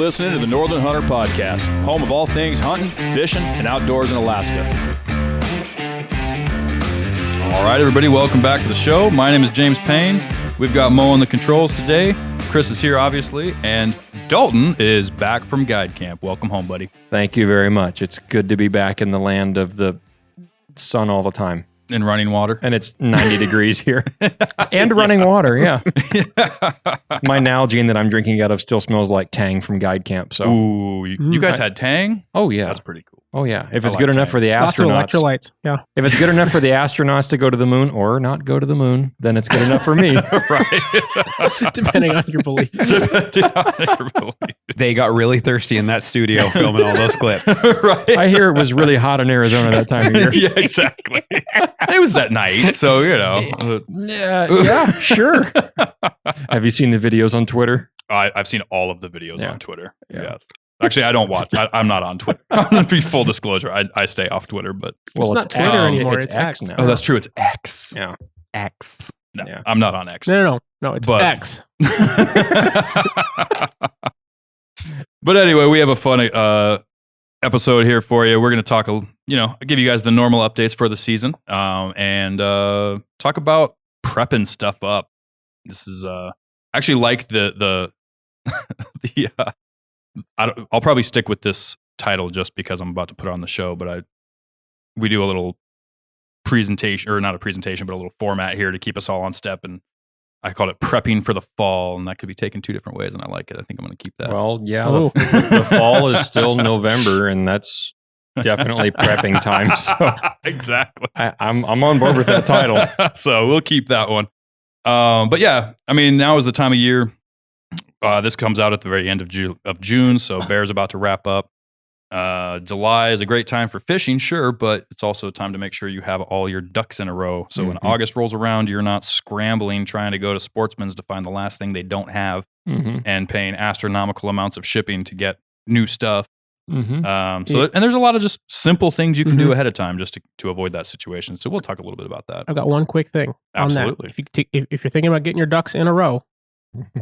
listening to the Northern Hunter Podcast, home of all things hunting, fishing, and outdoors in Alaska. All right, everybody, welcome back to the show. My name is James Payne. We've got Mo on the controls today. Chris is here, obviously, and Dalton is back from guide camp. Welcome home, buddy. Thank you very much. It's good to be back in the land of the sun all the time. In running water. And it's 90 degrees here. And running water, yeah. My Nalgene that I'm drinking out of still smells like Tang from guide camp. So, ooh, you guys had Tang? Oh, yeah. That's pretty cool. Oh, yeah. If it's good enough for the Lots of astronauts. electrolytes, yeah. If it's good enough for the astronauts to go to the moon or not go to the moon, then it's good enough for me. Right. Depending on your beliefs. They got really thirsty in that studio filming all those clips. Right. I hear it was really hot in Arizona that time of year. Yeah, exactly. It was that night, so, you know. Yeah, sure. Have you seen the videos on Twitter? I've seen all of the videos Yeah. on Twitter. Yeah. Yes. Actually, I don't watch. I'm not on Twitter. I'm going to be full disclosure. I stay off Twitter, but. Well, It's not Twitter X. anymore, It's it's X X. now. Oh, that's true. It's X. Yeah. X. No, Yeah. I'm not on X. No, it's But- X. But anyway, we have a funny episode here for you. We're going to talk, give you guys the normal updates for the season, and talk about prepping stuff up. This is actually like the I'll probably stick with this title just because I'm about to put it on the show. But we do a little presentation, or not a presentation, but a little format here to keep us all on step, and I call it prepping for the fall, and that could be taken two different ways, and I like it. I think I'm going to keep that. Well, yeah, Oh. the fall is still November, and that's definitely prepping time. So Exactly. I'm on board with that title. So we'll keep that one. But yeah, I mean, now is the time of year. This comes out at the very end of June, so bear's about to wrap up. July is a great time for fishing, sure, but it's also a time to make sure you have all your ducks in a row. So when August rolls around, you're not scrambling trying to go to Sportsman's to find the last thing they don't have and paying astronomical amounts of shipping to get new stuff. And there's a lot of just simple things you can do ahead of time just to avoid that situation. So we'll talk a little bit about that. I've got one quick thing Absolutely. on that. If you're thinking about getting your ducks in a row,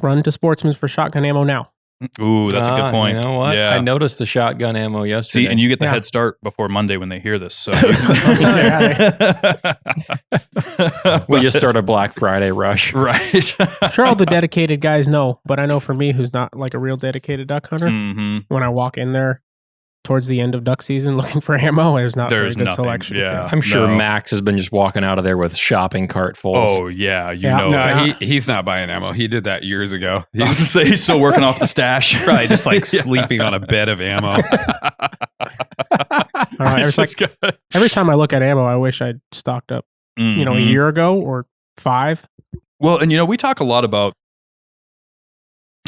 run to Sportsman's for shotgun ammo now. Ooh, that's a good point. You know what? Yeah. I noticed the shotgun ammo yesterday. See, and you get the Yeah. head start before Monday when they hear this. So we just start a Black Friday rush. Right. I'm sure all the dedicated guys know, but I know for me, who's not like a real dedicated duck hunter, Mm-hmm. when I walk in there towards the end of duck season looking for ammo, there's not very There's good nothing, selection. yeah. I'm sure No. Max has been just walking out of there with shopping cart fulls. Oh yeah, you Yeah. know. No, he's not buying ammo. He did that years ago. I was gonna say he's still working off the stash. Probably just like Yeah. sleeping on a bed of ammo. All right, It's it's like, just good. every time I look at ammo, I wish I'd stocked up, a Mhm. year ago or 5. Well, and we talk a lot about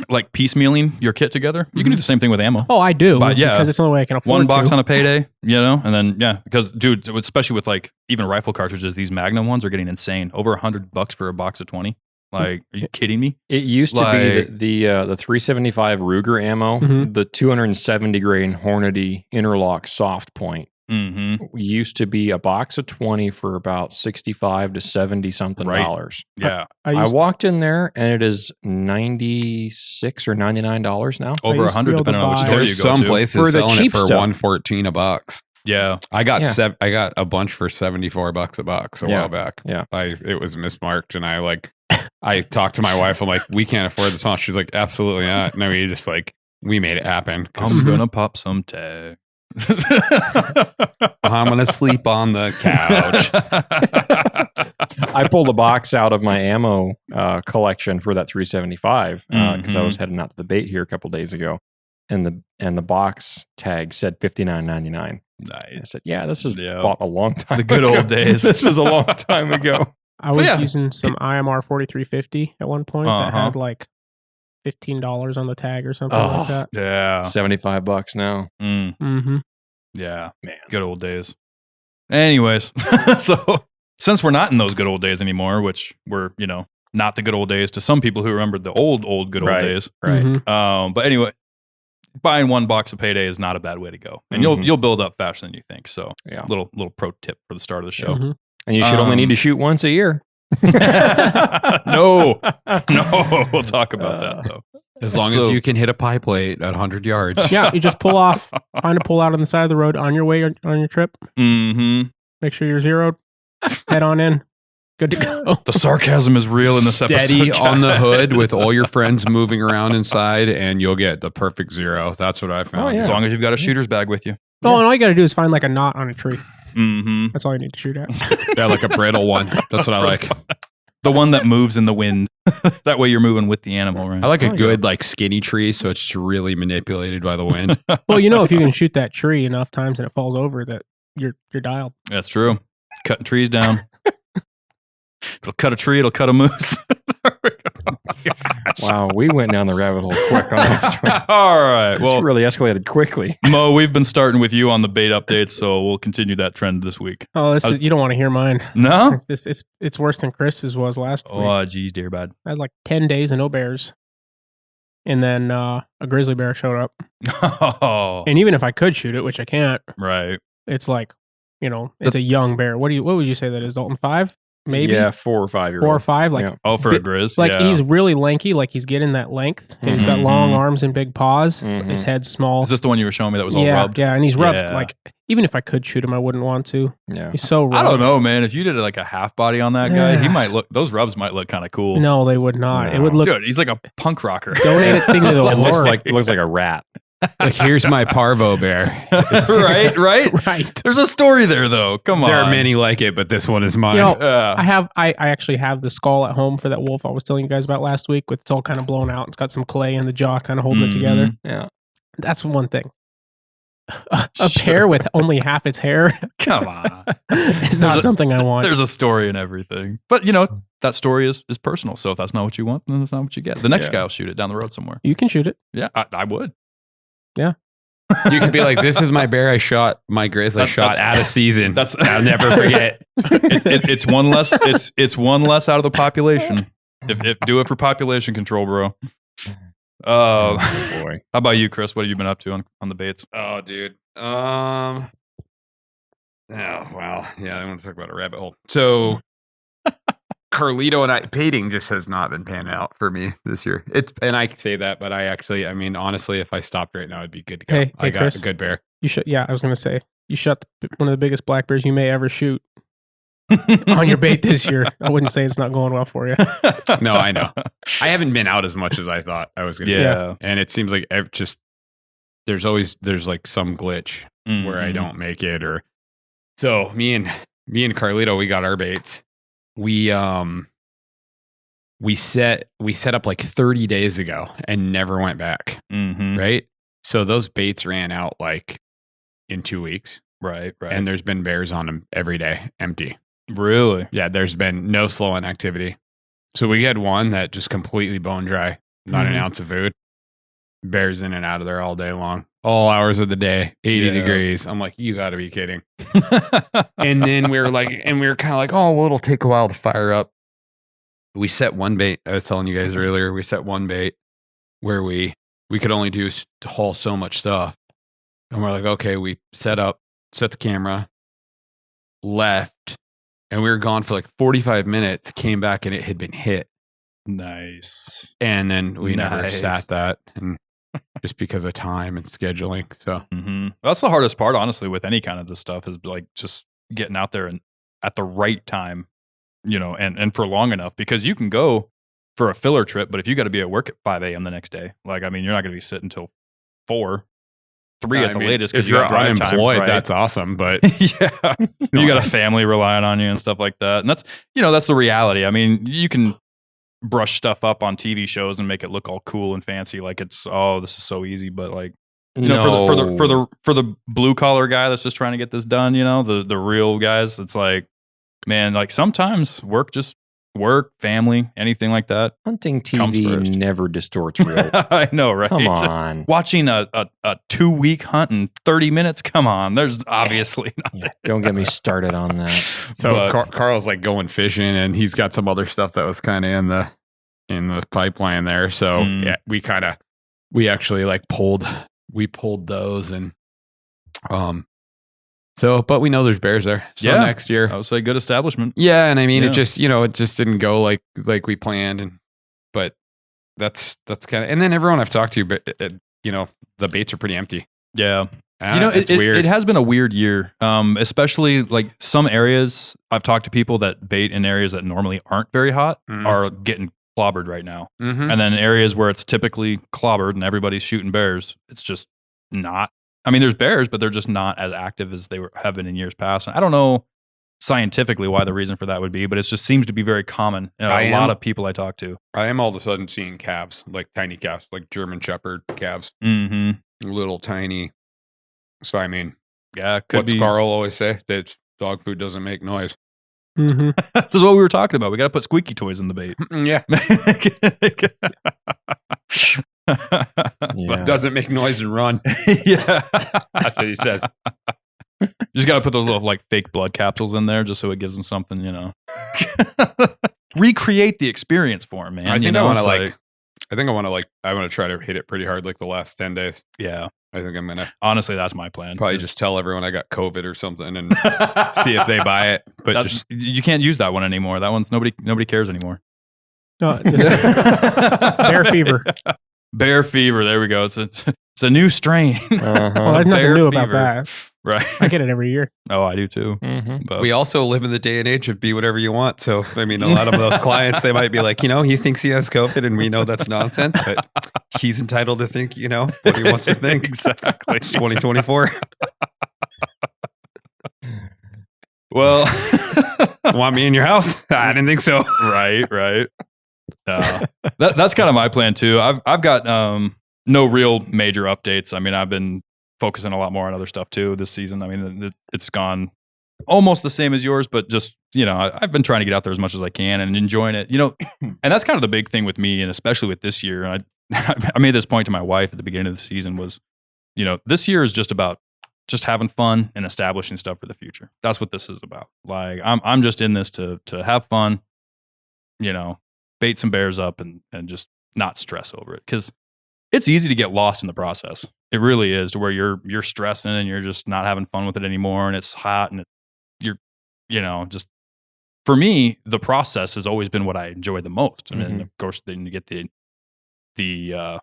like piecemealing your kit together. You can do the same thing with ammo. Oh, I do. But, yeah, because it's the only way I can afford One box to. on a payday, and then because dude, especially with like even rifle cartridges, these Magnum ones are getting insane. Over $100 for a box of 20. Like, are you kidding me? It used to Like- be the 375 Ruger ammo, Mhm. the 270 grain Hornady interlock soft point. Mm-hmm. Used to be a box of 20 for about 65 to 70 something Right. dollars. Yeah, I used- walked in there and it is $96 or $99 now. over used to 100 be able to depending on which buy- store you There's go some to. places For the selling cheap it for stuff. $114 a box. Yeah, I got Yeah. I got a bunch for $74 a box a Yeah. while back. Yeah. It was mismarked, and I talked to my wife. I'm like, we can't afford this all. She's like, absolutely not. And then we just we made it happen. 'Cause I'm gonna pop some tag. I'm gonna sleep on the couch. I pulled a box out of my ammo collection for that 375 because I was heading out to the bait here a couple days ago, and the box tag said $59.99. I Nice. said, "Yeah, this is Yeah. bought a long time. The good ago. old days. This was a long time ago." I was yeah. using some IMR 4350 at one point that Uh-huh. had like $15 on the tag or something Oh. like that. Yeah. $75 now. Mm-hmm. Yeah. Man. Good old days. Anyways, so since we're not in those good old days anymore, which were, not the good old days to some people who remember the old good old Right. days. Right. Mhm. But anyway, buying one box of payday is not a bad way to go. And Mhm. you'll build up faster than you think. So Yeah. little pro tip for the start of the show. Mhm. And you should only need to shoot once a year. No, we'll talk about that though. As long as you can hit a pie plate at 100 yards. Yeah, you just pull off, find a pull out on the side of the road on your way on your trip. Mm-hmm. Make sure you're zeroed. Head on in. Good to go. The sarcasm is real in this Steady episode. on the hood with all your friends moving around inside, and you'll get the perfect zero. That's what I found. Oh, yeah. As long as you've got a shooter's bag with you. Oh, and all you got to do is find like a knot on a tree. Mm-hmm. That's all you need to shoot at. Yeah, like a brittle one. That's what I like. The one that moves in the wind. That way you're moving with the animal, right? I like a Oh, good, like, skinny tree, so it's really manipulated by the wind. Well, you know, if you can shoot that tree enough times and it falls over, that you're dialed. That's true. Cutting trees down. It'll cut a tree. It'll cut a moose. Wow, we went down the rabbit hole quick on this one. All right. This Well, really escalated quickly. Mo, we've been starting with you on the bait updates, so we'll continue that trend this week. Oh, this is you don't want to hear mine. No? It's worse than Chris's was last week. Oh, geez, dear bad. I had like 10 days and no bears. And then a grizzly bear showed up. Oh, And even if I could shoot it, which I can't, right. it's like, you know, it's a young bear. What would you say that is, Dalton? 5? Maybe? Yeah, 4 or 5 year 4 or old. 5? Like, Yeah. Oh, for a grizz. like yeah. he's really lanky, like he's getting that length. And he's got Mhm. long arms and big paws. Mhm. His head's small. Is this the one you were showing me that was all yeah, rubbed? yeah, and he's rubbed. Yeah. Like, even if I could shoot him, I wouldn't want to. Yeah. He's so rubbed. I don't know, man. If you did like a half body on that guy, he Yeah. might look. Those rubs might look kind of cool. No, they would not. It would look. Dude, he's like a punk rocker. Donate a thing to the It looks Lord. like a rat. Like, here's my parvo bear. right, right. Right. There's a story there, though. Come on. There are many like it, but this one is mine. You know, Yeah. I actually have the skull at home for that wolf I was telling you guys about last week. With it's all kind of blown out. It's got some clay in the jaw, kind of holding it together. Yeah. That's one thing. A pear with only half its hair Come on. is not something I want. There's a story and everything. But, you know, that story is personal. So if that's not what you want, then that's not what you get. The next Yeah. guy will shoot it down the road somewhere. You can shoot it. Yeah, I would. You could be like, this is my bear I shot, my grizzly shot That's- out of season. That's I'll never forget. It's one less. It's one less out of the population. If do it for population control, bro. Oh, boy. How about you, Chris? What have you been up to on the baits? Oh, dude. Oh, well, yeah, I want to talk about a rabbit hole. So, Carlito and I, baiting just has not been panning out for me this year. And I say that, but I mean, honestly, if I stopped right now, I'd be good to go. Hey, I got Chris. a good bear. You should. Yeah, I was going to say you shot one of the biggest black bears you may ever shoot on your bait this year. I wouldn't say it's not going well for you. No, I know. I haven't been out as much as I thought I was going to. Yeah. And it seems like there's like some glitch where I Mhm. don't make it, or so me and Carlito, we got our baits. We set up like 30 days ago and never went back. Mhm. Right. So those baits ran out like in 2 weeks, Right. and there's been bears on them every day, empty. Really. Yeah. There's been no slow-in activity. So we had one that just completely bone dry, not an Mhm. ounce of food. Bears in and out of there all day long, all hours of the day, 80 Yeah. degrees. I'm like, you got to be kidding. And then we were kind of like, oh, well, it'll take a while to fire up. We set one bait. I was telling you guys earlier, we set one bait where we could only to haul so much stuff. And we're like, okay, we set the camera, left, and we were gone for like 45 minutes, came back and it had been hit. Nice. And then we never Nice. sat that, and just because of time and scheduling. So Mm-hmm. That's the hardest part, honestly, with any kind of this stuff is like just getting out there and at the right time, you know, and for long enough, because you can go for a filler trip, but if you got to be at work at 5 a.m. the next day, like, I mean, you're not going to be sitting until 3 at the latest if because you you're got drive unemployed, time, right? that's awesome. But Yeah. You got a family relying on you and stuff like that. And that's, you know, that's the reality. I mean, you can brush stuff up on TV shows and make it look all cool and fancy, like it's, oh, this is so easy, but like, you know, for the blue collar guy that's just trying to get this done, you know, the real guys, it's like, man, like sometimes work, family, anything like that. Hunting comes TV first. never distorts real. I know, right? Come on. Watching a 2-week hunt in 30 minutes. Come on. There's obviously not. Yeah, don't get me started on that. so But- Carl's like going fishing, and he's got some other stuff that was kind of in the pipeline there. So Mm. yeah, we actually like pulled those, and so, but we know there's bears there. So Yeah. next year, I would say good establishment. yeah, and I mean, Yeah. it just didn't go like we planned, but that's kind of, and then everyone I've talked to, but the baits are pretty empty. Yeah. It's it, weird. it has been a weird year, especially like some areas. I've talked to people that bait in areas that normally aren't very hot are getting clobbered right now. Mhm. And then areas where it's typically clobbered and everybody's shooting bears, it's just not. I mean, there's bears, but they're just not as active as they have been in years past. And I don't know scientifically why the reason for that would be, but it just seems to be very common. A lot of people I talk to. I am all of a sudden seeing calves, like tiny calves, like German Shepherd calves, Mm-hmm. little tiny. So I mean, Yeah, could what's be. Carl always say? That dog food doesn't make noise. Mm-hmm. This is what we were talking about. We got to put squeaky toys in the bait. Yeah, Yeah. doesn't make noise and run. Yeah. That's what he says. Just got to put those little like fake blood capsules in there just so it gives them something, recreate the experience for them, man. I think you know, I want it's to I want to try to hit it pretty hard like the last 10 days. yeah. I think I'm gonna Honestly, that's my plan. probably just tell everyone I got COVID or something and see if they buy it. But That's- you can't use that one anymore. That one's nobody cares anymore. No, bear fever. Bear fever. There we go. It's a new strain. Uh-huh. Well, there's nothing Bear new about fever. that. Right. I get it every year. Oh, I do too. Mhm. But we also live in the day and age of be whatever you want. So, I mean, a lot of those clients, they might be like, he thinks he has COVID and we know that's nonsense, but he's entitled to think, what he wants to think. Exactly. It's 2024. Well, Want me in your house? I didn't think so. right. That's kind of my plan too. I've got no real major updates. I mean, I've been focusing a lot more on other stuff too this season. I mean, it's gone almost the same as yours, but just I've been trying to get out there as much as I can and enjoying it. And that's kind of the big thing with me, and especially with this year. And I made this point to my wife at the beginning of the season was, this year is just about just having fun and establishing stuff for the future. That's what this is about. Like I'm just in this to have fun, bait some bears up and just not stress over it, because it's easy to get lost in the process. It really is, to where you're stressing and you're just not having fun with it anymore, and it's hot and you're just, for me, the process has always been what I enjoy the most. And then of course then you get the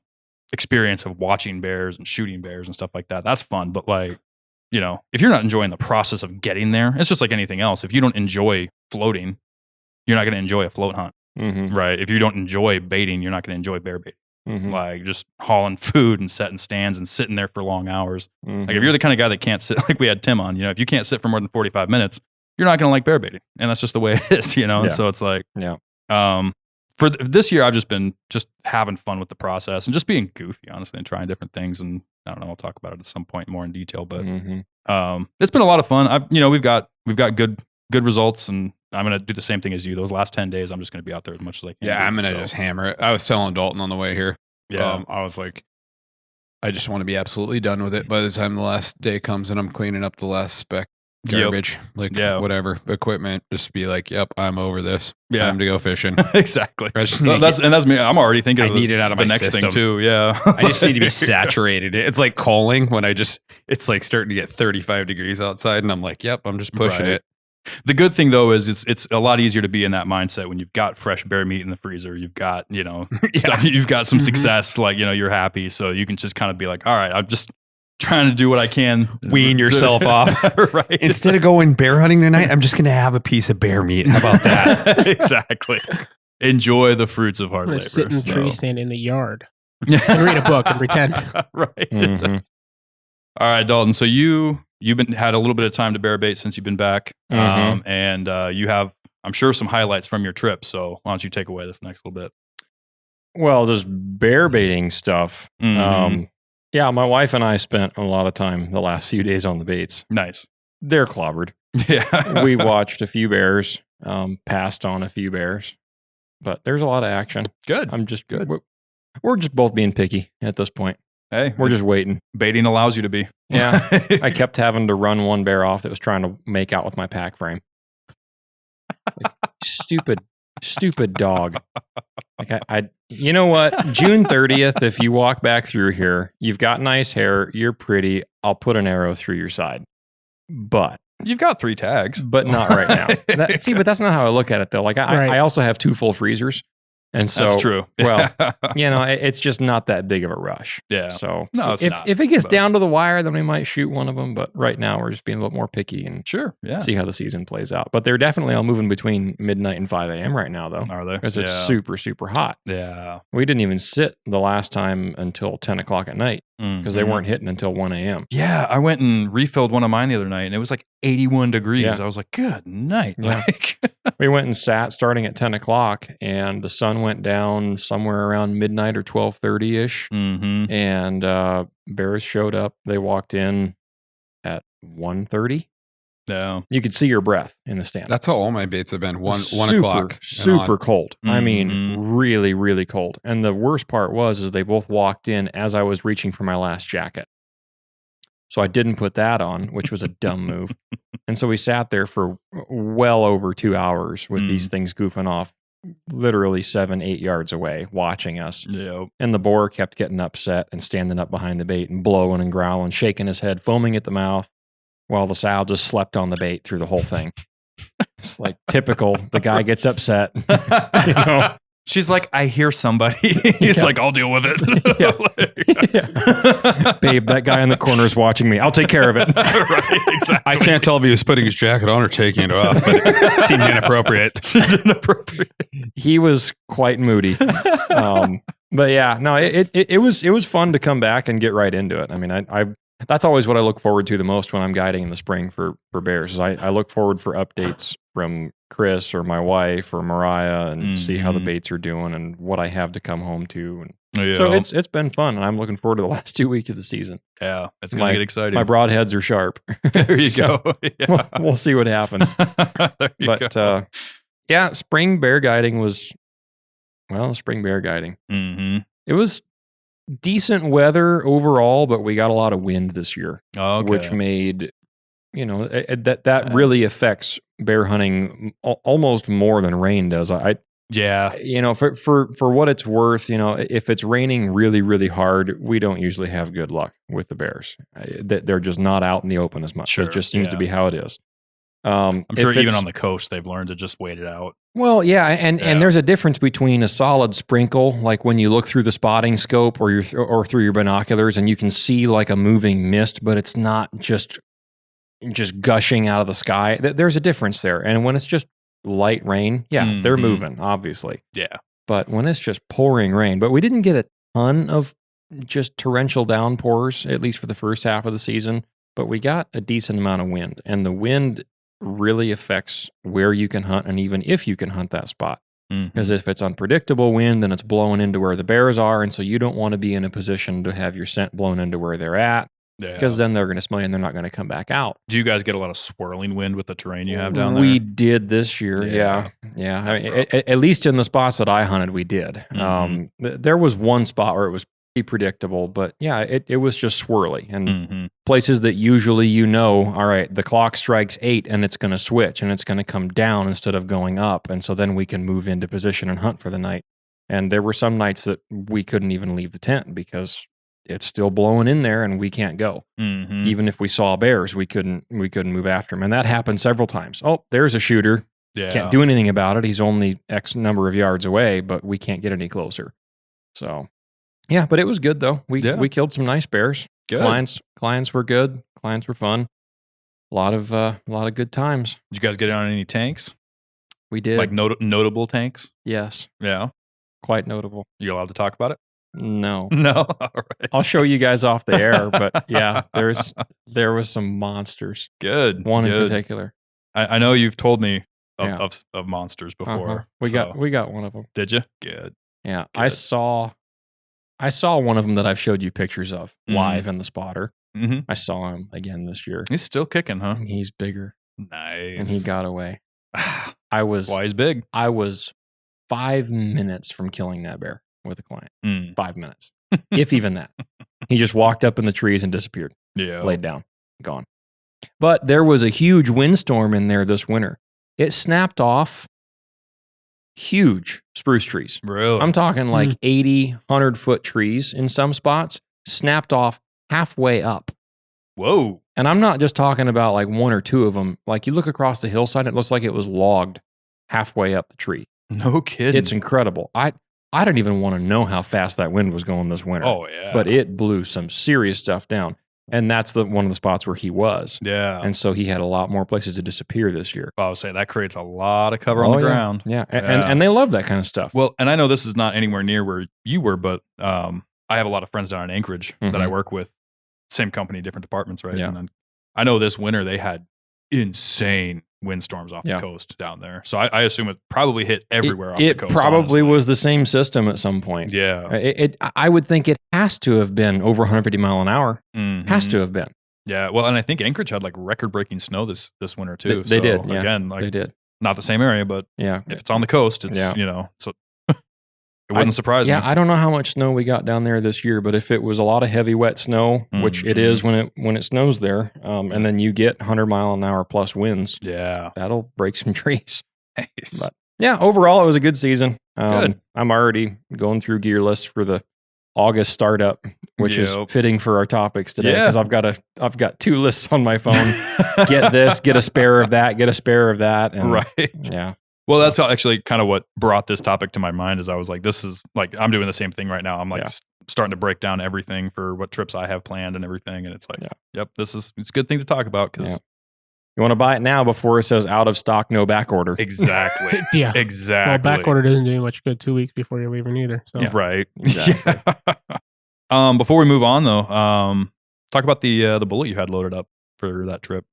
experience of watching bears and shooting bears and stuff like that. That's fun, but like, if you're not enjoying the process of getting there, it's just like anything else. If you don't enjoy floating, you're not going to enjoy a float hunt. Mhm. Right. If you don't enjoy baiting, you're not going to enjoy bear baiting. Mhm. Like just hauling food and setting stands and sitting there for long hours. Mhm. Like if you're the kind of guy that can't sit, like we had Tim on, if you can't sit for more than 45 minutes, you're not going to like bear baiting. And that's just the way it is, Yeah. And so it's like, Yeah. For this year, I've just been just having fun with the process and just being goofy, honestly, and trying different things. And I don't know, I'll talk about it at some point more in detail, but Mhm. it's been a lot of fun. We've got good results, and I'm going to do the same thing as you. Those last 10 days, I'm just going to be out there as much as I can. Yeah, I'm going to So, just hammer it. I was telling Dalton on the way here. yeah. I was like, I just want to be absolutely done with it by the time the last day comes and I'm cleaning up the last spec Yep. garbage, whatever equipment. Just be like, yep, I'm over this. Yeah. Time to go fishing. Exactly. I just Well, need that's me. I'm already thinking I of need it out of the my next system. thing too. Yeah. I just need to be saturated. It's like calling when it's like starting to get 35 degrees outside and I'm like, yep, I'm just pushing Right. it. The good thing though is it's a lot easier to be in that mindset when you've got fresh bear meat in the freezer. You've got, stuff, you've got some success, like, you're happy. So you can just kind of be like, all right, I'm just trying to do what I can. Wean yourself off. Right. Instead of going bear hunting tonight, I'm just going to have a piece of bear meat. How about that? Exactly. Enjoy the fruits of hard I'm labor. gonna sit in a so. tree stand in the yard and read a book and pretend. Right. Mhm. All right, Dalton. So you've had a little bit of time to bear bait since you've been back, and you have, I'm sure, some highlights from your trip. So why don't you take away this next little bit? Well, just bear baiting stuff. Mhm. Yeah, my wife and I spent a lot of time the last few days on the baits. Nice. They're clobbered. Yeah. We watched a few bears, passed on a few bears, but there's a lot of action. Good. I'm just good. We're just both being picky at this point. Hey, We're just waiting. baiting allows you to be. Yeah. I kept having to run one bear off that was trying to make out with my pack frame. Like, stupid dog. Like I you know what? June 30th, if you walk back through here, you've got nice hair, you're pretty, I'll put an arrow through your side. But You've got 3 tags. not right now. But that's not how I look at it though. Like Right. I also have 2 full freezers And so, That's true. well, it's just not that big of a rush. yeah. So No, it's if, not, if it gets but- down to the wire, then we might shoot one of them. But right now, we're just being a little more picky and Sure. Yeah. see how the season plays out. But they're definitely all moving between midnight and 5 a.m. right now, though, Are they? because it's yeah. super, super hot. Yeah. We didn't even sit the last time until 10 o'clock at night because they Mhm. weren't hitting until 1 a.m. Yeah, I went and refilled one of mine the other night, and it was like 81 degrees. Yeah. I was like, "Good night." Yeah. Like, We went and sat starting at 10 o'clock, and the sun went down somewhere around midnight or 12:30 ish. mm-hmm. And bears showed up. They walked in at 1:30. Yeah. You could see your breath in the stand. That's how all my baits have been. One Super, o'clock. and super on. cold. I mean, Mhm. really, really cold. And the worst part was they both walked in as I was reaching for my last jacket. So I didn't put that on, which was a dumb move. And so we sat there for well over 2 hours with these things goofing off literally 7-8 yards away watching us. Yeah. And the boar kept getting upset and standing up behind the bait and blowing and growling, shaking his head, foaming at the mouth, while the sow just slept on the bait through the whole thing. It's like typical. The guy gets upset. You know? She's like, "I hear somebody." He's Yeah. like, "I'll deal with it." Babe, that guy in the corner is watching me. I'll take care of it. Right, exactly. I can't tell if he was putting his jacket on or taking it off, but it seemed inappropriate. Inappropriate. He was quite moody. But yeah, no, it was fun to come back and get right into it. I mean, I that's always what I look forward to the most when I'm guiding in the spring for bears. Is I look forward for updates from Chris or my wife or Mariah and see how the Mhm. baits are doing and what I have to come home to. And Yeah. so it's been fun, and I'm looking forward to the last 2 weeks of the season. yeah, it's gonna my- get exciting. My broadheads are sharp. there you So, go. Yeah. We'll see what happens. There you But go. yeah, spring bear guiding was spring bear guiding. Mm-hmm. It was decent weather overall, but we got a lot of wind this year, Okay. which made that really affects bear hunting almost more than rain does. yeah. For what it's worth, if it's raining really, really hard, we don't usually have good luck with the bears. They're just not out in the open as much. Sure, It just seems to yeah. be how it is. I'm sure if even it's- on the coast they've learned to just wait it out. Well, yeah, and Yeah. there's a difference between a solid sprinkle, like when you look through the spotting scope or through your binoculars, and you can see like a moving mist, but it's not just gushing out of the sky. There's a difference there. And when it's just light rain, yeah, they're Mhm. moving, obviously. Yeah. But when it's just pouring rain, but we didn't get a ton of just torrential downpours, at least for the first half of the season, but we got a decent amount of wind, and the wind really affects where you can hunt and even if you can hunt that spot. Mhm. Because if it's unpredictable wind, then it's blowing into where the bears are, and so you don't want to be in a position to have your scent blown into where they're at, Yeah. because then they're going to smell you and they're not going to come back out. Do you guys get a lot of swirling wind with the terrain you have down We there? did this year, yeah. I That's mean, rough. at least in the spots that I hunted, we did. Mhm. There was one spot where it was pretty predictable, but yeah, it was just swirly. And Mm-hmm. places that usually all right, the clock strikes 8 and it's going to switch and it's going to come down instead of going up. And so then we can move into position and hunt for the night. And there were some nights that we couldn't even leave the tent because it's still blowing in there and we can't go. Mm-hmm. Even if we saw bears, we couldn't move after them. And that happened several times. Oh, there's a shooter. Yeah. Can't do anything about it. He's only X number of yards away, but we can't get any closer. So, yeah, but it was good though. We killed some nice bears. Good. Clients were good. Clients were fun. A lot of good times. Did you guys get on any tanks? We did. Like notable tanks? Yes, Yeah. quite notable. You allowed to talk about it? No. No. All right. I'll show you guys off the air, but yeah, there was some monsters. Good. One in Good. particular. I know you've told me of, Yeah. of monsters before. Uh-huh. We got one of them. Did you? Good. Yeah, Good. I saw one of them that I've showed you pictures of live in the spotter. Mm-hmm. I saw him again this year. He's still kicking, huh? And he's bigger, Nice. and he got away. I was Why he's big? 5 minutes from killing that bear with a client. Mm. 5 minutes, if even that. He just walked up in the trees and disappeared, Yeah. laid down, gone. But there was a huge windstorm in there this winter. It snapped off huge spruce trees. Really? I'm talking like 80, 100-foot trees in some spots, snapped off halfway up. Whoa. And I'm not just talking about like one or two of them. Like you look across the hillside, it looks like it was logged halfway up the tree. No kidding. It's incredible. I didn't even want to know how fast that wind was going this winter. Oh yeah. But it blew some serious stuff down. And that's one of the spots where he was. yeah. And so he had a lot more places to disappear this year. I would say that creates a lot of cover on the yeah. ground. Yeah. Yeah. And they love that kind of stuff. Well, and I know this is not anywhere near where you were, but I have a lot of friends down in Anchorage that I Mhm. work with. Same company, different departments, right? Yeah. And then I know this winter they had insane windstorms off Yeah. the coast down there. So I assume it probably hit everywhere off the It coast. probably honestly. was the same system at some point. Yeah. I would think it has to have been over 150 mile an hour. Has Mhm. to have been. Yeah. Well, and I think Anchorage had like record breaking snow this winter too. They did, So, yeah. Again, like They did. not the same area, but Yeah. if it's on the coast, it's Yeah. so it wouldn't surprise Yeah, me. I don't know how much snow we got down there this year, but if it was a lot of heavy wet snow, which it is when it snows there, and then you get 100-mile-an-hour plus winds, Yeah. that'll break some trees. Nice. But yeah, overall it was a good season. Good. I'm already going through gear lists for the August startup, which is Yep. fitting for our topics today Yeah. because I've got 2 lists on my phone. Get this, get a spare of that, get a spare of that, and Right. yeah. Well, that's actually kind of what brought this topic to my mind. Is I was like, this is like I'm doing the same thing right now. I'm like Yeah. starting to break down everything for what trips I have planned and everything, and it's like, Yeah. yep, it's a good thing to talk about because Yeah. You want to buy it now before it says out of stock, no back order. exactly, Yeah. exactly. Well, back order doesn't do you much good 2 weeks before you're leaving either. So Yeah. right? Exactly. Yeah. Before we move on though, talk about the bullet you had loaded up for that trip.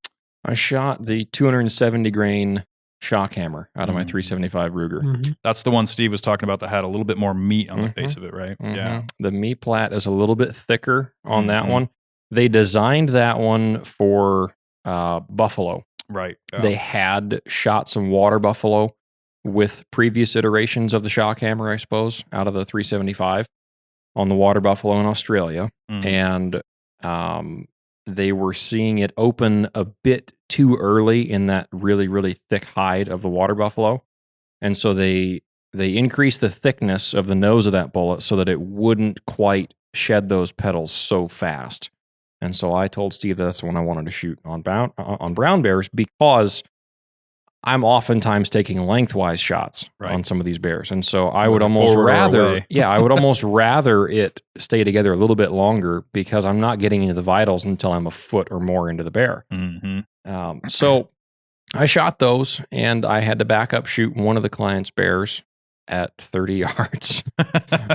I shot the 270 grain shock hammer out of my 375 Ruger. Mhm. That's the one Steve was talking about that had a little bit more meat on the Mhm. face of it, right? Mhm. Yeah. The meat plat is a little bit thicker on that Mhm. one. They designed that one for buffalo. Right. Yeah. They had shot some water buffalo with previous iterations of the shock hammer, I suppose, out of the 375 on the water buffalo in Australia. Mhm. And they were seeing it open a bit too early in that really, really thick hide of the water buffalo. And so they increased the thickness of the nose of that bullet so that it wouldn't quite shed those petals so fast. And so I told Steve that's the one I wanted to shoot on brown bears because I'm oftentimes taking lengthwise shots Right. on some of these bears. And so I would Whether almost forward or rather, away. I would almost rather it stay together a little bit longer because I'm not getting into the vitals until I'm a foot or more into the bear. Mhm. So I shot those and I had to back up shoot one of the client's bears at 30 yards.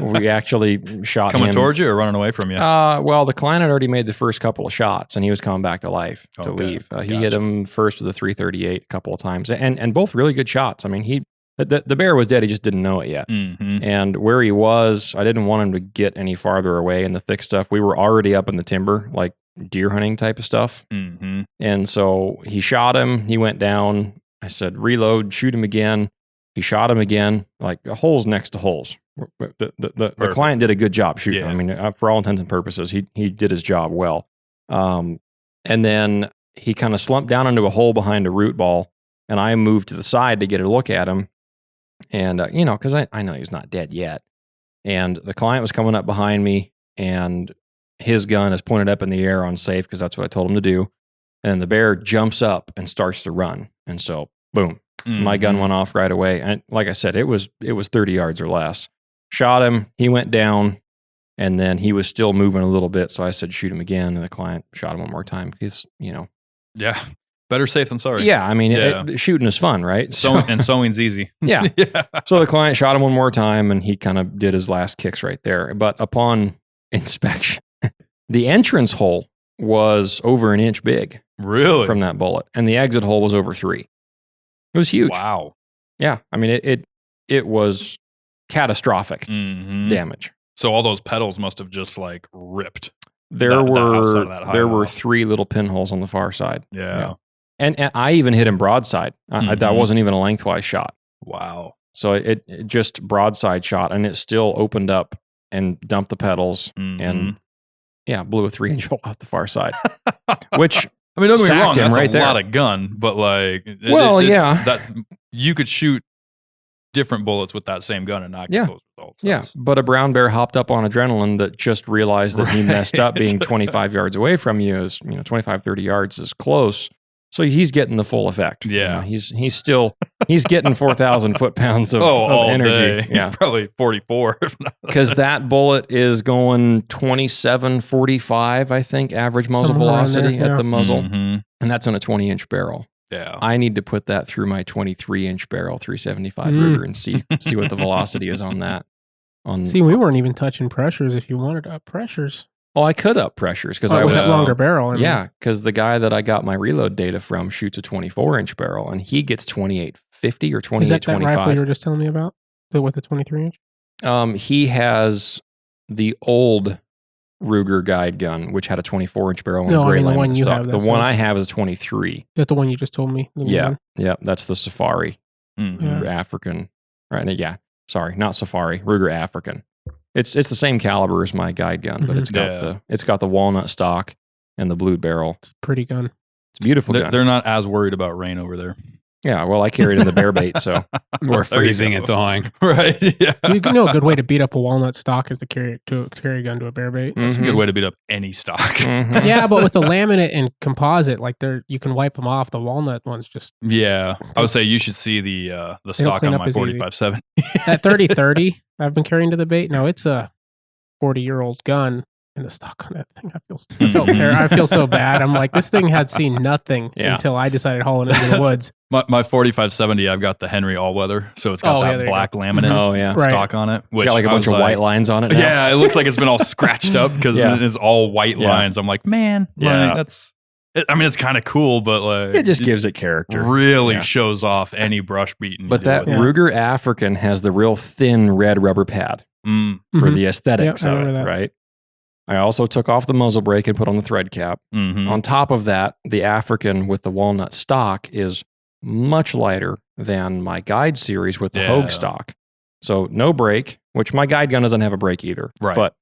We actually shot Coming him. towards you or running away from you? Well, the client had already made the first couple of shots and he was coming back to life to Okay. leave. He Gotcha. hit him first with a 338 a couple of times and both really good shots. I mean, the bear was dead. He just didn't know it yet. Mhm. And where he was, I didn't want him to get any farther away in the thick stuff. We were already up in the timber, like deer hunting type of stuff. Mhm. And so he shot him. He went down. I said, reload, shoot him again. He shot him again, like holes next to holes. The client did a good job shooting. Yeah. I mean, for all intents and purposes, he did his job well. And then he kind of slumped down into a hole behind a root ball, and I moved to the side to get a look at him. And, because I know he's not dead yet. And the client was coming up behind me, and his gun is pointed up in the air on safe because that's what I told him to do. And the bear jumps up and starts to run. And so, boom, my gun Mhm. went off right away. And like I said, it was 30 yards or less. Shot him. He went down, and then he was still moving a little bit. So I said, shoot him again. And the client shot him one more time because, Yeah. Better safe than sorry. yeah, I mean, Yeah. shooting is fun, right? And sewing's easy. Yeah. Yeah. So the client shot him one more time, and he kind of did his last kicks right there. But upon inspection, the entrance hole was over an inch big Really? from that bullet, and the exit hole was over 3. It was huge. Wow. Yeah, I mean, it was catastrophic Mhm. damage. So all those petals must have just like ripped. There That outside of were that high there were wall. 3 little pinholes on the far side. Yeah. And I even hit him broadside. That Mhm. wasn't even a lengthwise shot. Wow. So it just broadside shot, and it still opened up and dumped the petals Mhm. and blew a 3-inch hole out the far side. Which I mean, don't get me wrong, sacked him that's right a there. lot of gun, but like, Well, it's- yeah. that you could shoot different bullets with that same gun and not get Yeah. those results. yeah, That's- but a brown bear hopped up on adrenaline that just realized that he messed up Right. being 25 yards away from you is 25, 30 yards is close. So he's getting the full effect. Yeah. He's getting 4,000 foot-pounds of all energy. day. He's probably 44. Because that bullet is going 27.45, I think, average muzzle Somewhere around velocity there, at the muzzle. Mhm. And that's on a 20-inch barrel. Yeah. I need to put that through my 23-inch barrel 375 Mm. Ruger and see what the velocity is on that. See, we weren't even touching pressures. If you wanted up pressures, I could up pressures because oh, I with was that longer barrel. I mean. yeah, because the guy that I got my reload data from shoots a 24-inch barrel and he gets 28.50 or Is that rifle you 28.25. were just telling me about with the 23-inch? He has the old Ruger guide gun, which had a 24-inch barrel and No, I gray mean the laminate one you stock. have. The that one I says- have is a 23. That's the one you just told me. the new Yeah, one? yeah, that's the Safari Mhm. Yeah. Ruger African. Right? Yeah, sorry, not Safari, Ruger African. It's the same caliber as my guide gun, but Mhm. it's got the walnut stock and the blue barrel. It's a pretty gun. It's a beautiful gun. They're not as worried about rain over there. Yeah, well, I carried it in the bear bait, so Or There you freezing go. and thawing. Right. Yeah. You know a good way to beat up a walnut stock is to carry a gun to a bear bait. That's a Mhm. good way to beat up any stock. Mhm. Yeah, but with the laminate and composite, like you can wipe them off. The walnut ones just Yeah. I would say you should see the stock clean on up my as easy. 45-7. that 30-30 I've been carrying to the bait. Now it's a 40-year-old gun, and the stock on that thing, I feel so bad. I'm like, this thing had seen nothing Yeah. until I decided hauling it into the woods. My 45-70, I've got the Henry all-weather, so it's got Oh, yeah, that there you black laminate Oh yeah, Right. stock on it. it's Which got like a I bunch was of white lines on it. Now. Yeah, it looks like it's been all scratched up because Yeah. it's all white Yeah. lines. I'm like, man, Yeah. like, it's kind of cool, but like it just it's gives it character. really Yeah. shows off any brush beating. But that Yeah. Ruger African has the real thin red rubber pad for Mhm. the aesthetics Yep, I of it, remember that. right? I also took off the muzzle brake and put on the thread cap. Mhm. On top of that, the African with the walnut stock is much lighter than my guide series with the Yeah. Hogue stock. So no brake, which my guide gun doesn't have a brake either. Right. But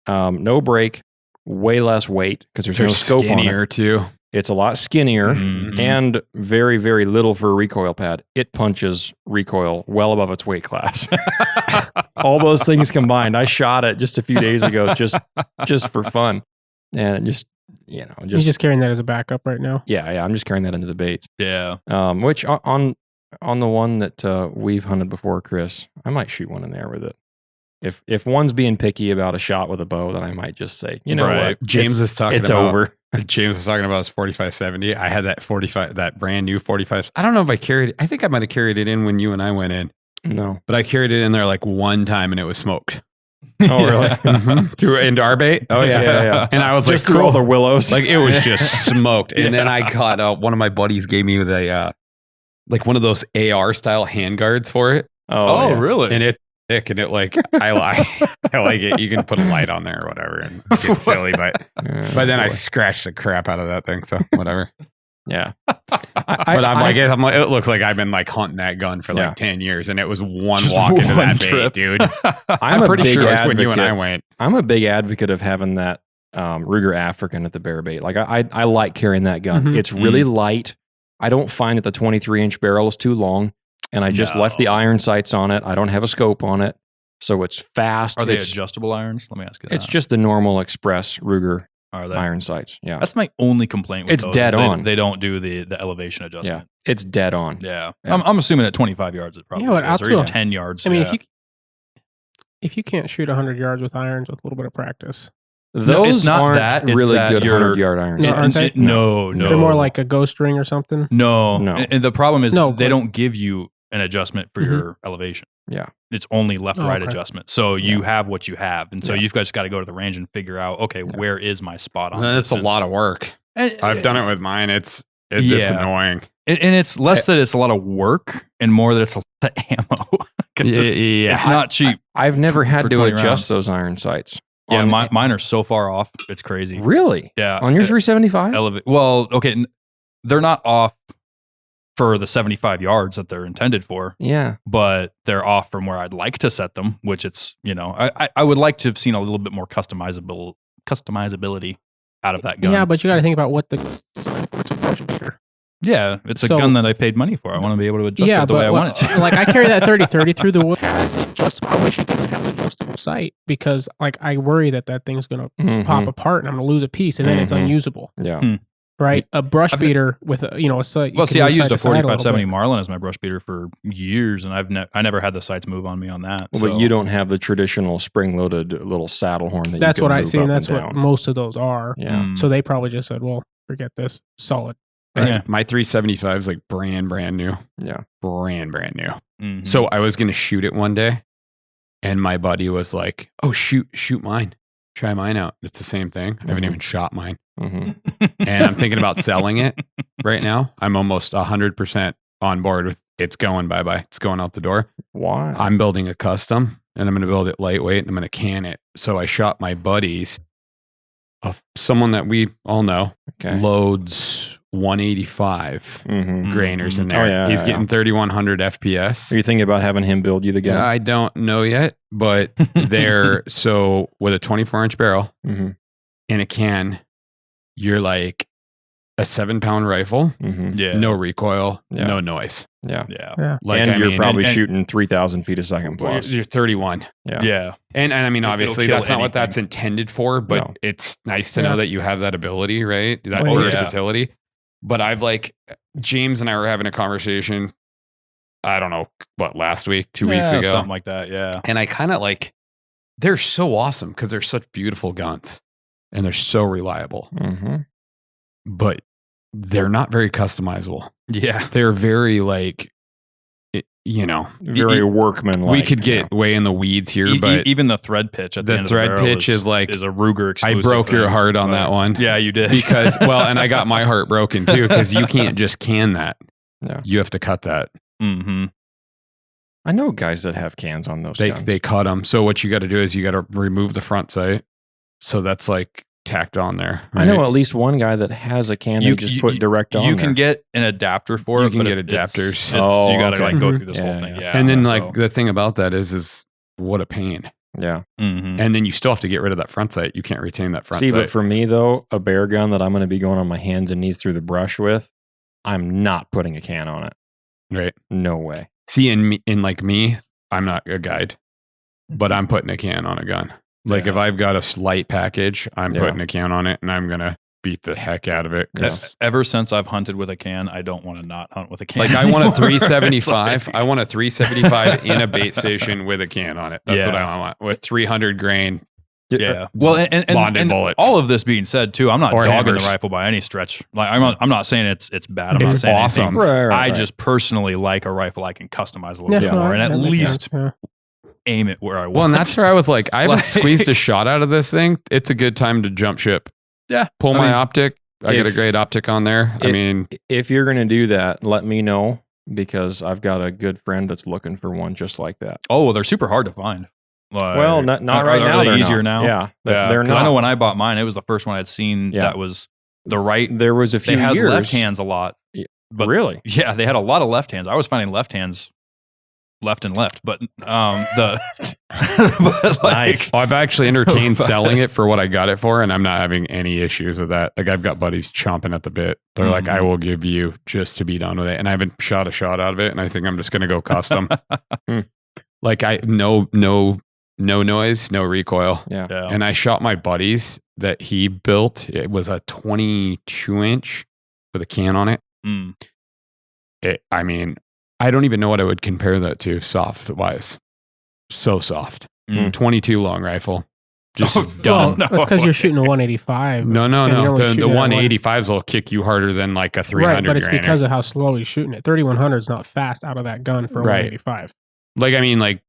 no brake, way less weight because there's They're no scope on it. skinnier too. It's a lot skinnier Mhm. and very, very little for a recoil pad. It punches recoil well above its weight class. All those things combined. I shot it just a few days ago, just for fun, and it just You're just carrying that as a backup right now. yeah. I'm just carrying that into the baits. Yeah. Which on the one that we've hunted before, Chris, I might shoot one in there with it. If one's being picky about a shot with a bow, then I might just say, you know Right. what, James was talking it's about over. James was talking about his 45-70. I had that brand new 45. I don't know if I carried it. I think I might have carried it in when you and I went in, No, but I carried it in there like one time and it was smoked. oh really? Through into our bait. Oh yeah. Yeah. And I was Just like, through all cool. the willows. Like it was just smoked. And then I caught one of my buddies gave me the like one of those AR style handguards for it. Oh, yeah. really? And it's thick and it like I like it. You can put a light on there or whatever and get silly, but then I boy. scratched the crap out of that thing. So whatever. yeah. But I'm like, it looks like I've been like hunting that gun for like Yeah. 10 years and it was one Just walk into one that trip. bait, dude. I'm a pretty big sure that's when you and I advocate. went. I'm a big advocate of having that Ruger African at the bear bait. Like I like carrying that gun. Mhm. It's really light. I don't find that the 23-inch barrel is too long, and I just left the No. iron sights on it. I don't have a scope on it, so it's fast. Are they it's, adjustable irons? Let me ask you that. it's just the normal Express Ruger Are they? iron sights. Yeah, That's my only complaint with It's those, dead is on. They don't do the elevation adjustment. it's dead on. Yeah. Yeah. I'm assuming at 25 yards it probably Yeah, but is, out or to even a- 10 yards. I mean, yeah. if you can't shoot 100 yards with irons with a little bit of practice, Those No, it's not aren't that, it's really that good you're- 100-yard irons. No, aren't they? No. they're more like a ghost ring or something. No. No. And the problem is No, they but- don't give you an adjustment for Mhm. your elevation. Yeah. It's only left Oh, right okay. adjustment. So you Yeah. have what you have. And so Yeah. you've guys got to go to the range and figure out, okay, Yeah. where is my spot on That's a lot of work. I've done it with mine. It's Yeah. annoying. And it's less that it's a lot of work and more that it's a lot of ammo. 'Cause it's not cheap. I've never had For to 20 adjust rounds. those iron sights. Yeah, On- mine are so far off. It's crazy. Really? Yeah. On your 375? Well, okay. They're not off for the 75 yards that they're intended for, Yeah. but they're off from where I'd like to set them, which it's, I would like to have seen a little bit more customizability out of that gun. Yeah, but you got to think about what the design for. It's a brush beater. Yeah, it's a So- gun that I paid money for. I want to be able to adjust Yeah, it the way I but want it to. like I carry that 30-30 through the wood. I wish it didn't have an adjustable sight because like I worry that thing's going to Mhm. pop apart and I'm going to lose a piece and then it's Mhm. unusable. Yeah. Hmm. right? A brush beater with a, a sight. Well, see, I used a 4570 Marlin as my brush beater for years, and I never had the sights move on me on that. Well, but you don't have the traditional spring-loaded little saddle horn. That's what I see, and that's what most of those are. Yeah. So they probably just said, "Well, forget this. Solid." My 375 is like brand new. Yeah. Brand new. Mhm. So I was going to shoot it one day, and my buddy was like, "Oh, shoot mine. Try mine out. It's the same thing. I haven't even shot mine." Mhm. And I'm thinking about selling it right now. I'm almost 100% on board with it's going bye-bye. It's going out the door. Why? I'm building a custom, and I'm going to build it lightweight, and I'm going to can it. So I shot my buddies of someone that we all know Okay. loads 185 Mhm. grainers in Mhm. there. Oh, yeah, He's yeah. getting 3,100 FPS. Are you thinking about having him build you the gun? I don't know yet, but they're so with a 24-inch barrel Mhm. in a can, you're like a 7-pound rifle, Mhm. Yeah. no recoil, Yeah. no noise. Yeah. Yeah. Like, and I you're mean, probably and- shooting 3,000 feet a second well, plus. you're 31. Yeah. Yeah. And I mean, It'll obviously, kill that's not what anything. that's intended for, but No. it's nice to Yeah. know that you have that ability, right? That Oh, yeah. versatility. But I've like, James and I were having a conversation, I don't know, what, last week, 2 weeks Yeah, ago. something like that. Yeah. And I kind of like, they're so awesome because they're such beautiful guns and they're so reliable, Mm-hmm. but they're not very customizable. Yeah. They're very like, you know, Very workmanlike. we could get way in the weeds here, but even the thread pitch at the, the end thread of the barrel pitch is like- is a Ruger I exclusive. broke your thing, heart on but- that one. Yeah, you did. Because, well, and I got my heart broken too because you can't just can that. Yeah. You have to cut that. hmm I know guys that have cans on those They guns. they cut them. So what you got to do is you got to remove the front sight. So that's like tacked on there. I know right? at least one guy that has a can they just put direct on You there. can get an adapter for You it. can but get it's- adapters. It's, Oh, you got to okay. like go Mhm. through this Yeah, whole thing. yeah. Yeah. And then so- like the thing about that is what a pain. Yeah. Mhm. And then you still have to get rid of that front sight. You can't retain that front See, sight. but for me though, a bear gun that I'm going to be going on my hands and knees through the brush with, I'm not putting a can on it. right. No way. See, in like me, I'm not a guide, but I'm putting a can on a gun. Like Yeah. if I've got a slight package, I'm Yeah. putting a can on it and I'm going to beat the heck out of it. 'Cause, Ever since I've hunted with a can, I don't want to not hunt with a can. like I want a anymore. 375. It's like- I want a 375 in a bait station with a can on it. That's what Yeah. I want with 300 grain. Yeah. Well, and Bonded bullets. all of this being said, too, I'm not Or dogging hammers. the rifle by any stretch. Like I'm not saying it's bad. I'm not It's saying awesome. anything. Right, right, I right. just personally like a rifle I can customize a little Yeah, bit no, more and that at makes least sense, yeah. aim it where I want. Well, and that's where I was like, I haven't Like- squeezed a shot out of this thing. It's a good time to jump ship. Yeah. Pull I my mean, optic. I got a if- great optic on there. I if- mean, If you're going to do that, let me know because I've got a good friend that's looking for one just like that. Oh, well, they're super hard to find. Like, Well, not are- right are now. they They're easier not. now? Yeah, Yeah, they're 'cause not. I know when I bought mine, it was the first one I'd seen Yeah. that was the right. There was a They few had years. left hands a lot, but Really? yeah, they had a lot of left hands. I was finding left hands, left and left, but the but like, Nice. I've actually entertained selling it for what I got it for, and I'm not having any issues with that. Like I've got buddies chomping at the bit. They're like, Mhm. I will give you just to be done with it. And I haven't shot a shot out of it, and I think I'm just gonna go custom. Like I no noise, no recoil. Yeah. Yeah. And I shot my buddies that he built. It was a 22-inch with a can on it. Mm. I mean, I don't even know what I would compare that to soft wise. So soft. Mm. 22 long rifle. Just Oh, done. no. That's because you're shooting a 185. No. And you're only The shooting at 185s will kick you harder than like a 300 Right, but it's grainer. because of how slow he's shooting it. 3100 is not fast out of that gun for a Right. 185. like, I mean, like,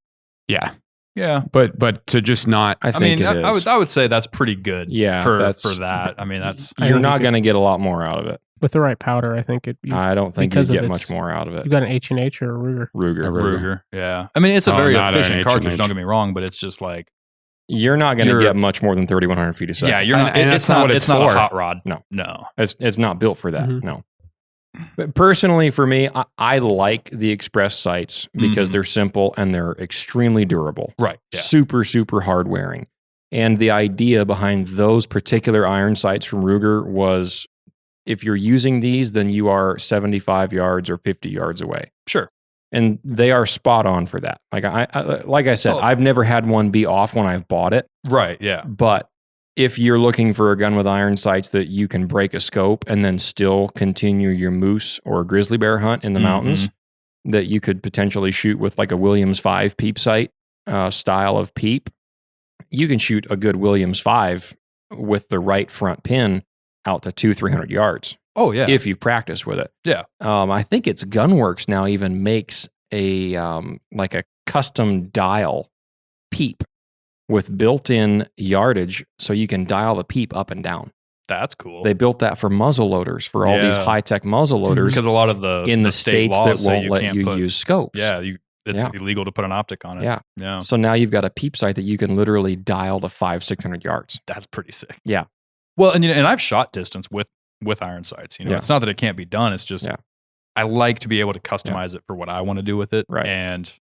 yeah. Yeah. But to just not, I I think mean, it is. I would say that's pretty good. Yeah, For that's- that. I mean, that's I You're think not you going to get a lot more out of it. With the right powder, I think you I don't think you because of get its- much more out of it. you got an H&H or a Ruger. Ruger. A Ruger. Ruger. Yeah. I mean, it's a Oh, very not an efficient cartridge. H&H. Don't get me wrong, but it's just like You're not going to You're- get much more than 3,100 feet a second. yeah, you're And- not. and It's that's not not. what It's it's not for. a hot rod. No. No. It's not built for that. Mhm. No. But personally, for me, I like the express sights because Mhm. they're simple and they're extremely durable. Right. Yeah. Super, super hard wearing. And the idea behind those particular iron sights from Ruger was if you're using these, then you are 75 yards or 50 yards away. Sure. And they are spot on for that. Like I said, Oh. I've never had one be off when I've bought it, Right. Yeah. but if you're looking for a gun with iron sights that you can break a scope and then still continue your moose or grizzly bear hunt in the mountains, that you could potentially shoot with like a Williams 5 peep sight style of peep, you can shoot a good Williams 5 with the right front pin out to 200-300 yards. Oh yeah. If you've practiced with it. Yeah. I think it's Gunworks now even makes a like a custom dial peep with built-in yardage, so you can dial the peep up and down. That's cool. They built that for muzzle loaders, for all these Yeah. high-tech muzzle loaders because a lot of the in the state states that laws say won't let can't you put- use scopes. Yeah, it's Yeah. illegal to put an optic on it. Yeah. Yeah. So now you've got a peep sight that you can literally dial to 500-600 yards. That's pretty sick. Yeah. Well, and I've shot distance with iron sights. Yeah. It's not that it can't be done. It's just Yeah. I like to be able to customize it for what I want to do with it. Right. And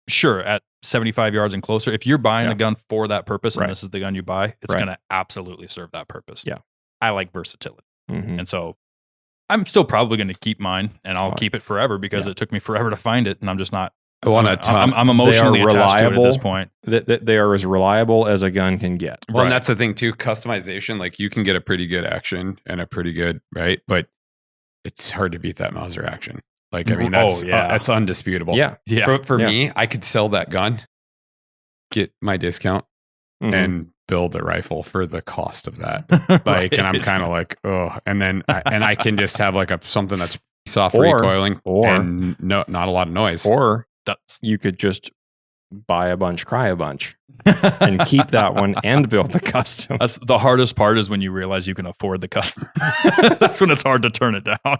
sure, at 75 yards and closer, if you're buying Yeah. a gun for that purpose and Right. this is the gun you buy, it's Right. going to absolutely serve that purpose. Yeah. I like versatility. Mhm. And so I'm still probably going to keep mine and I'll Right. keep it forever because Yeah. it took me forever to find it. And I'm just not, I want to I'm emotionally attached to it at reliable. this point. They are as reliable as a gun can get. Well, Right. and that's the thing too. Customization, like you can get a pretty good action and a pretty good right, but it's hard to beat that Mauser action. Like I mean, that's that's undisputable. Yeah. Yeah. For Yeah. me, I could sell that gun, get my discount, Mhm. and build a rifle for the cost of that. Like, Right. and I'm kind of like, oh, and then I can just have like something that's soft Or- recoiling or- and not a lot of noise. Or That's you could just buy a bunch, cry a bunch, and keep that one and build the custom. That's the hardest part is when you realize you can afford the custom. That's when it's hard to turn it down.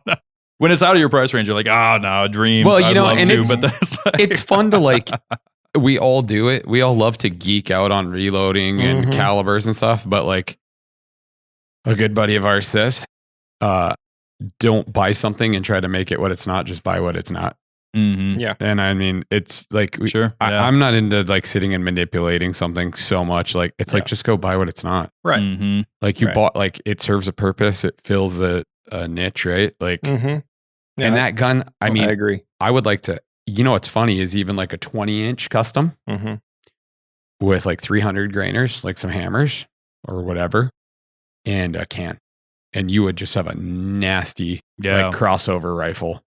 When it's out of your price range, you're like, no, dreams. Well, you I'd know, love and to, it's- but that's like, It's fun to like. We all do it. We all love to geek out on reloading and Mhm. calibers and stuff. But like a good buddy of ours says, don't buy something and try to make it what it's not. Just buy what it's not. Mhm. Yeah. And I mean, it's like Sure. Yeah. I'm not into like sitting and manipulating something so much. Like it's like Yeah. just go buy what it's not. Right. Mhm. Like you Right. bought like it serves a purpose. It fills a niche, right? Like Mm-hmm. and that gun. I mean, I agree. I would like to. You know what's funny is even like a 20-inch custom Mm-hmm. with like 300 grainers, like some hammers or whatever, and a can, and you would just have a nasty Yeah. like crossover rifle.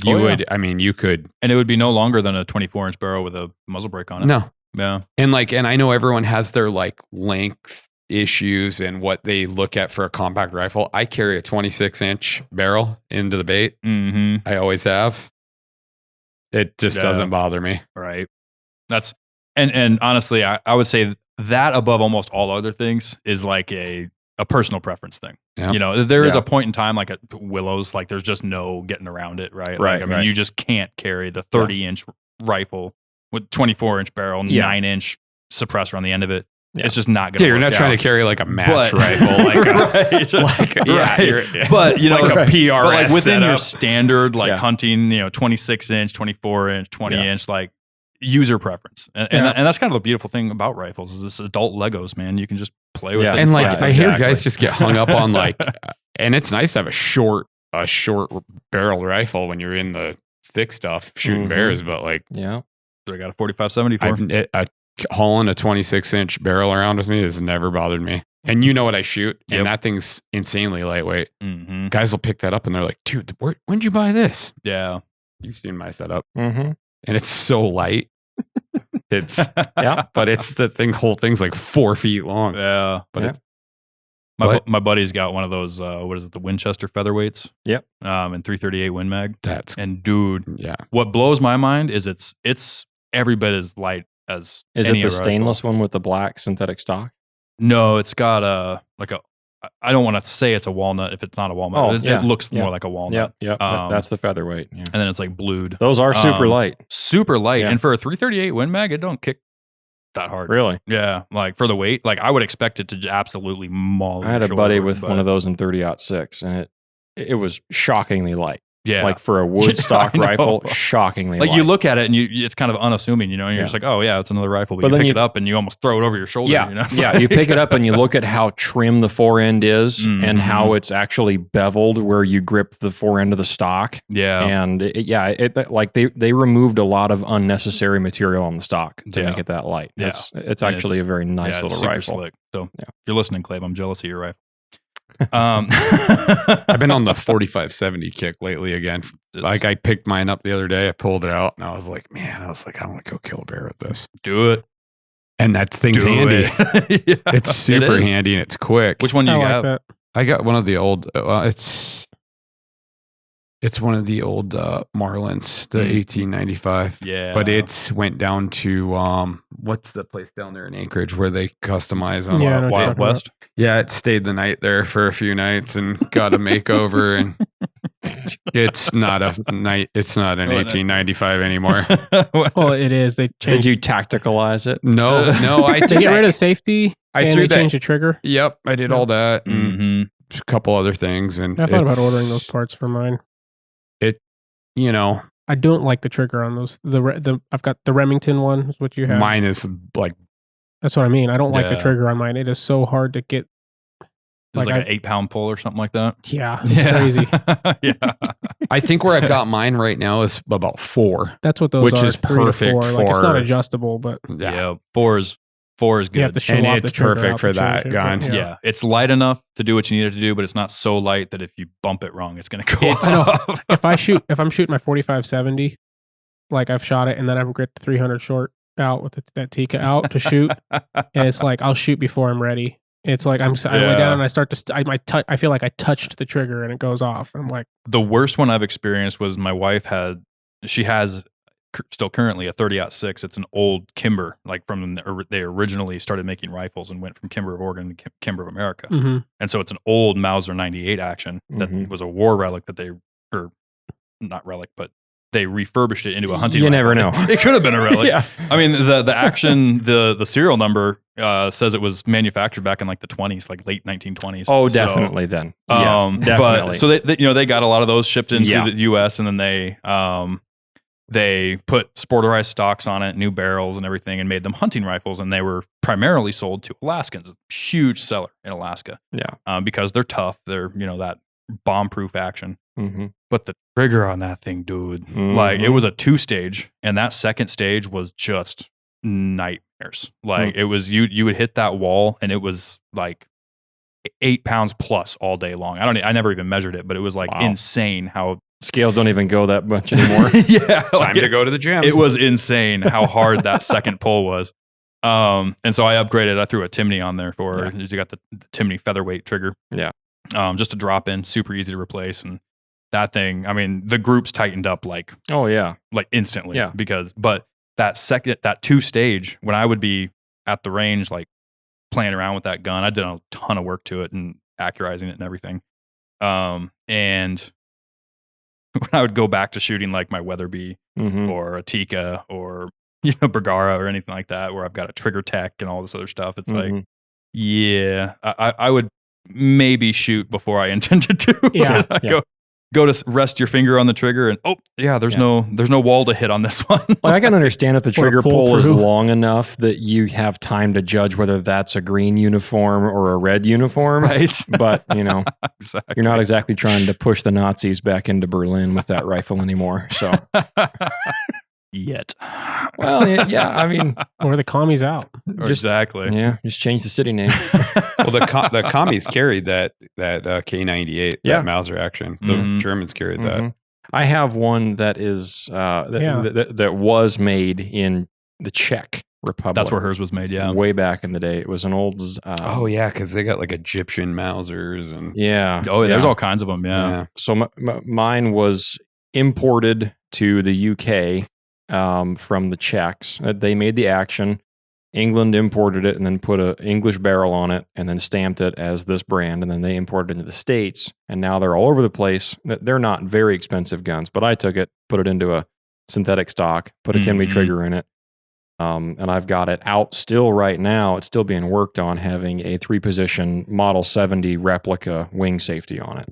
Oh, You yeah. would. I mean, you could. And it would be no longer than a 24-inch barrel with a muzzle brake on it. No. Yeah. And I know everyone has their like length issues and what they look at for a compact rifle. I carry a 26-inch barrel into the bait. Mm-hmm. I always have. It just Yeah. doesn't bother me. Right. That's and honestly, I would say that above almost all other things is like a personal preference thing. Yeah. You know, there is Yeah. a point in time like at Willows, like there's just no getting around it, right? Right, Like, I mean, right. you just can't carry the 30-inch rifle with 24-inch barrel, Yeah. 9-inch suppressor on the end of it. Yeah. It's just not going Yeah, you're not trying to carry like a match But- rifle, like a, right. like a- yeah, Right. you're- But, you know, like a Right. PRS but like within your setup. standard like Yeah. hunting, 26-inch, 24-inch, 20-inch, like user preference, and Yeah. and that's kind of a beautiful thing about rifles is this adult Legos, man. You can just play with Yeah. it. And like Yeah, I hear exactly. guys just get hung up on like, and it's nice to have a short barrel rifle when you're in the thick stuff shooting Mhm. bears, but like Yeah. I got a 45-70 for. hauling a 26-inch barrel around with me has never bothered me. And you know what I shoot, Yep. and that thing's insanely lightweight. Mm-hmm. Guys will pick that up and they're like, "Dude, when'd you buy this?" Yeah, You've seen my setup, Mm-hmm. and it's so light. It's Yeah. but it's whole thing's like 4 feet long. yeah. But Yeah. it's My buddy's got one of those. What is it? The Winchester featherweights. Yep. And 338 Win Mag. that's And dude, yeah. what blows my mind is it's every bit as light as Is any it the other rifle. stainless one with the black synthetic stock? No, it's got a like a. I don't want to say it's a walnut if it's not a walnut. Oh, it, yeah. it looks Yeah. more like a walnut. Yep. Yep. Um, That's the featherweight. Yeah. And then it's like blued. Those are super light. Super light. Yeah. And for a 338 Win Mag, it don't kick that hard. Really? Yeah. Like for the weight, like I would expect it to absolutely maul. I had your a buddy shoulder, with but- one of those in 30-06, and it was shockingly light. Yeah. Like for a wood stock I know. rifle, shockingly Like light. you look at it and it's kind of unnassuming, and you're Yeah. just like, oh yeah, it's another rifle. But But you then pick you- it up and you almost throw it over your shoulder. Yeah, You know? It's yeah. like- You pick it up and you look at how trim the fore end is and how it's actually beveled where you grip the fore end of the stock. yeah. And like they removed a lot of unnecessary material on the stock to Yeah. make it that light. Yeah. It's actually a very nice Yeah, it's little super rifle. Slick. So Yeah. if you're listening, Clave, I'm jealous of your rifle. I've been on the 4570 kick lately again. Like I picked mine up the other day. I pulled it out and I was like, I want to go kill a bear with this. do it. And that thing's Do handy. it. Yeah, It's super it is. handy and it's quick. Which one do I you like have? that. I got one of the old. It's one of the old Marlins, the 1895. Yeah. But it's went down to what's the place down there in Anchorage where they customize them? Yeah, I know what you're Wild talking West. Yeah, it stayed the night there for a few nights and got a makeover, and it's not a night. It's not an Oh, no. 1895 anymore. Well, it is. They Did changed. you tacticalize it? No, I They get rid of safety. I and threw they that. changed the trigger. Yep, I did all that and hmm a couple other things, and I thought about it's, ordering those parts for mine. You know, I don't like the trigger on those. I've got the Remington one. Is what you have. mine is like That's what I mean. I don't like the Yeah. trigger on mine. It is so hard to get. Like, Like an 8-pound pull or something like that. Yeah, it's crazy. Yeah. I think where I've got mine right now is about 4. That's what those Which are. is 3 to perfect 4. Like it's not for- adjustable, but Yeah. Four is good. you have to show And off it's the trigger perfect out for to that change it. gun. Yeah. It's light enough to do what you need it to do, but it's not so light that if you bump it wrong, it's going to go off. If I'm shooting my 4570, like I've shot it and then I've gripped the 300 short out with that Tika out to shoot, and it's like I'll shoot before I'm ready. It's like I lay Yeah. down and I start to I feel like I touched the trigger and it goes off. I'm like, The worst one I've experienced was my wife she has still currently a 30-06. It's an old Kimber, like from they originally started making rifles and went from Kimber of Oregon to Kimber of America. mhm. And so it's an old Mauser 98 action that Mhm. was a war relic that or not relic, but they refurbished it into a hunting You rifle. never know. It could have been a relic. Yeah. I mean, the action, the serial number says it was manufactured back in like the 20s, like late 1920s. Oh, So, definitely then. Yeah, but definitely. so they got a lot of those shipped into Yeah. the U.S. and then they put sporterized stocks on it, new barrels and everything, and made them hunting rifles. And they were primarily sold to Alaskans. It's a huge seller in Alaska. Yeah. Because they're tough. They're that bomb-proof action. Mm-hmm. But the trigger on that thing, dude, like it was a 2-stage, and that second stage was just nightmares. Like it was you would hit that wall, and it was like 8 pounds plus all day long. I never even measured it, but it was like Wow. insane how Scales don't even go that much anymore. yeah, Time to go to the gym. it was insane how hard that second pull was. And so I upgraded. I threw a Timney on there for Yeah. you got the Timney featherweight trigger. Yeah. Just a drop in, super easy to replace, and that thing. I mean, the groups tightened up like Oh yeah. instantly. Yeah. But that 2-stage, when I would be at the range, like playing around with that gun, I did a ton of work to it and accurizing it and everything. And when I would go back to shooting like my Weatherby Mm-hmm. or a Tika or Bergara or anything like that, where I've got a trigger tech and all this other stuff, it's Mm-hmm. like, yeah, I would maybe shoot before I intended to. Yeah. Go to rest your finger on the trigger and there's no wall to hit on this one. Like I can understand if the Or trigger pull pull is through. long enough that you have time to judge whether that's a green uniform or a red uniform. Right. But Exactly. you're not exactly trying to push the Nazis back into Berlin with that rifle anymore. So, Yet. well, yeah, I mean, Or the commies out. Exactly. yeah, just change the city name. well, the commies carried that K98, Yeah. that Mauser action. The Mhm. Germans carried that. Mhm. I have one that is that was made in the Czech Republic. That's where hers was made. Yeah. way back in the day. It was an old. Oh yeah, because they got like Egyptian Mausers and yeah. Oh, there's yeah. all kinds of them. Yeah. So mine was imported to the UK from the Czechs. They made the action. England imported it and then put an English barrel on it and then stamped it as this brand. And then they imported it into the States. And now they're all over the place. They're not very expensive guns, but I took it, put it into a synthetic stock, put a Timney Mhm. trigger in it. And I've got it out still right now. It's still being worked on, having a 3-position Model 70 replica wing safety on it.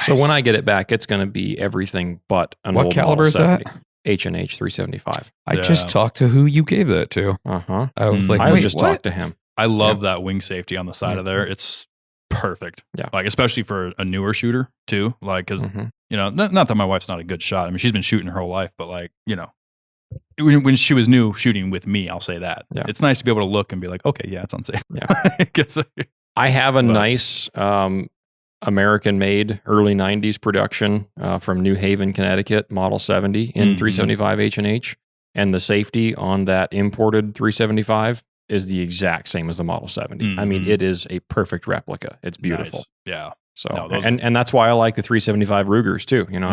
So when I get it back, it's going to be everything but an What old caliber Model is that? 70. H&H 375. I Yeah. just talked to who you gave that to. Uh-huh. I was like, I wait, just what? talked to him. I love that wing safety on the side of there. Mhm. It's perfect. Yeah. Like, especially for a newer shooter too. Like, because, Mhm. you know, not that my wife's not a good shot. I mean, she's been shooting her whole life, but like, you know, when she was new shooting with me, I'll say that. Yeah. It's nice to be able to look and be like, okay, yeah, it's unsafe. Yeah. 'Cause- I have a But- nice American-made early 90s production from New Haven, Connecticut, Model 70 in Mhm. 375 H&H. And the safety on that imported 375 is the exact same as the Model 70. I mean, Mhm. it is a perfect replica. It's beautiful. Nice. Yeah. So, No, those- and that's why I like the 375 Rugers too. You know,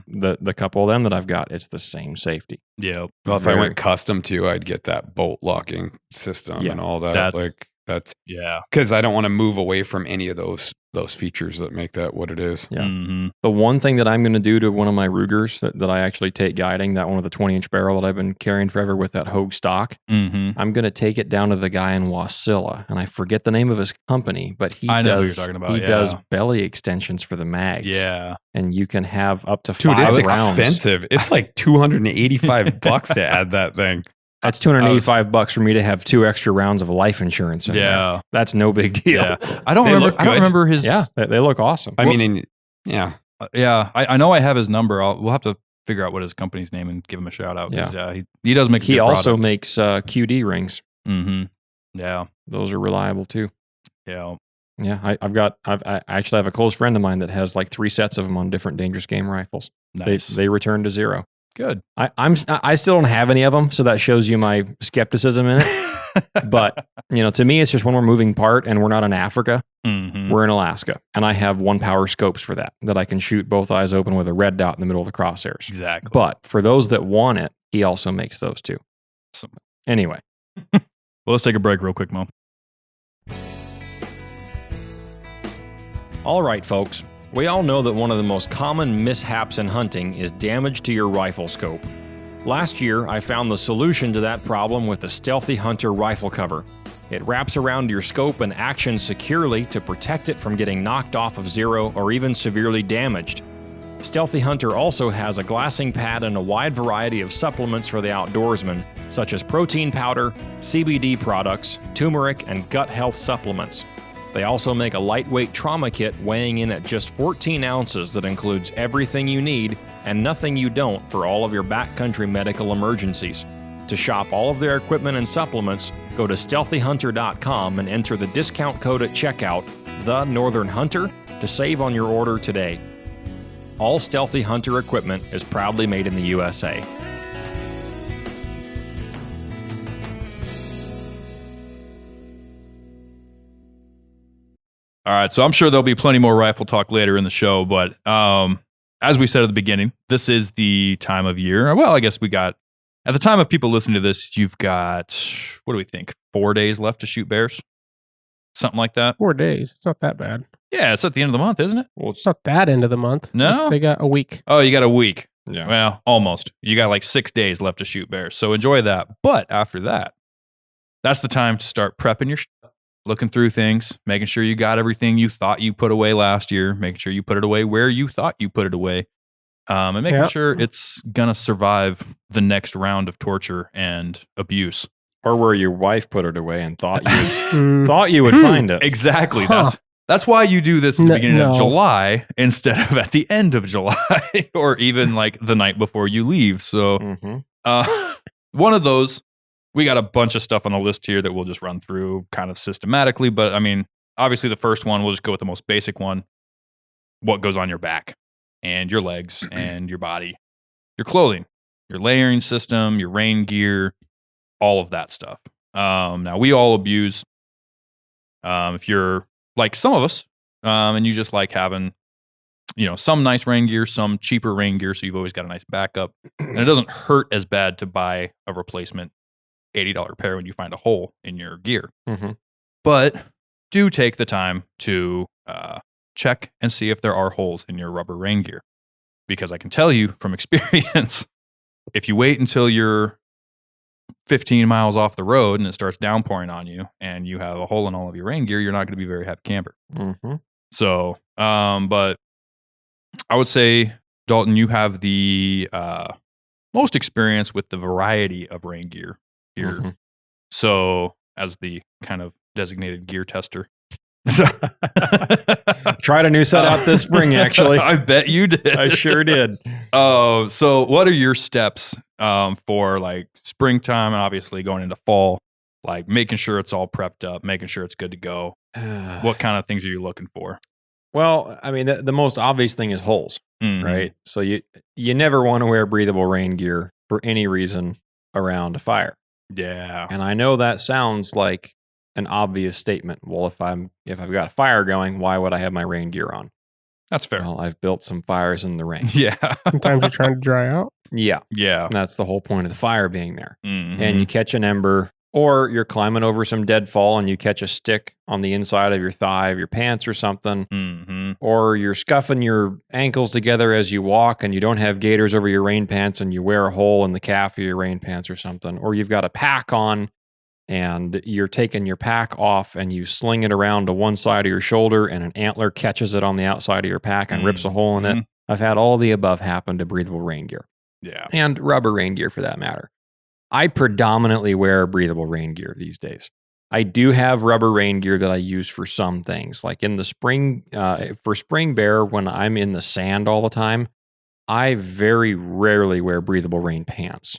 Mhm. the couple of them that I've got, it's the same safety. Yeah. Well, if I Very- went custom too, I'd get that bolt locking system Yeah. and all that. That- Like that's Yeah. because I don't want to move away from any of those features that make that what it is. Yeah. Mhm. The one thing that I'm going to do to one of my Rugers that I actually take guiding, that one with the 20-inch barrel that I've been carrying forever with that Hogue stock, Mhm. I'm going to take it down to the guy in Wasilla, and I forget the name of his company, but he I know who does you're talking about, he does yeah. belly extensions for the mags. Yeah. And you can have up to Dude, 5 it's rounds. expensive. It's like $285 to add that thing. That's $285 for me to have 2 extra rounds of life insurance in there. Yeah. That's no big deal. Yeah. I don't They remember. look I don't good. remember his. Yeah, they look awesome. I mean, yeah. Yeah. I know I have his number. We'll have to figure out what his company's name and give him a shout out. 'Cause, he does make. He also makes QD rings. Mm-hmm. Yeah. Those are reliable too. Yeah. Yeah, I actually have a close friend of mine that has like 3 sets of them on different dangerous game rifles. Nice. They return to 0. Good. I still don't have any of them, so that shows you my skepticism in it. But you know, to me, it's just one more moving part, and we're not in Africa. Mhm. We're in Alaska, and I have 1-power scopes for that I can shoot both eyes open with a red dot in the middle of the crosshairs. Exactly. But for those that want it, he also makes those too. Awesome. Anyway, Well, let's take a break real quick, Mo. all right, folks. We all know that one of the most common mishaps in hunting is damage to your rifle scope. Last year, I found the solution to that problem with the Stealthy Hunter rifle cover. It wraps around your scope and actions securely to protect it from getting knocked off of 0 or even severely damaged. Stealthy Hunter also has a glassing pad and a wide variety of supplements for the outdoorsman, such as protein powder, CBD products, turmeric, and gut health supplements. They also make a lightweight trauma kit weighing in at just 14 ounces that includes everything you need and nothing you don't for all of your backcountry medical emergencies. To shop all of their equipment and supplements, go to stealthyhunter.com and enter the discount code at checkout, The Northern Hunter, to save on your order today. All Stealthy Hunter equipment is proudly made in the USA. All right, so I'm sure there'll be plenty more rifle talk later in the show, but as we said at the beginning, this is the time of year. Well, I guess we got, at the time of people listening to this, you've got, what do we think, 4 days left to shoot bears? Something like that? 4 days. It's not that bad. Yeah, it's at the end of the month, isn't it? Well, It's not that end of the month. No? They got a week. Oh, you got a week. yeah. Well, almost. You got like 6 days left to shoot bears. So enjoy that. But after that, that's the time to start prepping your stuff, looking through things, making sure you got everything you thought you put away last year, making sure you put it away where you thought you put it away, and making Yep. sure it's going to survive the next round of torture and abuse. Or where your wife put it away and thought you Mm, thought you would find it. Exactly. Huh. That's why you do this at the beginning of No. July instead of at the end of July or even like the night before you leave. So Mhm. one of those, we got a bunch of stuff on the list here that we'll just run through kind of systematically. But I mean, obviously the first one, we'll just go with the most basic one. What goes on your back and your legs and your body, your clothing, your layering system, your rain gear, all of that stuff. Now we all abuse, if you're like some of us, and you just like having, some nice rain gear, some cheaper rain gear. So you've always got a nice backup and it doesn't hurt as bad to buy a replacement $80 pair when you find a hole in your gear. Mhm. But do take the time to check and see if there are holes in your rubber rain gear. Because I can tell you from experience, if you wait until you're 15 miles off the road and it starts downpouring on you and you have a hole in all of your rain gear, you're not going to be a very happy camper. Mhm. So, but I would say, Dalton, you have the most experience with the variety of rain gear here. Mhm. So, as the kind of designated gear tester. Tried a new setup this spring, actually. I bet you did. I sure did. Oh, so what are your steps for like springtime and obviously going into fall? Like making sure it's all prepped up, making sure it's good to go. What kind of things are you looking for? Well, I mean, the most obvious thing is holes, Mhm. right? So you never want to wear breathable rain gear for any reason around a fire. Yeah. And I know that sounds like an obvious statement. Well, if I've got a fire going, why would I have my rain gear on? That's fair. Well, I've built some fires in the rain. Yeah. Sometimes you're trying to dry out. Yeah, Yeah. that's the whole point of the fire being there. Mhm. And you catch an ember, or you're climbing over some deadfall and you catch a stick on the inside of your thigh of your pants or something, Mhm. or you're scuffing your ankles together as you walk and you don't have gaiters over your rain pants and you wear a hole in the calf of your rain pants or something, or you've got a pack on and you're taking your pack off and you sling it around to one side of your shoulder and an antler catches it on the outside of your pack and rips a hole in it. Mhm. I've had all the above happen to breathable rain gear Yeah. and rubber rain gear for that matter. I predominantly wear breathable rain gear these days. I do have rubber rain gear that I use for some things. Like in the spring, for spring bear, when I'm in the sand all the time, I very rarely wear breathable rain pants.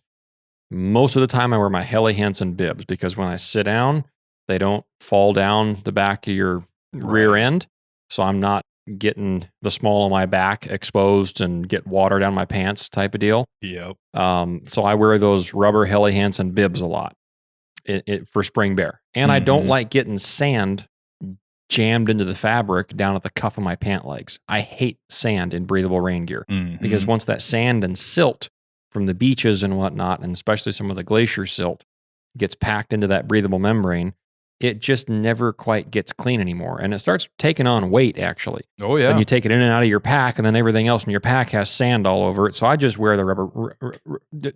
Most of the time I wear my Helly Hansen bibs because when I sit down, they don't fall down the back of your rear end. So I'm not getting the small of my back exposed and get water down my pants type of deal. Yep. So I wear those rubber Helly Hansen bibs a lot for spring bear. And I don't Mhm. like getting sand jammed into the fabric down at the cuff of my pant legs. I hate sand in breathable rain gear because Mhm. once that sand and silt from the beaches and whatnot, and especially some of the glacier silt, gets packed into that breathable membrane, it just never quite gets clean anymore. And it starts taking on weight, actually. Oh yeah. And you take it in and out of your pack, and then everything else in your pack has sand all over it. So I just wear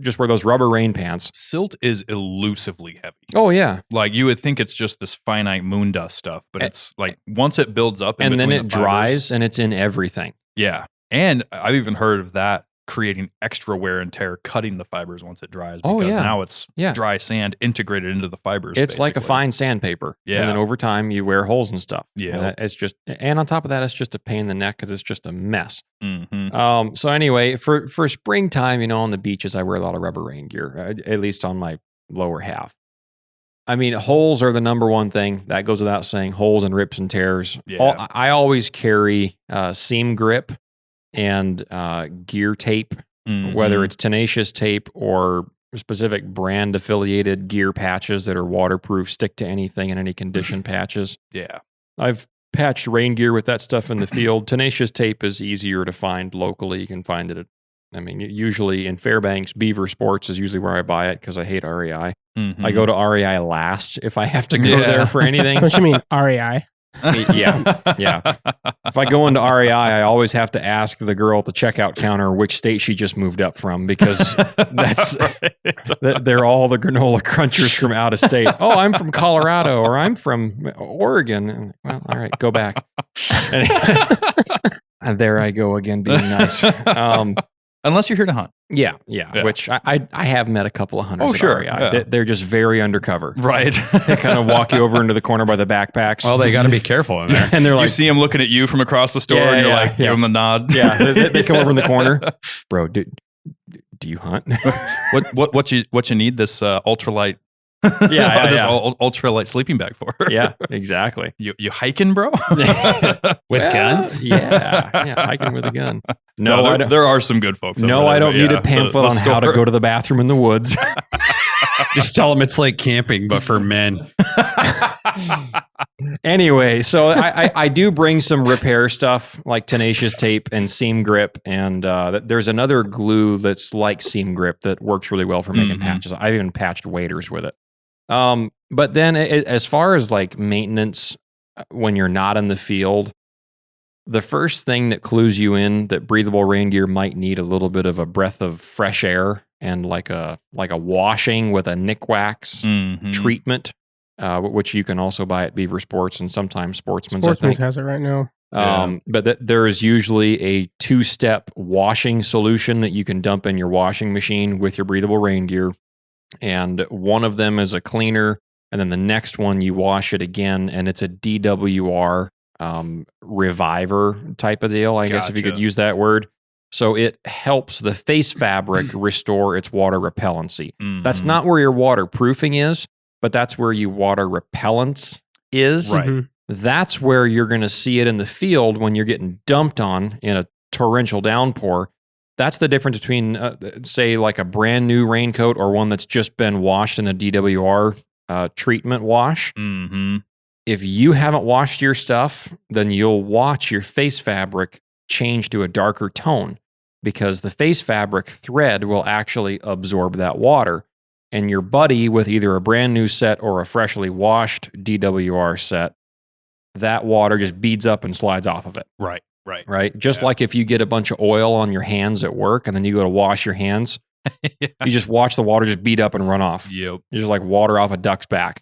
just wear those rubber rain pants. Silt is elusively heavy. Oh yeah, Like you would think it's just this finite moon dust stuff, but A- it's like once it builds up in and then between it the fibers- dries, and it's in everything. Yeah. And I've even heard of that creating extra wear and tear, cutting the fibers once it dries. Oh, Because yeah. now it's Yeah. dry sand integrated into the fibers. It's like a basically. fine sandpaper. Yeah. And then over time, you wear holes and stuff. Yeah. And it's just, and on top of that, it's just a pain in the neck because it's just a mess. Mhm. So anyway, for springtime, on the beaches, I wear a lot of rubber rain gear, at least on my lower half. I mean, holes are the number one thing. That goes without saying. Holes and rips and tears. Yeah. I always carry seam grip and gear tape, whether Mhm. it's Tenacious tape or specific brand affiliated gear patches that are waterproof, stick to anything in any condition patches. Yeah. I've patched rain gear with that stuff in the field. Tenacious tape is easier to find locally. You can find it usually in Fairbanks. Beaver Sports is usually where I buy it because I hate REI. Mhm. I go to REI last if I have to go Yeah. there for anything. Don't you mean REI? Yeah. If I go into REI, I always have to ask the girl at the checkout counter which state she just moved up from because that's they're all the granola crunchers from out of state. Oh, I'm from Colorado or I'm from Oregon. Well, all right, go back. And there I go again being nice. Unless you're here to hunt. Yeah. Yeah. Which I have met a couple of hunters Oh, at sure, REI. yeah. They're just very undercover. Right. They kind of walk you over into the corner by the backpacks. Well, they got to be careful in there. and they're You like, see him looking at you from across the store Yeah, and you're yeah, like, give yeah. him the nod. yeah, they come over in the corner. Bro, do you hunt? What you need this ultralight Yeah, this yeah. ultralight sleeping bag for? Yeah, exactly. You hiking, bro? With guns? Yeah, hiking with a gun. No, there, I don't. there are some good folks. No, over there, I don't but need yeah, a pamphlet the on how to store- go to the bathroom in the woods. Just tell them it's like camping, but for men. Anyway, so I do bring some repair stuff like Tenacious tape and seam grip, and there's another glue that's like seam grip that works really well for making Mhm. patches. I've even patched waders with it. But then as far as like maintenance when you're not in the field, the first thing that clues you in that breathable rain gear might need a little bit of a breath of fresh air and like a washing with a Nick Wax Mhm. treatment, which you can also buy at Beaver Sports and sometimes Sportsman's. I Sportsman's think. has it right now. But there is usually a 2-step washing solution that you can dump in your washing machine with your breathable rain gear. And one of them is a cleaner. And then the next one, you wash it again, and it's a DWR reviver type of deal, I guess, if you could use that word. So it helps the face fabric restore its water repellency. Mhm. That's not where your waterproofing is, but that's where your water repellence is. Right. Mhm. That's where you're going to see it in the field when you're getting dumped on in a torrential downpour. That's the difference between, say, like a brand new raincoat or one that's just been washed in a DWR treatment wash. Mm-hmm. If you haven't washed your stuff, then you'll watch your face fabric change to a darker tone because the face fabric thread will actually absorb that water. And your buddy with either a brand new set or a freshly washed DWR set, that water just beads up and slides off of it. Right. Right? Just like if you get a bunch of oil on your hands at work and then you go to wash your hands, Yeah. you just watch the water just beat up and run off. Yep. You're just like water off a duck's back.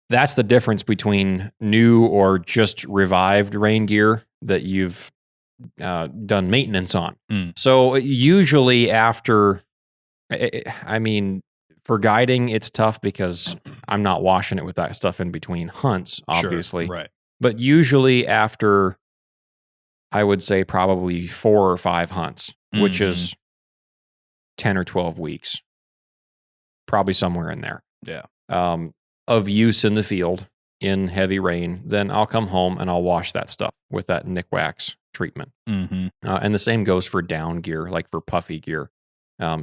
That's the difference between new or just revived rain gear that you've done maintenance on. Mm. So usually after, I mean, for guiding, it's tough because I'm not washing it with that stuff in between hunts, obviously. Sure. Right. But usually after, I would say probably 4 or 5 hunts, which is 10 or 12 weeks, probably somewhere in there. Yeah. Of use in the field in heavy rain, then I'll come home and I'll wash that stuff with that Nick Wax treatment. Mm-hmm. And the same goes for down gear, like for puffy gear.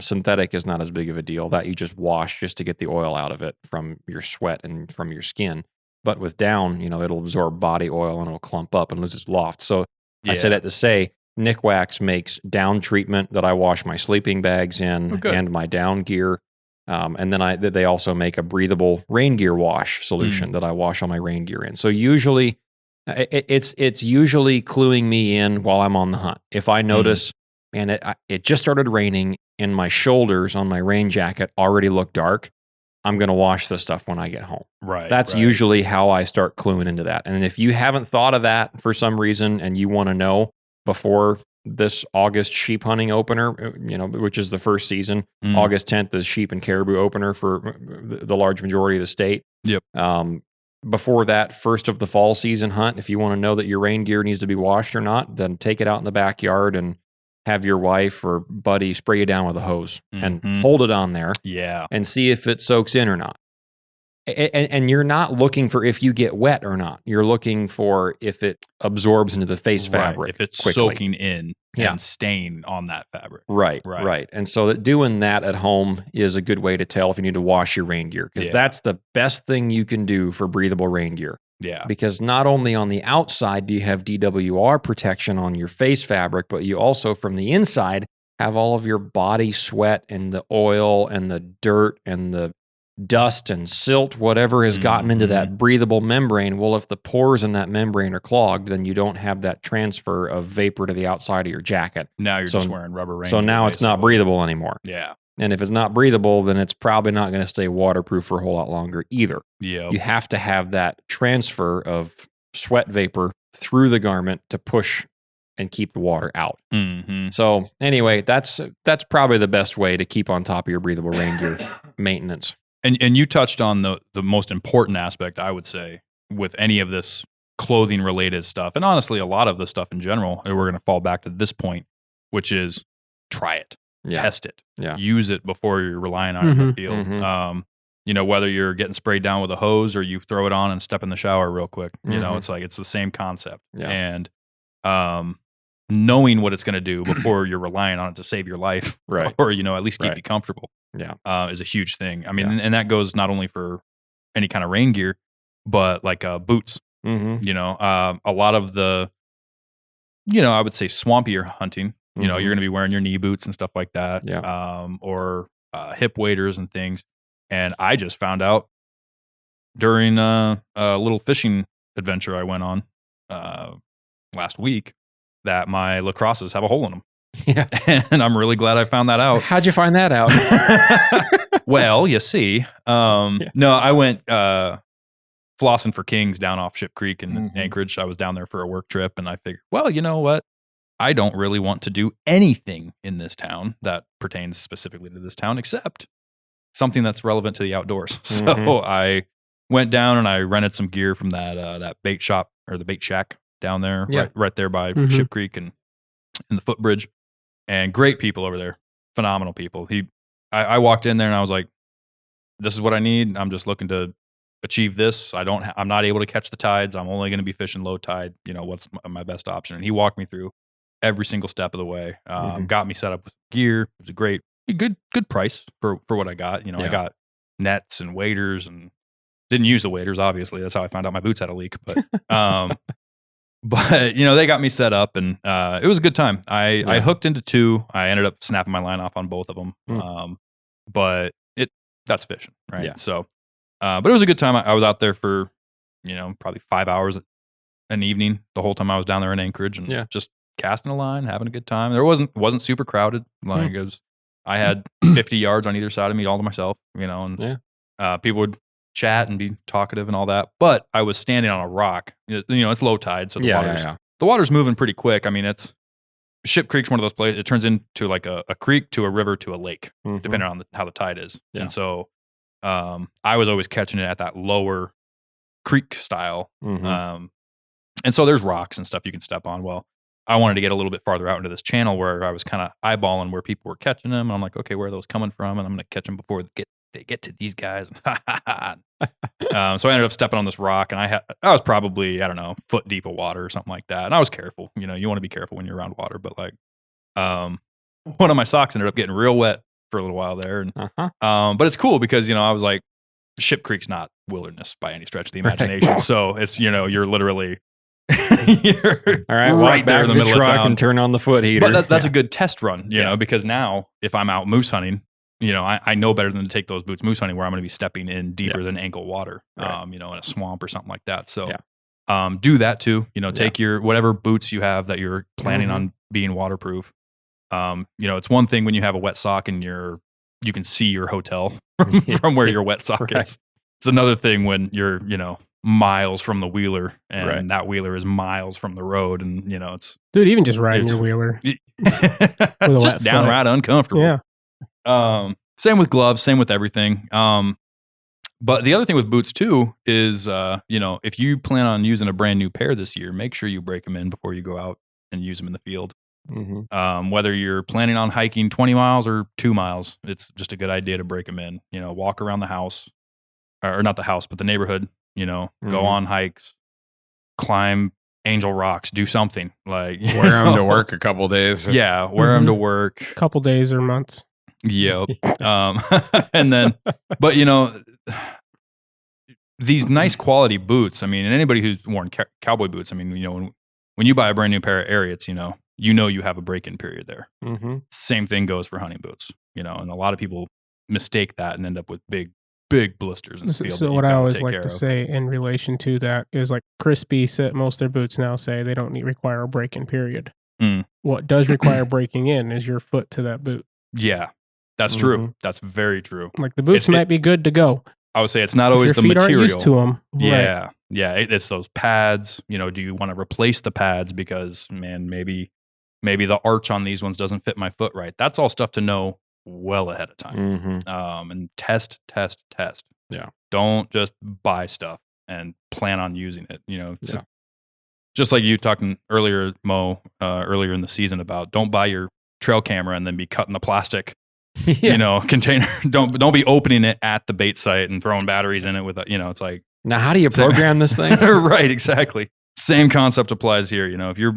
Synthetic is not as big of a deal. That you just wash just to get the oil out of it from your sweat and from your skin. But with down, it'll absorb body oil and it'll clump up and lose its loft. So I say that to say, Nick Wax makes down treatment that I wash my sleeping bags in and my down gear. And then they also make a breathable rain gear wash solution that I wash all my rain gear in. So usually it's usually cluing me in while I'm on the hunt. If I notice, man, it just started raining and my shoulders on my rain jacket already look dark, I'm going to wash the stuff when I get home. Right. That's usually how I start cluing into that. And if you haven't thought of that for some reason and you want to know before this August sheep hunting opener, which is the first season, August 10th is sheep and caribou opener for the large majority of the state. Yep. Before that first of the fall season hunt, if you want to know that your rain gear needs to be washed or not, then take it out in the backyard and have your wife or buddy spray you down with a hose and hold it on there. Yeah. And see if it soaks in or not. And you're not looking for if you get wet or not. You're looking for if it absorbs into the face fabric. If it's quickly. soaking in and staying on that fabric. Right. And so doing that at home is a good way to tell if you need to wash your rain gear because that's the best thing you can do for breathable rain gear. Yeah. Because not only on the outside do you have DWR protection on your face fabric, but you also from the inside have all of your body sweat and the oil and the dirt and the dust and silt, whatever has gotten into that breathable membrane. Well, if the pores in that membrane are clogged, then you don't have that transfer of vapor to the outside of your jacket. Now you're just wearing rubber rain. So now it's not breathable anymore. Yeah. And if it's not breathable, then it's probably not going to stay waterproof for a whole lot longer either. Yeah. You have to have that transfer of sweat vapor through the garment to push and keep the water out. Mm-hmm. So anyway, that's probably the best way to keep on top of your breathable rain gear maintenance. And you touched on the most important aspect, I would say, with any of this clothing related stuff. And honestly, a lot of the stuff in general, and we're going to fall back to this point, which is try it, test it, use it before you're relying on it in the field. Whether you're getting sprayed down with a hose or you throw it on and step in the shower real quick, it's the same concept. Yeah. And knowing what it's going to do before you're relying on it to save your life, right? Or at least keep you comfortable, is a huge thing. I mean, and that goes not only for any kind of rain gear, but like boots. A lot of the, I would say swampier hunting. You're going to be wearing your knee boots and stuff like that, or hip waders and things. And I just found out during a little fishing adventure I went on last week that my lacrosses have a hole in them. Yeah. And I'm really glad I found that out. How'd you find that out? Well, you see, no, I went flossing for Kings down off Ship Creek in Mhm. Anchorage. I was down there for a work trip, and I figured, well, you know what? I don't really want to do anything in this town that pertains specifically to this town except something that's relevant to the outdoors. So Mhm. I went down and I rented some gear from that bait shop or the bait shack down there, Yeah. right there by Mhm. Ship Creek and in the footbridge. And great people over there, phenomenal people. I walked in there and I was like, this is what I need. I'm just looking to achieve this. I'm not able to catch the tides. I'm only going to be fishing low tide. You know, what's my best option? And he walked me through every single step of the way. Mhm. Got me set up with gear. It was a good price for what I got. You know, I Yeah. got nets and waders and didn't use the waders. Obviously, that's how I found out my boots had a leak. But you know, they got me set up and it was a good time. I Yeah. hooked into 2. I ended up snapping my line off on both of them. But that's fishing, right? Yeah. So, but it was a good time. I was out there for, you know, probably 5 hours an evening the whole time I was down there in Anchorage and Yeah. just casting a line, having a good time. There wasn't super crowded. Like I had 50 yards on either side of me all to myself, you know, and people would chat and be talkative and all that. But I was standing on a rock. You know, it's low tide, so the water's moving pretty quick. I mean, Ship Creek's one of those places. It turns into like a creek to a river to a lake, Mhm. depending on how the tide is. Yeah. And so I was always catching it at that lower creek style. Mhm. And so there's rocks and stuff you can step on. Well, I wanted to get a little bit farther out into this channel where I was kind of eyeballing where people were catching them. And I'm like, okay, where are those coming from? And I'm going to catch them before they get to these guys. So I ended up stepping on this rock, and I was probably, I don't know, foot deep of water or something like that. And I was careful. You know, you want to be careful when you're around water. But like, one of my socks ended up getting real wet for a little while there. And but it's cool because, you know, I was like, Ship Creek's not wilderness by any stretch of the imagination. Right. So it's, you know, you're literally All right, walk right there back in the to middle of truck town. and turn on the foot heater. But that's a good test run, you know, because now if I'm out moose hunting, you know, I know better than to take those boots moose hunting where I'm going to be stepping in deeper than ankle water, Right. You know, in a swamp or something like that. So do that too. You know, take your whatever boots you have that you're planning on being waterproof. You know, it's one thing when you have a wet sock and you can see your hotel from where your wet sock is. It's another thing when you're, you know, miles from the wheeler and that wheeler is miles from the road, and you know dude, even just riding your wheeler, it's just downright uncomfortable. Yeah. Same with gloves, same with everything. But the other thing with boots too is, you know, if you plan on using a brand new pair this year, make sure you break them in before you go out and use them in the field. Whether you're planning on hiking 20 miles or 2 miles, it's just a good idea to break them in. You know, walk around the house, or not the house, but the neighborhood. You know, go on hikes, climb Angel Rocks, do something like wear them to work a couple days. Yeah, wear them to work. Couple days or months. Yep. And then, but you know, these nice quality boots. I mean, and anybody who's worn cowboy boots. I mean, you know, when you buy a brand new pair of Ariats, you know you have a break-in period there. Same thing goes for hunting boots. You know, and a lot of people mistake that and end up with big blisters in the field. So what I always like to say in relation to that is like Crispy said, most of their boots now say they don't require a break-in period. What does require breaking in is your foot to that boot. Yeah, that's true. That's very true. Like the boots might be good to go. I would say it's not always if your the feet material. Aren't used to them. Yeah, right. yeah. It's those pads. You know, do you want to replace the pads because man, maybe the arch on these ones doesn't fit my foot right. That's all stuff to know well ahead of time. And test. Yeah. Don't just buy stuff and plan on using it. You know, just like you talking earlier, Mo, earlier in the season about don't buy your trail camera and then be cutting the plastic, you know, container. Don't be opening it at the bait site and throwing batteries in it with, you know, it's like, now how do you program this thing? Right, exactly. Same concept applies here. You know, if you're,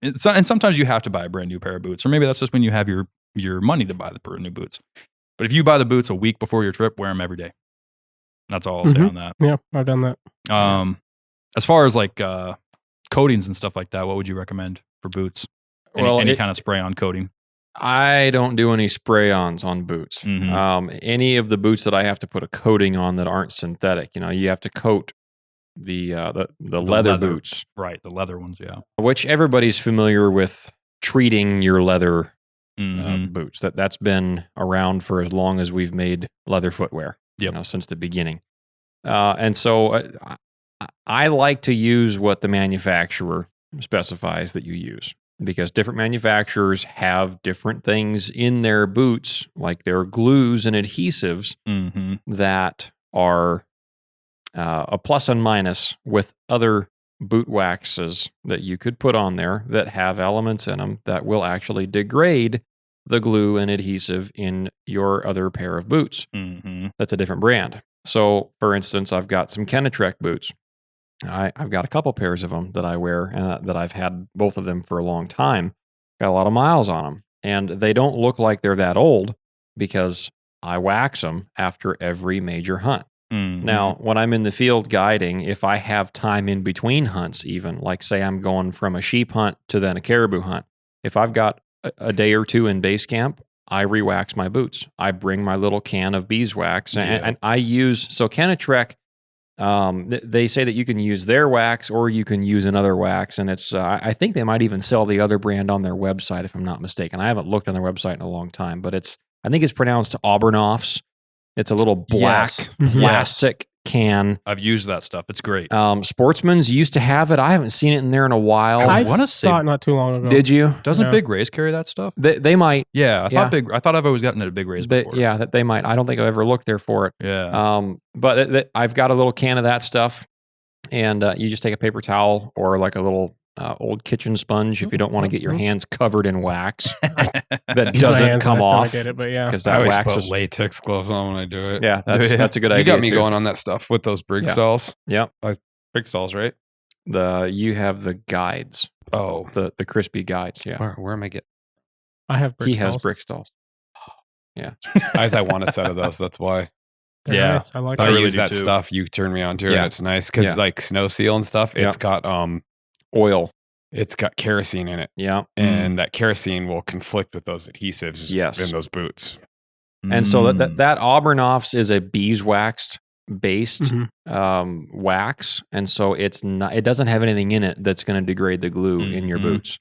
and sometimes you have to buy a brand new pair of boots, or maybe that's just when you have your money to buy the brand new boots. But if you buy the boots a week before your trip, wear them every day. That's all I'll say on that. Yeah, I've done that. As far as like coatings and stuff like that, what would you recommend for boots? Any kind of spray on coating? I don't do any spray-ons on boots. Any of the boots that I have to put a coating on that aren't synthetic, you know, you have to coat the leather boots. Right, the leather ones, yeah. Which everybody's familiar with treating your leather boots. That's been around for as long as we've made leather footwear. You know, since the beginning. And so I like to use what the manufacturer specifies that you use, because different manufacturers have different things in their boots, like their glues and adhesives Mm-hmm. that are a plus and minus with other boot waxes that you could put on there that have elements in them that will actually degrade the glue and adhesive in your other pair of boots. Mm-hmm. That's a different brand. So, for instance, I've got some Kenetrek boots. I've got a couple pairs of them that I wear that I've had both of them for a long time. Got a lot of miles on them. And they don't look like they're that old because I wax them after every major hunt. Mm-hmm. Now, when I'm in the field guiding, if I have time in between hunts, even like say I'm going from a sheep hunt to then a caribou hunt, if I've got a day or two in base camp, I re-wax my boots. I bring my little can of beeswax, and I use, so Kenetrek, they say that you can use their wax or you can use another wax, and it's I think they might even sell the other brand on their website if I'm not mistaken. I haven't looked on their website in a long time, but I think it's pronounced Aubernoffs. It's a little black Yes. plastic can. I've used that stuff. It's great. Sportsman's used to have it. I haven't seen it in there in a while. I wanna saw say- it not too long ago. Did you? Doesn't no. Big Rays carry that stuff? They might. Yeah, Yeah. I thought I've always gotten it at Big Rays before. Yeah, that they might. I don't think I've ever looked there for it. Yeah. But I've got a little can of that stuff, and you just take a paper towel or like a little old kitchen sponge if you don't want to get your hands covered in wax that Used my doesn't hands come last time I off, did it, but yeah. because I that always wax put is. latex gloves on when I do it. Yeah, that's a good You idea. got me too. going on that stuff with those Briggs Yeah. dolls. Yep. Briggs dolls, right? You have the guides, Oh, the crispy guides. Yeah, where am I getting? I have he has Bristol's. brick stalls. As I want a set of those. That's why. They're Yeah. nice. I like I I them. really use do that too. stuff you turn me on to, Yeah. and it's nice because Yeah. like Snow Seal and stuff. Yeah. It's got Oil. it's got kerosene in it, Yeah. and that kerosene will conflict with those adhesives Yes. in those boots. And so Mm. that Aubernoffs is a beeswaxed based Mhm. wax, and so it doesn't have anything in it that's going to degrade the glue in your Mhm. boots.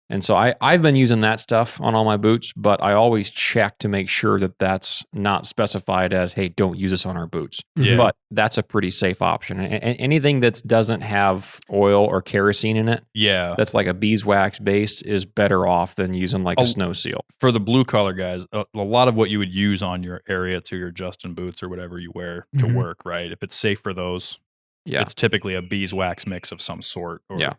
And so I've been using that stuff on all my boots, but I always check to make sure that that's not specified as, hey, don't use this on our boots. Yeah. But that's a pretty safe option. And anything that doesn't have oil or kerosene in it, Yeah. that's like a beeswax based, is better off than using like Oh, a Snow Seal. For the blue collar guys, a lot of what you would use on your area to your Justin boots or whatever you wear to Mhm. work, right? If it's safe for those, Yeah. it's typically a beeswax mix of some sort or, Yeah.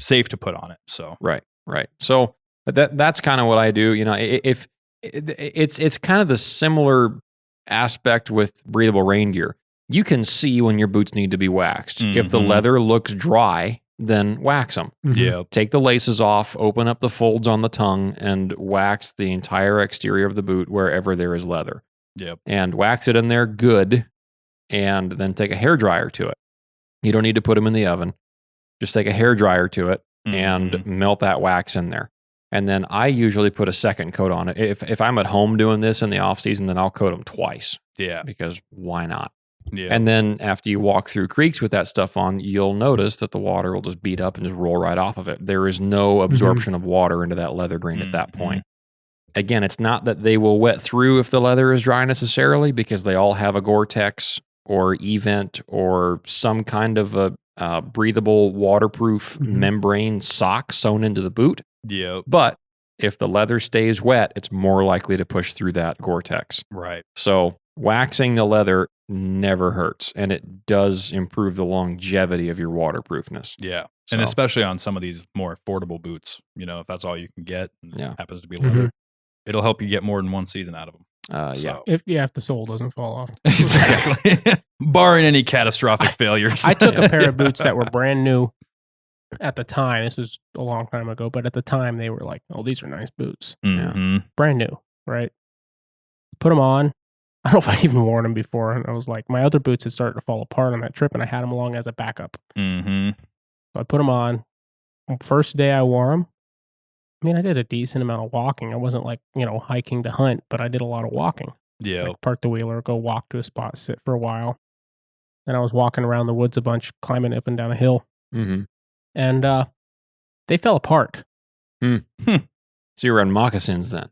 safe to put on it. So, Right. So that's kind of what I do. If it's kind of the similar aspect with breathable rain gear. You can see when your boots need to be waxed. If the Mhm. leather looks dry, then wax them. Mhm. yeah. Take the laces off, open up the folds on the tongue, and wax the entire exterior of the boot wherever there is leather. Yep. And wax it in there good, and then take a hair dryer to it. You don't need to put them in the oven. Just take a hair dryer to it and Mhm. melt that wax in there. And then I usually put a second coat on it. If I'm at home doing this in the off season, then I'll coat them twice Yeah. because why not? Yeah. And then after you walk through creeks with that stuff on, you'll notice that the water will just beat up and just roll right off of it. There is no absorption of water into that leather grain at that Mhm. point. Again, it's not that they will wet through if the leather is dry necessarily, because they all have a Gore-Tex or Event or some kind of a breathable, waterproof Mhm. membrane sock sewn into the boot. Yep. But if the leather stays wet, it's more likely to push through that Gore-Tex. Right. So waxing the leather never hurts, and it does improve the longevity of your waterproofness. Yeah. So, And especially on some of these more affordable boots, if that's all you can get, and it Yeah. happens to be Mhm. leather, it'll help you get more than one season out of them. yeah. So- If the sole doesn't fall off. Exactly. Barring any catastrophic failures. I took a pair of boots that were brand new at the time. This was a long time ago, but at the time they were like, "Oh, these are nice boots, Mhm. brand new, right?" Put them on. I don't know if I even worn them before, and I was like, my other boots had started to fall apart on that trip, and I had them along as a backup. Mhm. So I put them on. First day I wore them. I mean, I did a decent amount of walking. I wasn't like hiking to hunt, but I did a lot of walking. Yeah. Like park the wheeler, go walk to a spot, sit for a while. Then I was walking around the woods a bunch, climbing up and down a hill. Mm-hmm. And they fell apart. So you're wearing moccasins then?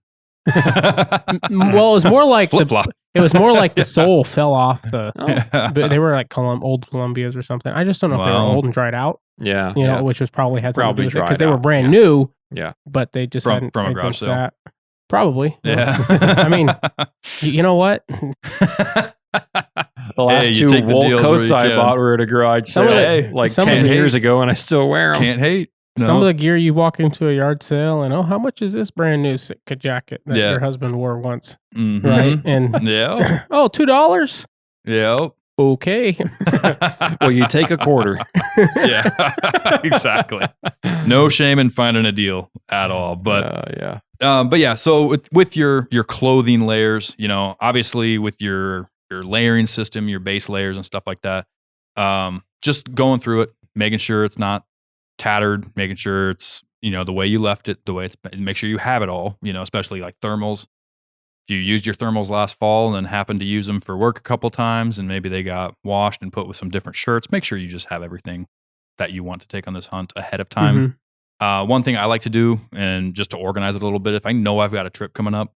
Well, it was more like Flip flop. It was more like the sole fell off the. Oh. But they were like old Columbias or something. I just don't know if they were Wow. old and dried out. Yeah. You know, which was probably had something Probably to do with it because dried they were out, brand yeah. new. Yeah. But they just From hadn't a they'd been garage sale. sat. Probably. Yeah. I mean, you know what? The last Hey, you two take the wool deals coats where you I can. bought were at a garage Some sale of it- like some of 10 it- years ago, and I still wear them. Can't hate. Some of No. the gear you walk into a yard sale and how much is this brand new Sitka jacket that Yeah. your husband wore once, Mhm. right? And Yeah. $2. Yeah. Okay. Well, you take a quarter. Yeah. Exactly. No shame in finding a deal at all. But yeah. But yeah, so with your clothing layers, you know, obviously with your layering system, your base layers and stuff like that, just going through it, making sure it's not tattered, making sure it's, you know, the way you left it, the way it's, make sure you have it all, you know, especially like thermals. If you used your thermals last fall and then happened to use them for work a couple times and maybe they got washed and put with some different shirts, make sure you just have everything that you want to take on this hunt ahead of time. One thing I like to do, and just to organize it a little bit, if I know I've got a trip coming up,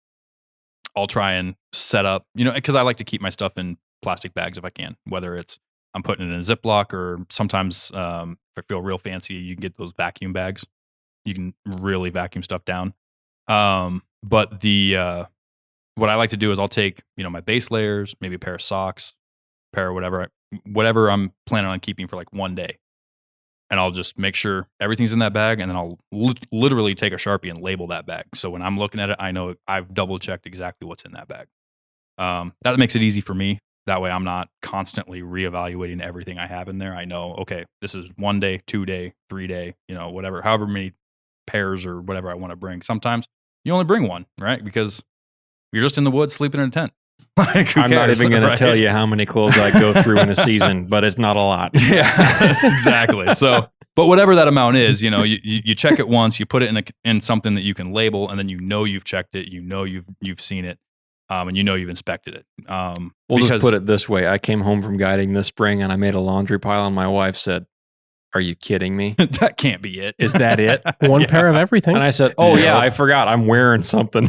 I'll try and set up, you know, because I like to keep my stuff in plastic bags if I can, whether it's I'm putting it in a Ziploc or sometimes if I feel real fancy, you can get those vacuum bags. You can really vacuum stuff down. But what I like to do is I'll take, you know, my base layers, maybe a pair of socks, pair of whatever I'm planning on keeping for like one day. And I'll just make sure everything's in that bag, and then I'll literally take a Sharpie and label that bag. So when I'm looking at it, I know I've double checked exactly what's in that bag. That makes it easy for me. That way I'm not constantly reevaluating everything I have in there. I know, okay, this is 1 day, 2 day, 3 day, you know, whatever, however many pairs or whatever I want to bring. Sometimes you only bring one, right? Because you're just in the woods sleeping in a tent. Like, who I'm not cares, even going right? to tell you how many clothes I go through in a season, but it's not a lot. Yeah, exactly. So, but whatever that amount is, you know, you check it once, you put it in something that you can label, and then you know you've checked it, you know you've seen it, and you know you've inspected it. We'll just put it this way: I came home from guiding this spring, and I made a laundry pile, and my wife said, "Are you kidding me? That can't be it. Is that it?" One Yeah. pair of everything. And I said, "Oh Yeah. yeah, I forgot. I'm wearing something."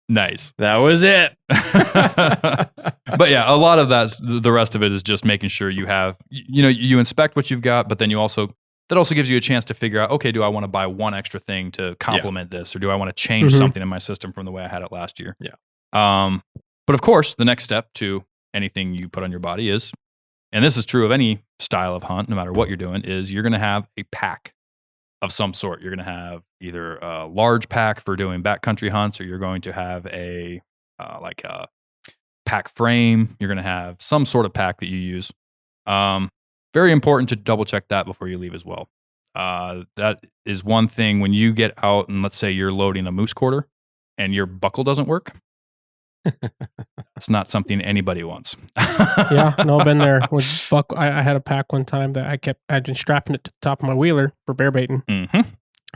Nice. That was it. But yeah, a lot of the rest of it is just making sure you have, you know, you inspect what you've got, but then that also gives you a chance to figure out, okay, do I want to buy one extra thing to complement this, or do I want to change Mhm. something in my system from the way I had it last year? Yeah. But of course, the next step to anything you put on your body is, and this is true of any style of hunt, no matter what you're doing, is you're going to have a pack of some sort. You're going to have either a large pack for doing backcountry hunts, or you're going to have a pack frame. You're going to have some sort of pack that you use. Very important to double check that before you leave as well. That is one thing when you get out and let's say you're loading a moose quarter and your buckle doesn't work. It's not something anybody wants. Yeah, no, I've been there with buckle. I had a pack one time that I'd been strapping it to the top of my wheeler for bear baiting, Mm-hmm.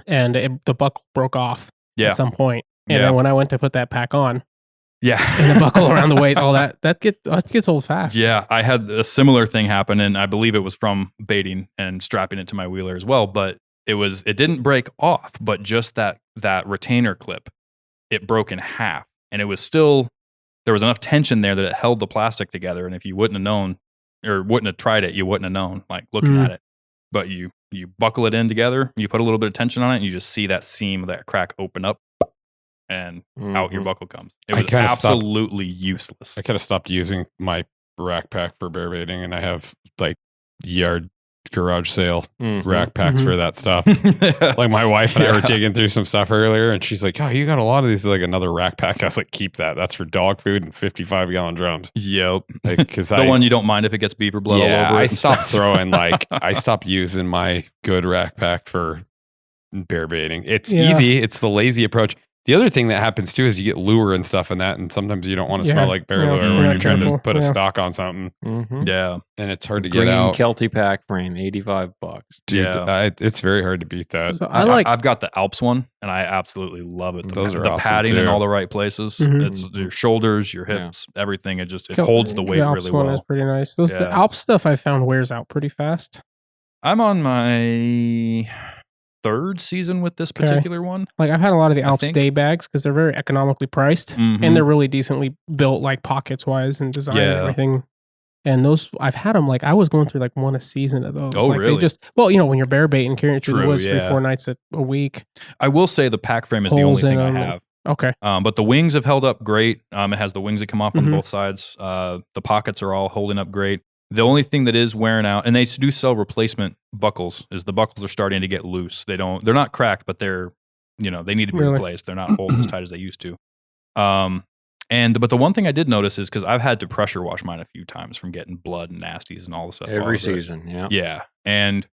and the buckle broke off Yeah. at some point. And Yeah. then when I went to put that pack on, Yeah. and the buckle around the waist, all that gets old fast. Yeah, I had a similar thing happen, and I believe it was from baiting and strapping it to my wheeler as well. But it didn't break off, but just that retainer clip, it broke in half, and it was still, there was enough tension there that it held the plastic together. And if you wouldn't have known or wouldn't have tried it, you wouldn't have known, like looking Mm. at it. But you buckle it in together, you put a little bit of tension on it, and you just see that seam of that crack open up, and out your Mhm. buckle comes. It I was kinda stopped- absolutely useless. I kind of stopped using my rack pack for bear baiting, and I have like yard garage sale Mhm. rack packs Mhm. for that stuff. Like my wife and I were digging through some stuff earlier, and she's like, "Oh, you got a lot of these." Like another rack pack. I was like, "Keep that. That's for dog food and 55-gallon drums." Yep. Because The one you don't mind if it gets beaver blood all yeah, over it. I and stopped stuff. throwing I stopped using my good rack pack for bear baiting. It's Yeah. easy. It's the lazy approach. The other thing that happens too is you get lure and stuff in that, and sometimes you don't want to Yeah. smell like bear Yeah. lure Yeah, when you're trying to careful. put a Yeah. stock on something, Mhm. Yeah. and it's hard to Green get out. Kelty pack frame, $85. Dude, Yeah. it's very hard to beat that. So I like I've got the Alps one, and I absolutely love it. Those are the awesome, padding in too. all the right places. Mhm. It's your shoulders, your Yeah. hips, everything. It Kel- holds the weight Alps really one is well. pretty nice. The Yeah. Alps stuff I found wears out pretty fast. I'm on my third season with this Okay. particular one. Like I've had a lot of the I Alps think- day bags because they're very economically priced Mhm. and they're really decently built, like pockets wise and design and Yeah. everything. And those I've had them like I was going through like one a season of those. Oh, like really? They just when you're bear baiting, carrying it through the True, woods yeah. 3-4 nights a week. I will say the pack frame is the Holes only in thing I them. have. Okay. But the wings have held up great. It has the wings that come off on Mhm. both sides. The pockets are all holding up great. The only thing that is wearing out, and they do sell replacement buckles, is the buckles are starting to get loose. They're not cracked, but they're, they need to be Really? replaced. They're not holding as tight as they used to. But the one thing I did notice is because I've had to pressure wash mine a few times from getting blood and nasties and all this stuff. Every season. Yeah. Yeah. And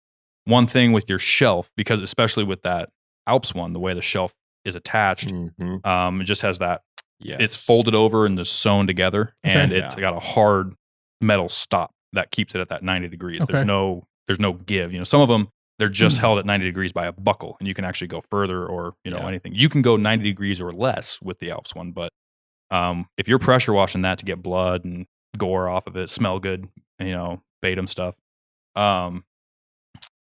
one thing with your shelf, because especially with that Alps one, the way the shelf is attached, Mhm. it just has that. Yes. It's folded over and just sewn together, and Okay. it's got a hard metal stop that keeps it at that 90 degrees. Okay. There's no give. Some of them they're just held at 90 degrees by a buckle, and you can actually go further or Yeah. anything. You can go 90 degrees or less with the Alps one, but if you're pressure washing that to get blood and gore off of it, smell good, bait 'em stuff,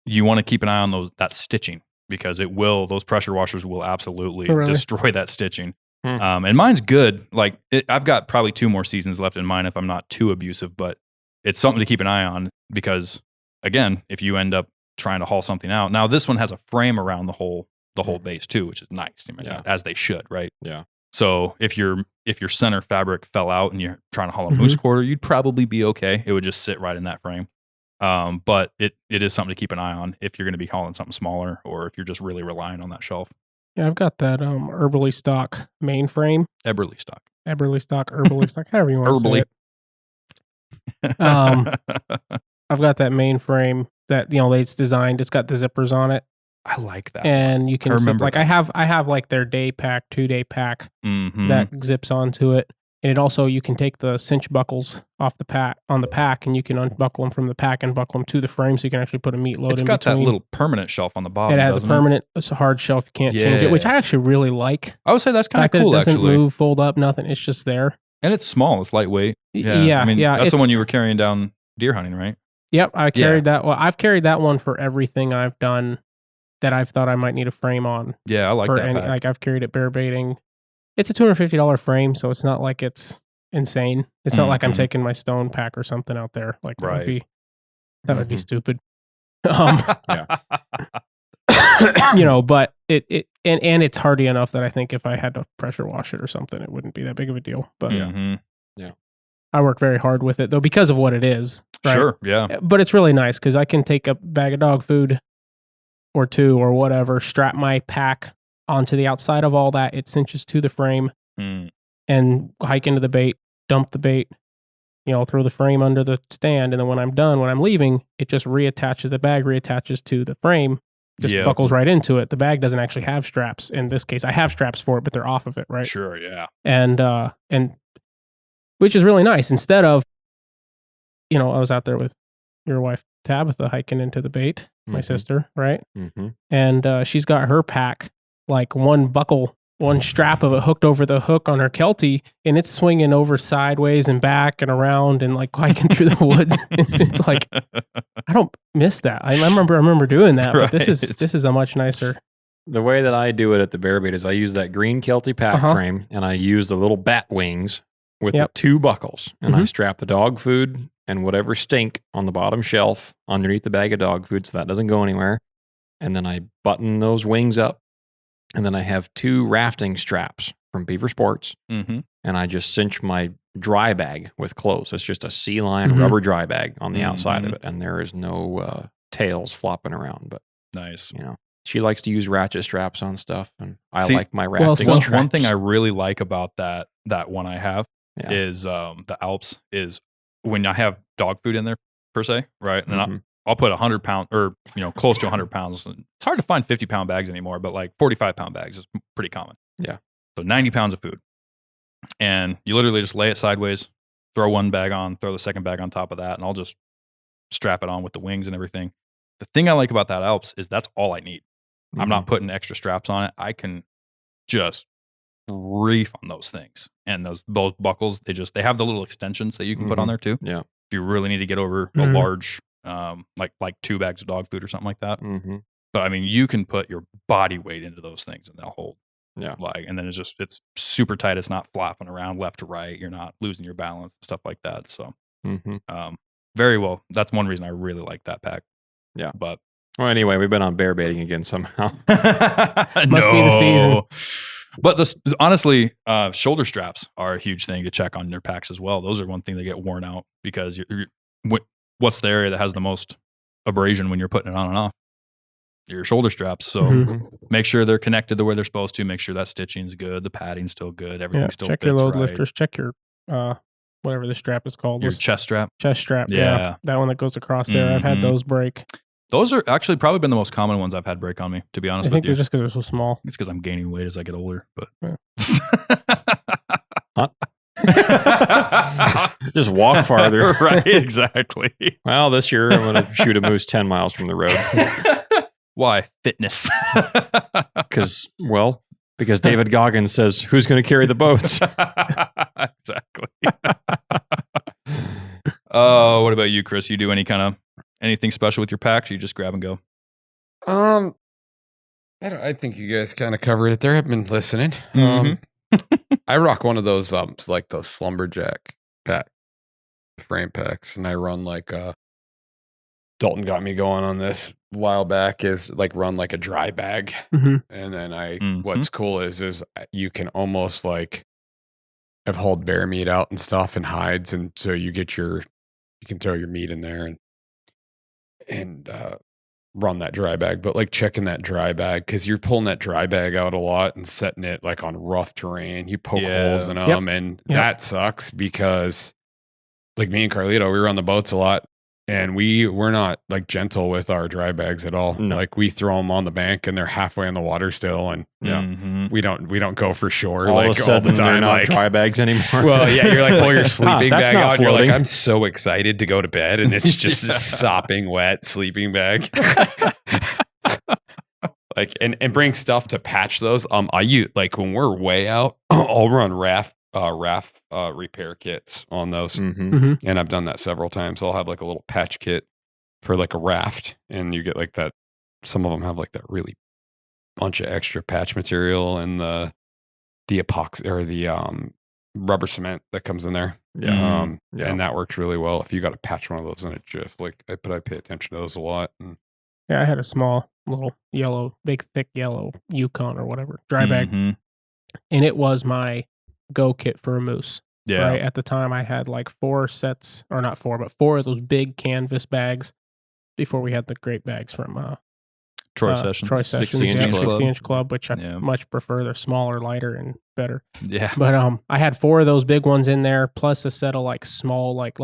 you want to keep an eye on that stitching because those pressure washers will absolutely Oh, really? destroy that stitching. Hmm. And mine's good. Like I've got probably 2 more seasons left in mine if I'm not too abusive, but it's something to keep an eye on because again, if you end up trying to haul something out, now this one has a frame around the whole base too, which is nice. Yeah. As they should, right? Yeah. So if your center fabric fell out and you're trying to haul a Mhm. moose quarter, you'd probably be okay. It would just sit right in that frame. But it is something to keep an eye on if you're going to be hauling something smaller or if you're just really relying on that shelf. Yeah, I've got that Herbally Stock mainframe. Eberly stock. Herbally Stock, however you want to say Herbally. it. I've got that mainframe that it's designed. It's got the zippers on it, I like that. and you I can zip, remember like that. I have like their day pack, 2-day pack Mhm. that zips onto it, and it also you can take the cinch buckles off the pack and you can unbuckle them from the pack and buckle them to the frame, so you can actually put a meat load It's in got between. that little permanent shelf on the bottom. It has a doesn't permanent. It's a hard shelf. You can't change it, which Yeah. I actually really like. I would say that's The kind of fact cool, that it doesn't actually. move, fold up, nothing. It's just there. And it's small. It's lightweight. Yeah, I mean, yeah. that's the it's- one you were carrying down deer hunting, right? Yep, I carried that. Well, I've carried that one for everything I've done that I've thought I might need a frame on. Yeah, I like for that any, pack. like I've carried it bear baiting. It's a $250 frame, so it's not like it's insane. It's not like I'm Mhm. taking my stone pack or something out there. Like that would Right. be Mhm. stupid. Yeah. But it and it's hardy enough that I think if I had to pressure wash it or something, it wouldn't be that big of a deal. But Mhm. I work very hard with it though because of what it is. Right? Sure. Yeah. But it's really nice because I can take a bag of dog food or 2 or whatever, strap my pack onto the outside of all that. It cinches to the frame Mm. and hike into the bait, dump the bait, throw the frame under the stand. And then when I'm done, when I'm leaving, it just reattaches, the bag reattaches to the frame, just Yeah. buckles right into it. The bag doesn't actually have straps. In this case, I have straps for it, but they're off of it, right? Sure. Yeah. And which is really nice. Instead of, I was out there with your wife Tabitha hiking into the bait, my Mhm. sister, right? Mm-hmm. And she's got her pack like one strap of it hooked over the hook on her Kelty, and it's swinging over sideways and back and around and like hiking through the woods. It's like I don't miss that. I remember doing that, but this Right. is a much nicer. The way that I do it at the bear bait is I use that green Kelty pack Uh-huh. frame and I use the little bat wings with Yep. the 2 buckles. And I Mhm. strap the dog food and whatever stink on the bottom shelf underneath the bag of dog food so that doesn't go anywhere. And then I button those wings up. And then I have 2 rafting straps from Beaver Sports. Mm-hmm. And I just cinch my dry bag with clothes. It's just a C-line Mhm. rubber dry bag on the outside of Mhm. it. And there is no tails flopping around. But, Nice. she likes to use ratchet straps on stuff. And I See, like my rafting so- straps. One thing I really like about that one I have Yeah. is the Alps is when I have dog food in there per se, right? And Mhm. I'll put 100-pound or close to 100 pounds. It's hard to find 50-pound bags anymore, but like 45-pound bags is pretty common. Yeah. So 90 pounds of food, and you literally just lay it sideways, throw one bag on, throw the second bag on top of that, and I'll just strap it on with the wings and everything. The thing I like about that Alps is that's all I need. I'm not putting extra straps on it. I can just reef on those things, and those both buckles. They have the little extensions that you can put on Mhm. there too. Yeah. If you really need to get over a Mhm. large, like 2 bags of dog food or something like that. Mm-hmm. But I mean, you can put your body weight into those things and they'll hold. Yeah. Like, and then it's super tight. It's not flopping around left to right. You're not losing your balance, stuff like that. So, very well. That's one reason I really like that pack. Yeah. But well, anyway, we've been on bear baiting again somehow. Must be the season. But honestly, shoulder straps are a huge thing to check on your packs as well. Those are one thing that get worn out because what's the area that has the most abrasion when you're putting it on and off? Your shoulder straps. So make sure they're connected to where they're supposed to. Make sure that stitching's good, the padding's still good, everything still check fits your load right. lifters. Check your whatever the strap is called. Your chest strap. Chest strap. Yeah. That one that goes across there. I've had those break. Those are actually probably been the most common ones I've had break on me, to be honest I think with you. they're just because they're so small. It's because I'm gaining weight as I get older. But Just walk farther. Right, exactly. Well, this year I'm going to shoot a moose 10 miles from the road. Why? Fitness. Because David Goggins says, who's going to carry the boats? Exactly. What about you, Chris? You do anything special with your packs? Or you just grab and go? I think you guys kind of covered it there. I've been listening. I rock one of those like those Slumberjack frame packs, and I run like Dalton got me going on this a while back, is like run like a dry bag. And then what's cool is you can almost like I've hauled bear meat out and stuff and hides, and so you can throw your meat in there and run that dry bag. But like checking that dry bag, because you're pulling that dry bag out a lot and setting it like on rough terrain, you poke holes in them, and that sucks because like me and Carlito, we run the boats a lot, and we're not like gentle with our dry bags at all. No. Like we throw them on the bank and they're halfway in the water still, and we don't go for shore all like of a sudden all the time. they're not Like dry bags anymore. well, yeah, you're like pull your sleeping that's bag not out, and you're like, floating. I'm so excited to go to bed, and it's just a sopping wet sleeping bag. Like and bring stuff to patch those. I use like when we're way out, I'll run raft repair kits on those, and I've done that several times. I'll have like a little patch kit for like a raft, and you get like that. Some of them have like that really bunch of extra patch material and the epoxy or the rubber cement that comes in there. And that works really well if you got to patch one of those in a jiff. Like I pay attention to those a lot. And Yeah, I had a small little big thick yellow Yukon or whatever dry bag, and it was my go kit for a moose. Yeah. Right at the time, I had like 4 sets, or not 4, but 4 of those big canvas bags. Before we had the great bags from Troy Sessions, 60-inch club, which I much prefer. They're smaller, lighter, and better. Yeah. But I had 4 of those big ones in there, plus a set of like small, like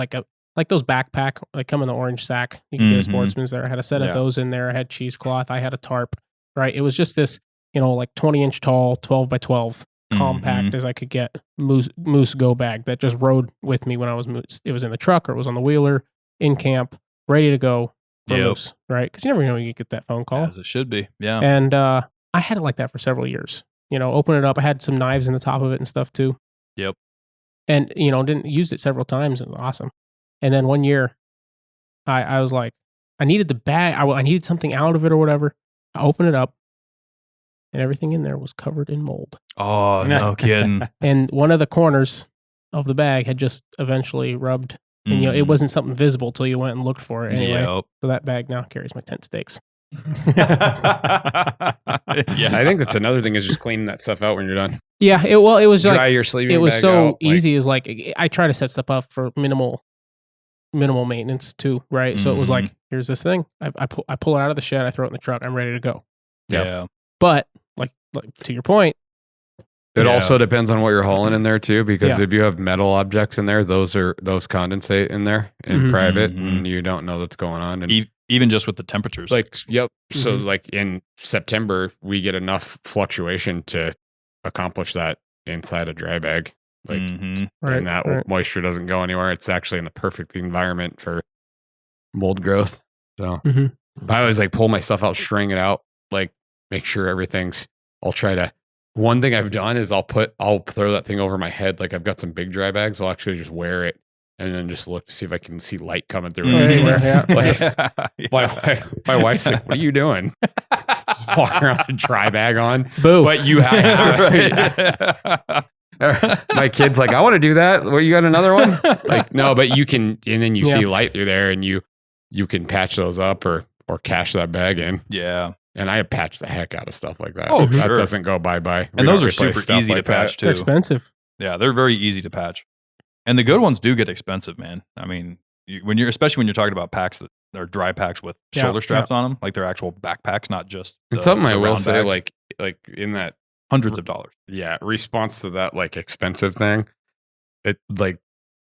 those backpack, like come in the orange sack. You can get a Sportsman's there. I had a set of those in there. I had cheesecloth. I had a tarp. Right. It was just this, like 20-inch tall, 12 by 12, compact as I could get moose go bag that just rode with me when I was moose. It was in the truck or it was on the wheeler in camp, ready to go. Moose, right? Because you never know when you get that phone call. As it should be, yeah. And I had it like that for several years. Open it up. I had some knives in the top of it and stuff too. Yep. And didn't use it several times. It was awesome. And then one year, I was like, I needed the bag. I needed something out of it or whatever. I opened it up, and everything in there was covered in mold. Oh, no kidding. And one of the corners of the bag had just eventually rubbed. And it wasn't something visible till you went and looked for it anyway. So that bag now carries my tent stakes. I think that's another thing is just cleaning that stuff out when you're done. Yeah, it was dry like your sleeping. It was bag so out, easy. Is like I try to set stuff up for minimal maintenance too, right? So it was like, here's this thing. I pull it out of the shed. I throw it in the truck. I'm ready to go. Yeah. But like to your point. It also depends on what you're hauling in there too, because if you have metal objects in there, those condensate in there in private, and you don't know what's going on. And even just with the temperatures, So like in September, we get enough fluctuation to accomplish that inside a dry bag, and that moisture doesn't go anywhere. It's actually in the perfect environment for mold growth. So I always like pull my stuff out, string it out, like make sure everything's. I'll try to. One thing I've done is I'll throw that thing over my head. Like I've got some big dry bags. I'll actually just wear it and then just look to see if I can see light coming through it anywhere. My wife's like, what are you doing? walk around with a dry bag on. Boo. But you have my kid's like, I want to do that. Well, you got another one? Like, no, but you can, and then you see light through there, and you can patch those up or cash that bag in. Yeah. And I patch the heck out of stuff like that. Oh, that sure. doesn't go bye-bye. And those are super easy to patch They're too. expensive. Yeah, they're very easy to patch. And the good ones do get expensive, man. I mean, especially when you're talking about packs that are dry packs with shoulder straps on them, like they're actual backpacks, not just. And something I will round say, bags. like in that hundreds of dollars. Yeah, response to that like expensive thing, it like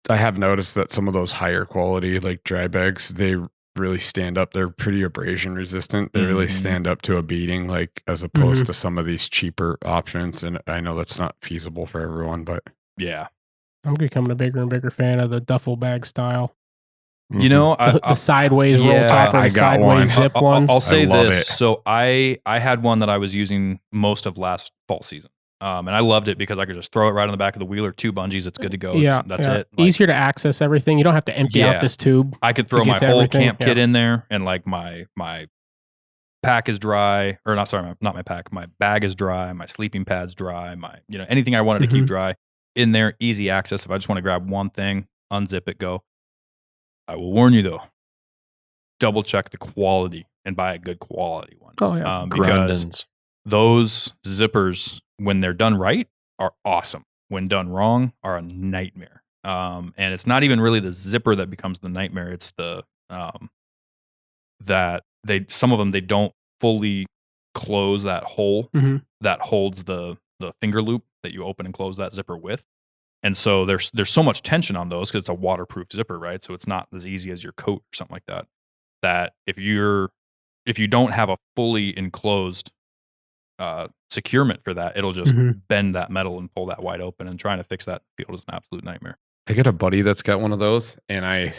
I have noticed that some of those higher quality like dry bags, they really stand up. They're pretty abrasion resistant. They really stand up to a beating, like as opposed to some of these cheaper options. And I know that's not feasible for everyone, but yeah, I'm becoming a bigger and bigger fan of the duffel bag style. You know, The sideways roll top or I the got sideways one. zip ones. I'll say I love this. it. So I had one that I was using most of last fall season. And I loved it because I could just throw it right on the back of the wheeler, 2 bungees, it's good to go. That's it. Like, easier to access everything. You don't have to empty out this tube. I could throw get my to whole everything. camp kit in there, and like my pack is dry, or not my pack. My bag is dry. My sleeping pad's dry. My anything I wanted to keep dry in there, easy access. If I just want to grab one thing, unzip it, go. I will warn you though, double check the quality and buy a good quality one. Oh yeah, because Grundens. those zippers, when they're done right, are awesome. When done wrong, are a nightmare. And it's not even really the zipper that becomes the nightmare. It's the that some of them they don't fully close that hole that holds the finger loop that you open and close that zipper with. And so there's so much tension on those because it's a waterproof zipper, right? So it's not as easy as your coat or something like that. That if you don't have a fully enclosed securement for that, it'll just bend that metal and pull that wide open. And trying to fix that field is an absolute nightmare. I got a buddy that's got one of those, and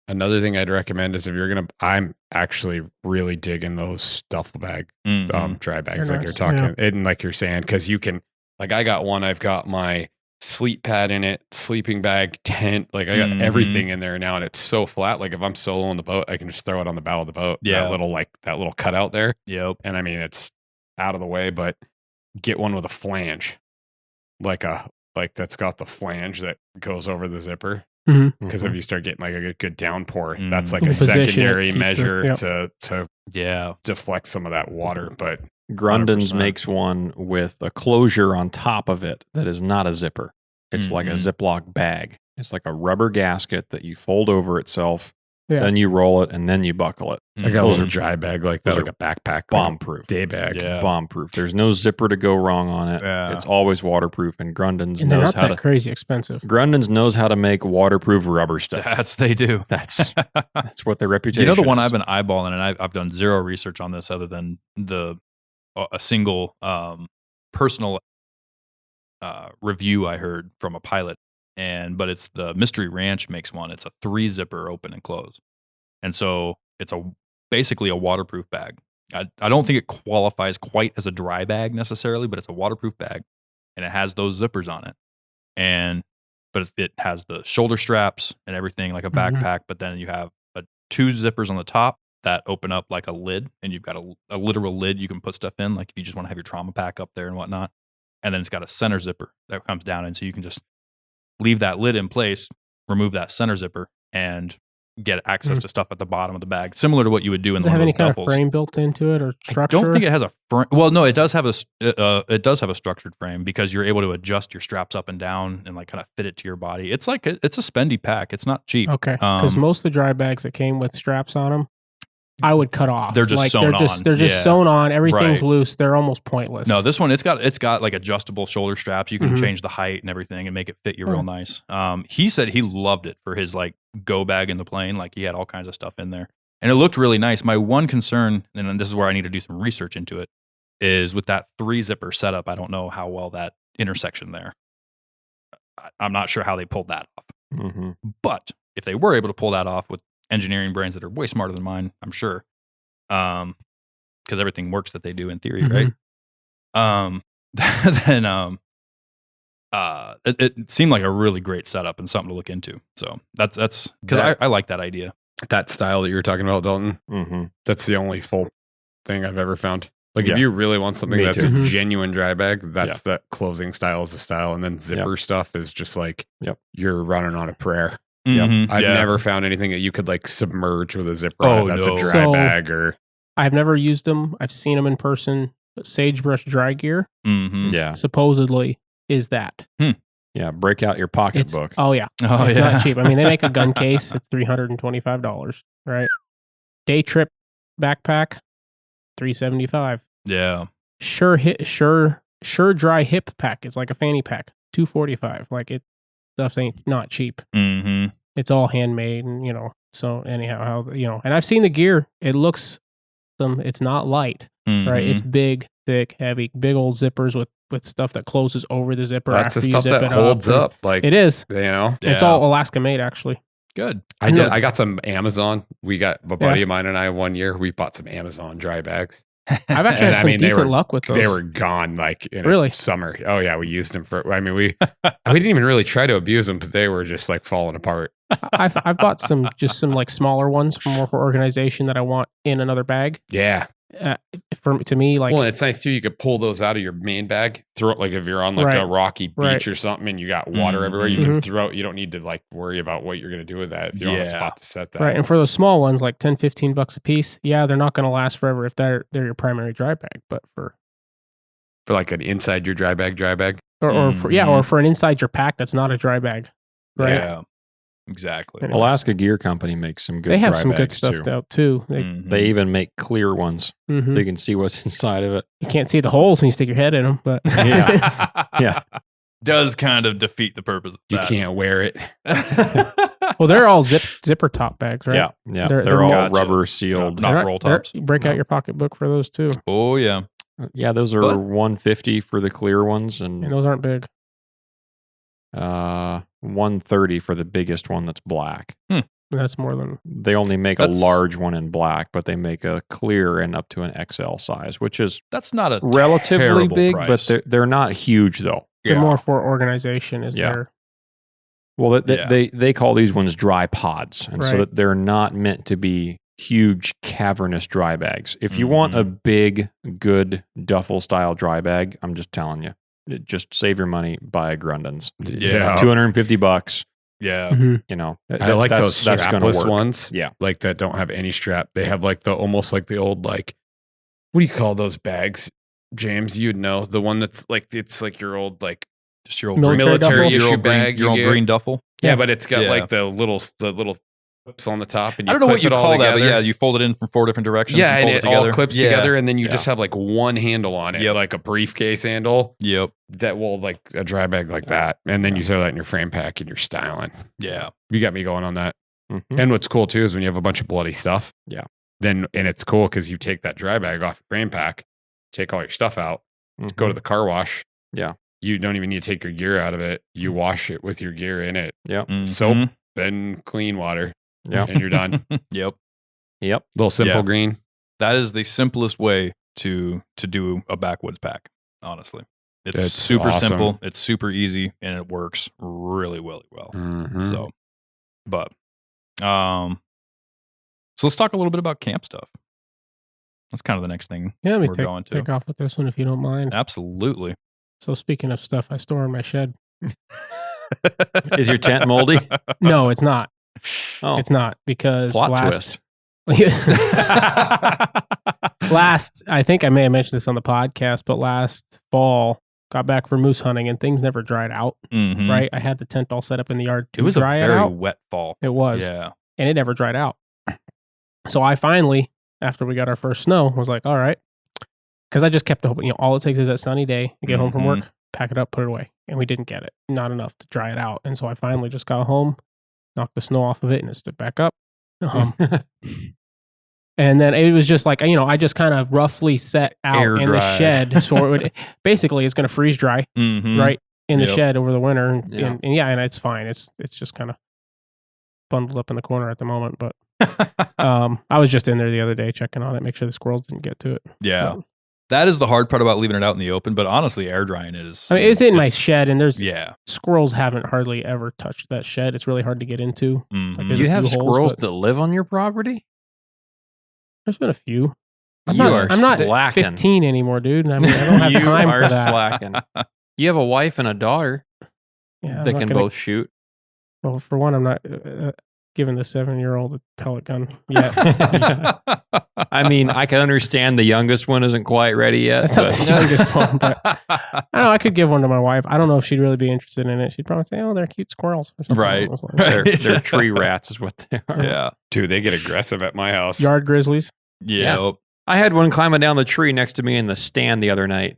another thing I'd recommend is if you're gonna, I'm actually really digging those duffel bag dry bags They're like you're nice, talking, and like you're saying, because you can, like I got one, I've got my sleep pad in it, sleeping bag, tent, like I got everything in there now, and it's so flat. Like if I'm solo on the boat, I can just throw it on the bow of the boat. Yeah, that little cutout there. Yep. And I mean it's out of the way, but get one with a flange, like that's got the flange that goes over the zipper. Because if you start getting like a good downpour, that's like a secondary measure to deflect some of that water. But Grundens 100%. makes one with a closure on top of it that is not a zipper. It's like a Ziploc bag. It's like a rubber gasket that you fold over itself. Yeah. Then you roll it and then you buckle it. I got a little dry bag like that, those like a backpack, Bomb proof. day bag. Yeah. Bomb proof. There's no zipper to go wrong on it. Yeah. It's always waterproof, and Grundens and they're knows not how that to crazy expensive. Grundens knows how to make waterproof rubber stuff. They do. That's what their reputation. You know the one is. I've been eyeballing, and I've done zero research on this other than a single personal review I heard from a pilot, but it's the Mystery Ranch makes one. It's a 3 zipper open and close, and so it's basically a waterproof bag. I don't think it qualifies quite as a dry bag necessarily, but it's a waterproof bag, and it has those zippers on it, but it has the shoulder straps and everything like a backpack, but then you have 2 zippers on the top that open up like a lid, and you've got a literal lid you can put stuff in, like if you just want to have your trauma pack up there and whatnot. And then it's got a center zipper that comes down, and so you can just leave that lid in place, remove that center zipper, and get access to stuff at the bottom of the bag, similar to what you would do in Does it one have of any those kind duffels. of frame built into it or structure? I don't think it has a frame. Well, no, it does have a structured frame because you're able to adjust your straps up and down and like kind of fit it to your body. It's like it's a spendy pack. It's not cheap. Okay, because most of the dry bags that came with straps on them, I would cut off. They're just sewn on. They're just sewn on. Everything's Right. loose. They're almost pointless. No, this one it's got like adjustable shoulder straps. You can change the height and everything and make it fit you real nice. He said he loved it for his like go bag in the plane. Like he had all kinds of stuff in there, and it looked really nice. My one concern, and this is where I need to do some research into it, is with that 3 zipper setup. I don't know how well that intersection there. I'm not sure how they pulled that off. But if they were able to pull that off with engineering brains that are way smarter than mine, I'm sure, because everything works that they do in theory, right? Then it seemed like a really great setup and something to look into. So that's because I like that idea. That style that you were talking about, Dalton, that's the only full thing I've ever found. Like Yeah. if you really want something Me that's too. a Mhm. genuine dry bag, that's the closing style is the style. And then zipper stuff is just like you're running on a prayer. Mhm. I've Yeah. never found anything that you could like submerge with a zipper Oh, on it. That's no. a dry So- bag or I've never used them. I've seen them in person. But Sagebrush Dry Gear Mhm. Yeah. supposedly is that. Yeah. Break out your It's pocketbook. oh yeah, Oh, it's yeah. not cheap. I mean, they make a gun case. It's $325, right? Day trip backpack, $375. Yeah. Sure dry hip pack. It's like a fanny pack, $245. Like it stuff ain't not cheap. Mhm. It's all handmade, and So anyhow, and I've seen the gear. It looks it's not light, right? It's big, thick, heavy, big old zippers with stuff that closes over the zipper. that's the after you stuff zip that it holds and up. Like It is. It's It's all Alaska made, actually. good. I got some Amazon. We got a buddy of mine and I one year we bought some Amazon dry bags. I've actually And had I some mean, they decent were- luck with those. They were gone like in Really? summer. Oh yeah, we used them for. I mean, we didn't even really try to abuse them, but they were just like falling apart. I've bought some like smaller ones for more for organization that I want in another bag. Yeah. To me, like Well, and it's nice too. You could pull those out of your main bag, throw it like if you're on like a Right. rocky beach Right. or something, and you got water Mhm. everywhere. You can Mhm. throw it. You don't need to like worry about what you're gonna do with that if you're on a Yeah. spot to set that. right, and for those small ones, like $10-15 a piece. Yeah, they're not going to last forever if they're your primary dry bag, but for like an inside your dry bag, or for an inside your pack that's not a dry bag, right? Yeah. Exactly. And Alaska Gear Company makes some good They have dry some good bags stuff too. out too. Mhm. They even make clear ones. Mhm. You can see what's inside of it. You can't see the holes when you stick your head in them, but Yeah. Yeah. Does kind of defeat the purpose of you that. can't wear it. well, they're all zipper top bags, right? Yeah. Yeah. They're- They're, they're all Gotcha. rubber sealed. Not They're roll they're- tops. You break No. out your pocketbook for those too, Oh yeah. Yeah, those are But- $150 for the clear ones and and those aren't big. $130 for the biggest one that's black. That's more than They only make That's- a large one in black, but they make a clear and up to an XL size, which is That's not a relatively terrible big, price. but they're not huge though. they're Yeah. more for organization. Is Yeah. there? Well, Yeah. they call these ones dry pods, and so Right. that they're not meant to be huge cavernous dry bags. If you want a big, good duffel style dry bag, I'm just telling you, just save your money, buy a Grundens. Yeah. $250. Yeah. Mhm. You know, I like those that's gonna strapless work. ones. Yeah. Like that don't have any strap. They have like the almost like the old like what do you call those bags? James, you'd know. The one that's like it's like your old like Just your old Military green, duffel? your issue old green, bag your you old get. green duffel. yeah, Yeah. but it's got Yeah. like the little clips on the top and you I don't know what clip you it all call that, but together. yeah, you fold it in from 4 different directions. Yeah, and and fold it all together. clips Yeah. together, and then you Yeah. just have like one handle on it, Yep. like a briefcase handle Yep. that will like a dry bag like that, and then you throw that in your frame pack and you're styling. Yeah. You got me going on that. Mhm. And what's cool too is when you have a bunch of bloody stuff. Yeah. Then and it's cool because you take that dry bag off your frame pack, take all your stuff out, go to the car wash. Yeah. You don't even need to take your gear out of it. You wash it with your gear in it, soap, Mhm. then clean water, Yeah. and you're done. Yep. Yep. Little simple Yeah. green. That is the simplest way to do a backwoods pack, honestly. It's It's super awesome. simple, it's super easy, and it works really, really well. Mhm. So, but so let's talk a little bit about camp stuff. That's kind of the next thing. Yeah, let me We're take, going to. take off with this one if you don't mind. Absolutely. So speaking of stuff I store in my shed, Is your tent moldy? no, it's not. Oh, It's not because plot last twist. last, I think I may have mentioned this on the podcast, but last fall got back from moose hunting and things never dried out. Mhm. Right, I had the tent all set up in the yard to It was a dry it very out. wet fall. It was, Yeah. and it never dried out. So I finally, after we got our first snow, was like, all right, because I just kept hoping. All it takes is that sunny day. You get home from work, pack it up, put it away, and we didn't get it. Not enough to dry it out, and so I finally just got home, knocked the snow off of it, and it stood back up. And then it was just like, I just kind of roughly set out Air in the dried. shed. So it would basically it's going to freeze dry, Mhm. right, in the Yep. shed over the winter. And, Yeah. and it's fine. It's just kind of bundled up in the corner at the moment. But I was just in there the other day checking on it, make sure the squirrels didn't get to it. Yeah. But, That is the hard part about leaving it out in the open, but honestly, air drying it is. I mean, it's in my it's- shed, and there's Yeah. squirrels haven't hardly ever touched that shed. It's really hard to get into. Mhm. There's You a have few holes, squirrels but- that live on your property? There's been a few. I'm You not, are I'm not slacking. 15 anymore, dude. I mean, I don't have You time are for that. slacking. You have a wife and a daughter Yeah, I'm that not can gonna- both shoot. Well, for one, I'm not giving the 7-year-old a pellet gun yet. I mean, I can understand the youngest one isn't quite ready yet. That's not but- the youngest one, but I don't know. I could give one to my wife. I don't know if she'd really be interested in it. She'd probably say, "Oh, they're cute squirrels." Or something Right. along those lines. they're tree rats, is what they are. Yeah. Dude, they get aggressive at my house. Yard grizzlies. Yeah. I had one climbing down the tree next to me in the stand the other night.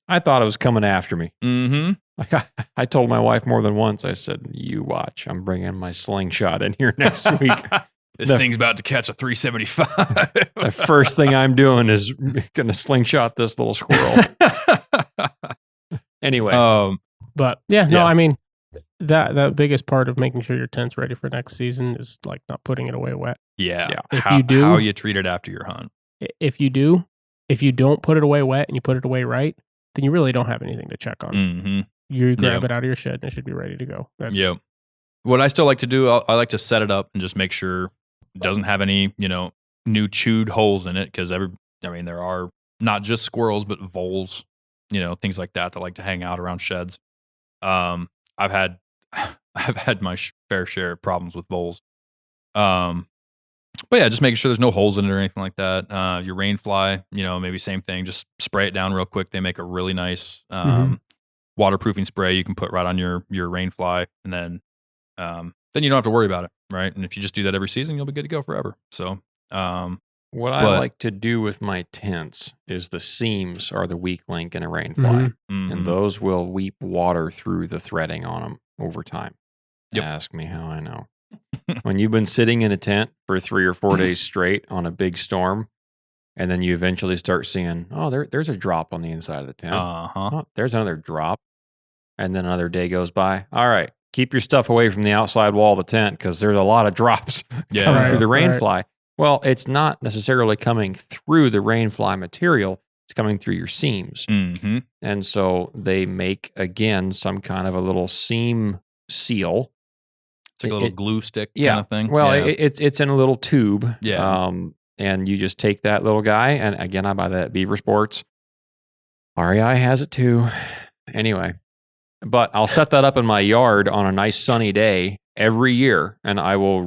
I thought it was coming after me. Mm-hmm. I told my wife more than once. I said, "You watch. I'm bringing my slingshot in here next week. This The- thing's about to catch a 375. The first thing I'm doing is going to slingshot this little squirrel." Anyway, But yeah, no, Yeah. I mean that biggest part of making sure your tent's ready for next season is like not putting it away wet. yeah. Yeah. If How you do- how you treat it after your hunt. If you don't put it away wet and you put it away right, then you really don't have anything to check on. Mm-hmm. You grab Yeah. it out of your shed and it should be ready to go. That's, Yep. What I still like to do, I like to set it up and just make sure it doesn't have any, new chewed holes in it. Because there are not just squirrels, but voles, things like that like to hang out around sheds. I've had my fair share of problems with voles. But yeah, just making sure there's no holes in it or anything like that. Your rain fly, maybe same thing. Just spray it down real quick. They make a really nice waterproofing spray you can put right on your rain fly, and then you don't have to worry about it, right? And if you just do that every season, you'll be good to go forever. So, what I but- like to do with my tents is the seams are the weak link in a rain fly, Mhm. and those will weep water through the threading on them over time. Yep. Ask me how I know. When you've been sitting in a tent for 3 or 4 days straight on a big storm, and then you eventually start seeing, oh, there's a drop on the inside of the tent. uh-huh. Oh, there's another drop. And then another day goes by. All right, keep your stuff away from the outside wall of the tent because there's a lot of drops Yeah. coming Right, through the rain right. fly. Well, it's not necessarily coming through the rain fly material. It's coming through your seams. Mm-hmm. And so they make, again, some kind of a little seam seal. It's like a little It- glue stick yeah. kind of thing. Well, yeah. it's in a little tube. Yeah. And you just take that little guy, and again, I buy that at Beaver Sports. REI has it too. Anyway, but I'll set that up in my yard on a nice sunny day every year, and I will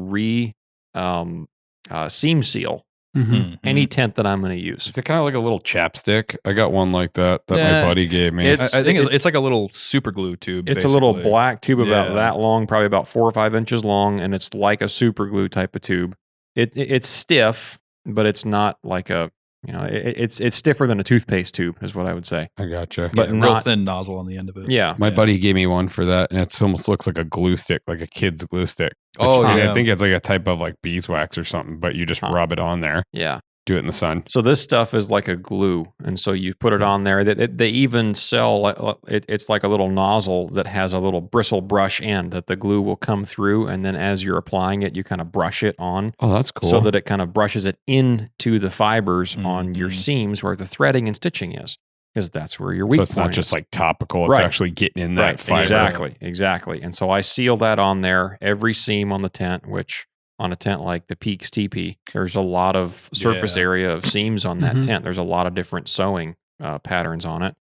seam seal Mhm. Mhm. any tent that I'm going to use. Is it kind of like a little chapstick? I got one like that Yeah. my buddy gave me. It's- I think it's like a little super glue tube. It's a little basically. black tube about Yeah. that long, probably about 4 or 5 inches long, and it's like a super glue type of tube. It's stiff, but it's not like a it's stiffer than a toothpaste tube, is what I would say. I gotcha. but Yeah, real not- thin nozzle on the end of it. Yeah, My Yeah. buddy gave me one for that, and it almost looks like a glue stick, like a kid's glue stick. Oh, I yeah. think it's like a type of like beeswax or something, but you just Huh. rub it on there, yeah. do it in the sun. So this stuff is like a glue, and so you put it on there. They even sell it's like a little nozzle that has a little bristle brush end that the glue will come through, and then as you're applying it, you kind of brush it on Oh, that's cool. so that it kind of brushes it into the fibers on your Mhm. seams where the threading and stitching is, because that's where your weak so it's not point just is. like topical; it's Right. actually getting in that Right, fiber. exactly. And so I seal that on there every seam on the tent, which on a tent like the Peaks TP, there's a lot of surface Yeah. area of seams on that Mhm. tent. There's a lot of different sewing patterns on it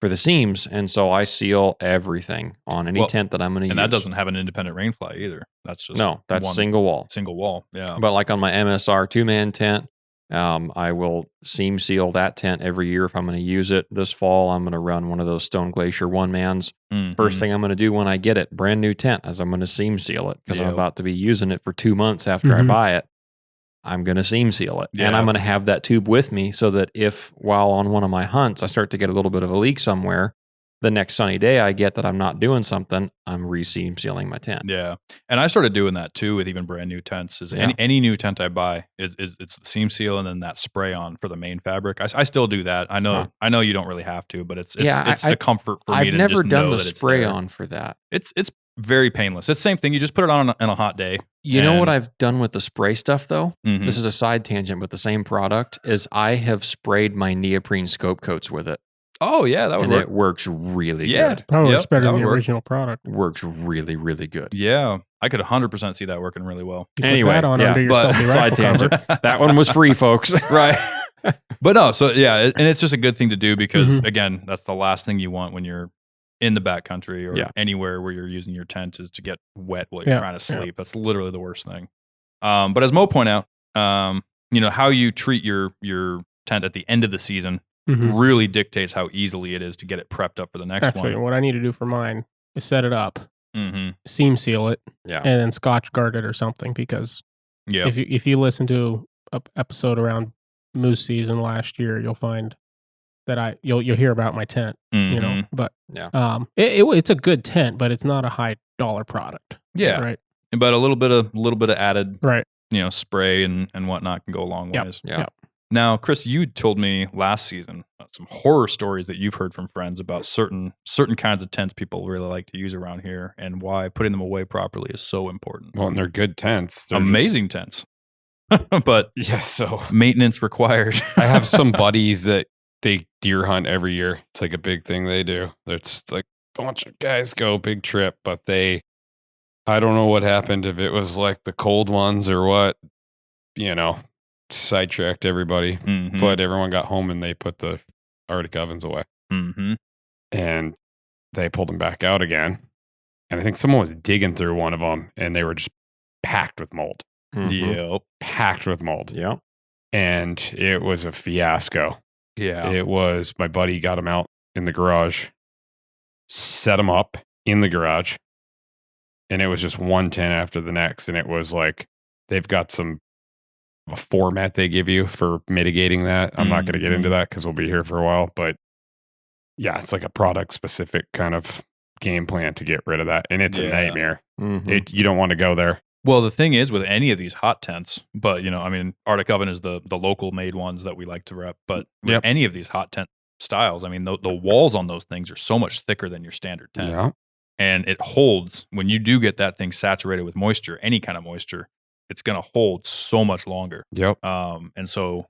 for the seams. And so I seal everything on any Well, tent that I'm going to use. And that doesn't have an independent rain fly either. That's just No, that's one single wall. single wall. Yeah. But like on my MSR 2-man tent, I will seam seal that tent every year if I'm going to use it. This fall, I'm going to run one of those Stone Glacier 1-mans. Mhm. First thing I'm going to do when I get it, brand new tent, is I'm going to seam seal it because I'm Yep. about to be using it for 2 months after I Mhm. buy it. I'm going to seam seal it. And Yeah. I'm going to have that tube with me so that if while on one of my hunts, I start to get a little bit of a leak somewhere, the next sunny day I get that I'm not doing something, I'm re-seam sealing my tent. Yeah, and I started doing that too with even brand new tents. Is Yeah. any new tent I buy is it's the seam seal and then that spray on for the main fabric. I still do that. I know Huh. I know you don't really have to, but it's Yeah, it's a comfort for me I've to never just done know the that it's spray there. on for that. It's very painless. It's the same thing. You just put it on a hot day. You know what And- I've done with the spray stuff though? Mhm. This is a side tangent, but the same product is I have sprayed my neoprene scope coats with it. Oh yeah, that would And work. it works really Yeah. good. Probably Yep, works better that than the would work. original product. Works really, really good. Yeah, I could 100% see that working really well. You put Anyway, that on yeah, under your but stealthy side rifle cover. tangent. That one was free, folks. Right. But no, so yeah, and it's just a good thing to do because Mhm. again, that's the last thing you want when you're in the backcountry or Yeah. anywhere where you're using your tent is to get wet while you're Yeah, trying to yeah. sleep. That's literally the worst thing. But as Mo pointed out, how you treat your tent at the end of the season Mhm. really dictates how easily it is to get it prepped up for the next Actually, one. what I need to do for mine is set it up, Mm-hmm. seam seal it, Yeah. and then Scotch guard it or something. Because Yeah. if you listen to a episode around moose season last year, you'll find that you'll hear about my tent. Mhm. But Yeah. it's a good tent, but it's not a high dollar product. Yeah. Right. But a little bit of added, Right. spray and whatnot can go a long Yep. ways. Yeah. Yep. Now, Chris, you told me last season some horror stories that you've heard from friends about certain kinds of tents people really like to use around here and why putting them away properly is so important. Well, and they're good tents. They're Amazing tents. But Yeah. So maintenance required. I have some buddies that they deer hunt every year. It's like a big thing they do. It's like a bunch of guys go big trip, but I don't know what happened, if it was like the cold ones or what, sidetracked everybody. Mhm. But everyone got home and they put the Arctic ovens away Mhm. and they pulled them back out again. And I think someone was digging through one of them and they were just packed with mold. Mhm. Yep. Packed with mold. Yep. And it was a fiasco. Yeah. It was, my buddy got them out in the garage, set them up in the garage, and it was just one tent after the next. And it was like, they've got a format they give you for mitigating that. I'm not going to get into that because we'll be here for a while. But yeah, it's like a product specific kind of game plan to get rid of that. And it's a Yeah. nightmare. Mhm. You don't want to go there. Well, the thing is with any of these hot tents, but Arctic Oven is the local made ones that we like to rep. But with Yep. any of these hot tent styles, the walls on those things are so much thicker than your standard tent, Yeah. and it holds when you do get that thing saturated with moisture, any kind of moisture, it's going to hold so much longer. Yep. And so,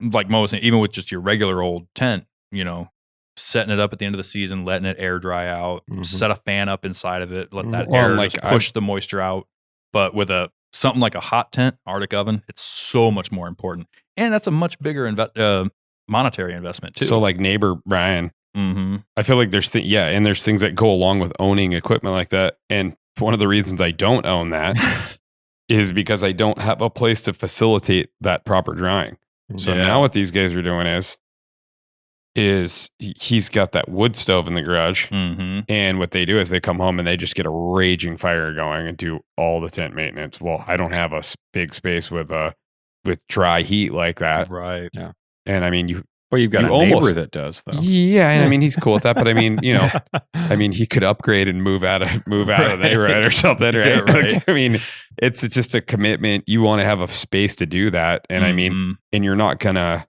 like most, even with just your regular old tent, setting it up at the end of the season, letting it air dry out, Mhm. set a fan up inside of it, let that Well, air like just push the moisture out. But with something like a hot tent, Arctic Oven, it's so much more important, and that's a much bigger monetary investment too. So like neighbor Ryan, mm-hmm. I feel like there's and there's things that go along with owning equipment like that. And one of the reasons I don't own that is because I don't have a place to facilitate that proper drying. So Yeah. now what these guys are doing is he's got that wood stove in the garage. Mm-hmm. And what they do is they come home and they just get a raging fire going and do all the tent maintenance. Well, I don't have a big space with dry heat like that. Right. And I mean, Well, you've got You a neighbor almost- that does though. yeah, and I mean he's cool with that, but I mean, he could upgrade and move out of the neighborhood or something, right? Yeah, right. Like, I mean, it's just a commitment. You want to have a space to do that, and I mean, Mhm. and you're not gonna.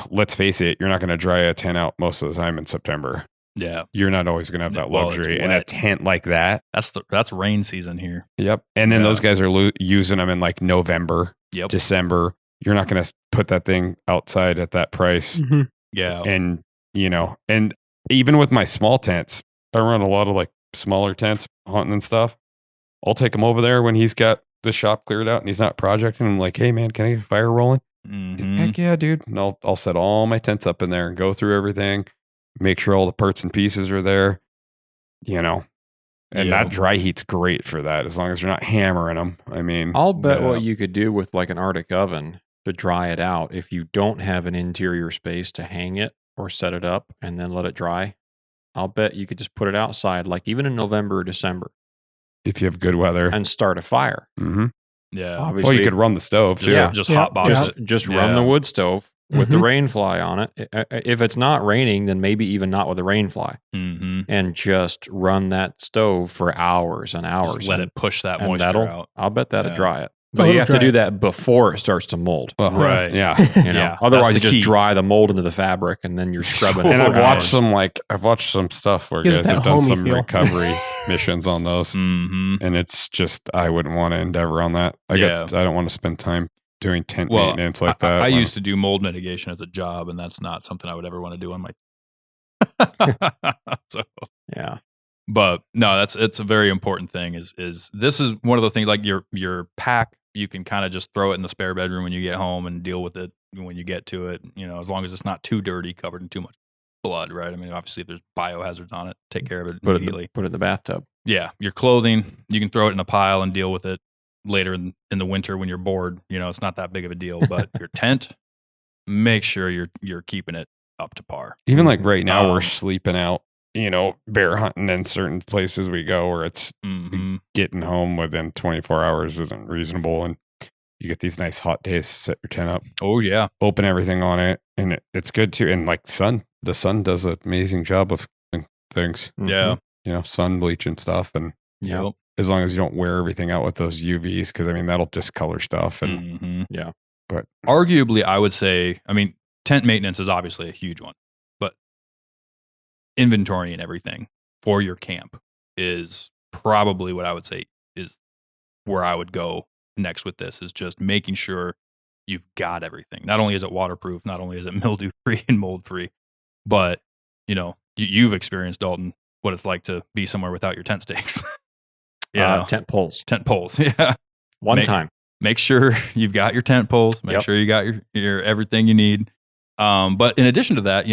Let's face it, you're not gonna dry a tent out most of the time in September. Yeah, You're not always gonna have that Well, it's luxury, and a wet. tent like that. that's rain season here. Yep, and then Yeah. those guys are using them in like November, Yep. December. You're not gonna put that thing outside at that price. Mhm. Yeah. And and even with my small tents, I run a lot of like smaller tents hunting and stuff. I'll take him over there when he's got the shop cleared out and he's not projecting. I'm like, hey man, can I get a fire rolling? Mhm. Heck yeah, dude. And I'll set all my tents up in there and go through everything, make sure all the parts and pieces are there, and Yeah. that dry heat's great for that as long as you're not hammering them. I mean, I'll bet Yeah. what you could do with like an Arctic oven to dry it out if you don't have an interior space to hang it or set it up and then let it dry. I'll bet you could just put it outside, like even in November or December, if you have good weather, and start a fire. mm-hmm. Yeah. Well, Obviously, you could run the stove too. Yeah. Yeah. Just Yeah. hot box Yeah. it. just run the Yeah. wood stove with the Mhm. rain fly on it. If it's not raining, then maybe even not with the rain fly, Mm-hmm. and just run that stove for hours and hours. Just let and- it push that and moisture that'll- out. I'll bet that'll Yeah. dry it. Oh, But you it'll have to dry do it. that before it starts to mold. Well, Right. Yeah. You know, Yeah, otherwise that's you the just key. dry the mold into the fabric, and then you're scrubbing it. And for I've watched hours. I've watched some stuff where Gives it guys that have done homey some feel. recovery missions on those, Mm-hmm. and it's just I wouldn't want to endeavor on that. I don't want to spend time doing tent Well, maintenance like that. I when- used to do mold mitigation as a job, and that's not something I would ever want to do on my. So, Yeah. but no, it's a very important thing. Is this is one of the things like your pack. You can kind of just throw it in the spare bedroom when you get home and deal with it when you get to it, as long as it's not too dirty, covered in too much blood, right? I mean, obviously if there's biohazards on it, take care of it immediately. Put it in the bathtub. Yeah. Your clothing, you can throw it in a pile and deal with it later in the winter when you're bored. It's not that big of a deal, but your tent, make sure you're keeping it up to par. Even like right now, we're Um, sleeping out, bear hunting in certain places we go where it's getting home within 24 hours isn't reasonable. And you get these nice hot days to set your tent up, Oh yeah. open everything on it. And it's good too. And like the sun does an amazing job of things, Yeah. sun bleach and stuff. And Yep. as long as you don't wear everything out with those UVs, because I mean, that'll discolor stuff. And Mhm. but Arguably, I would say, tent maintenance is obviously a huge one, but inventory and everything for your camp is probably what I would say is where I would go next with this, is just making sure you've got everything. Not only is it waterproof, not only is it mildew free and mold free, but you've experienced, Dalton, what it's like to be somewhere without your tent stakes. Tent poles. Tent poles. Yeah. One time. Make sure you've got your tent poles. Make Yep. sure you got your everything you need. But in addition to that,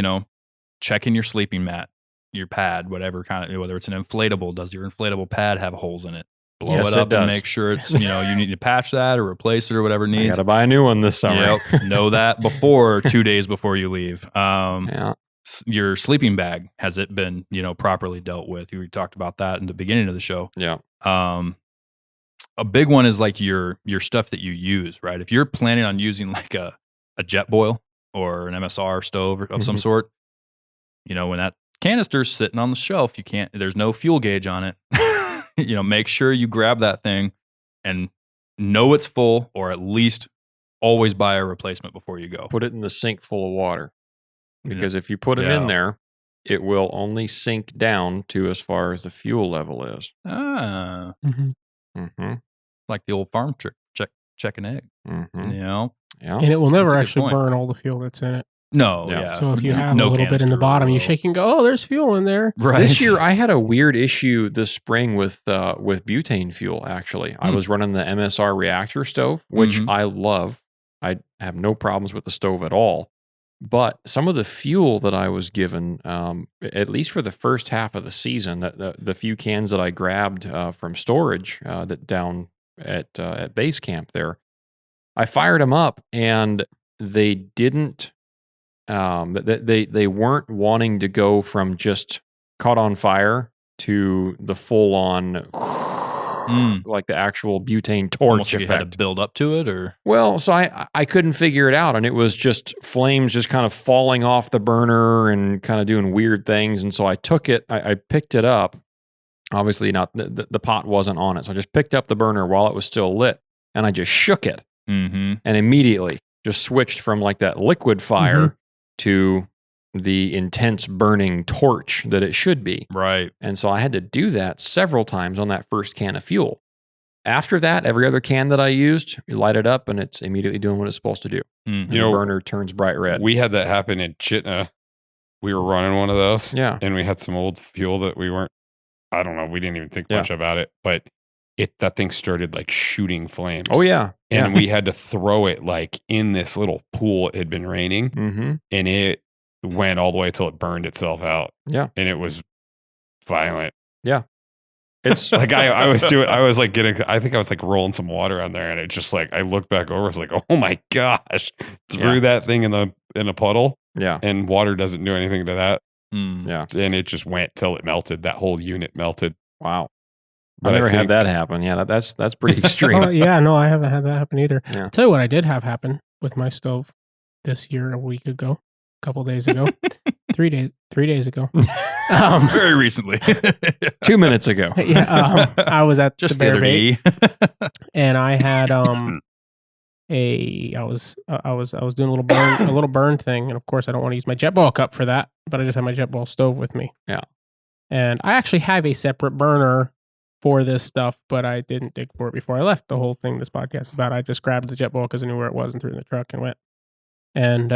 checking your sleeping mat, your pad, whatever kind of, whether it's an inflatable, does your inflatable pad have holes in it? Blow Yes, it it up and does. make sure it's, you need to patch that or replace it or whatever it I needs. got to buy a new one this summer. Yep. Know that before 2 days before you leave. Yeah. Your sleeping bag, has it been, properly dealt with? We talked about that in the beginning of the show. Yeah. A big one is like your stuff that you use, right? If you're planning on using like a jet boil or an MSR stove of some sort, when that canister's sitting on the shelf, there's no fuel gauge on it. Make sure you grab that thing and know it's full, or at least always buy a replacement before you go. Put it in the sink full of water. Because if you put it Yeah. in there, it will only sink down to as far as the fuel level is. Ah, Mhm. Mm-hmm. like the old farm trick, check an egg. Mm-hmm. Yeah. Yeah. And it will That's a never good actually point. burn all the fuel that's in it. No, Yeah. yeah. So if you have No a little bit in the canister bottom, you will. shake and go, oh, there's fuel in there. Right. This year, I had a weird issue this spring with butane fuel. Actually, I was running the MSR reactor stove, which Mhm. I love. I have no problems with the stove at all. But some of the fuel that I was given, at least for the first half of the season, the few cans that I grabbed from storage that down at base camp there, I fired them up and they didn't. They weren't wanting to go from just caught on fire to the full on like the actual butane torch Almost like you had effect. to build up to it, or Well, so I couldn't figure it out, and it was just flames just kind of falling off the burner and kind of doing weird things. And so I took it, I picked it up. Obviously, not the pot wasn't on it, so I just picked up the burner while it was still lit, and I just shook it, and immediately just switched from like that liquid fire to the intense burning torch that it should be. right? And so I had to do that several times on that first can of fuel. After that, every other can that I used, you light it up and it's immediately doing what it's supposed to do. Mhm. The burner turns bright red. we had that happen in Chitna. We were running one of those. Yeah. And we had some old fuel that we weren't, I don't know, we didn't even think Yeah. much about it, but that thing started like shooting flames. Oh, yeah. And we had to throw it like in this little pool. It had been raining Mm-hmm. and it went all the way till it burned itself out. Yeah. And it was violent. It's Like I was I think I was like rolling some water on there and it just like, I looked back over, I was like, oh my gosh, threw Yeah. that thing in a puddle yeah. and water doesn't do anything to that. Mm. Yeah. And it just went till it melted. That whole unit melted. Wow. But I never had think- that happen. Yeah, that's pretty extreme. Oh, yeah, no, I haven't had that happen either. Yeah. I'll tell you what I did have happen with my stove this year, a week ago, a couple days ago, 3 days ago. Very recently. 2 minutes ago. Yeah, I was at Just the the Bear other Bait, day. and I had I was doing a little burn thing, and of course I don't want to use my Jetboil cup for that, but I just had my Jetboil stove with me. Yeah. And I actually have a separate burner for this stuff, but I didn't dig for it before I left. The whole thing this podcast is about, I just grabbed the Jetboil because I knew where it was and threw it in the truck and went. And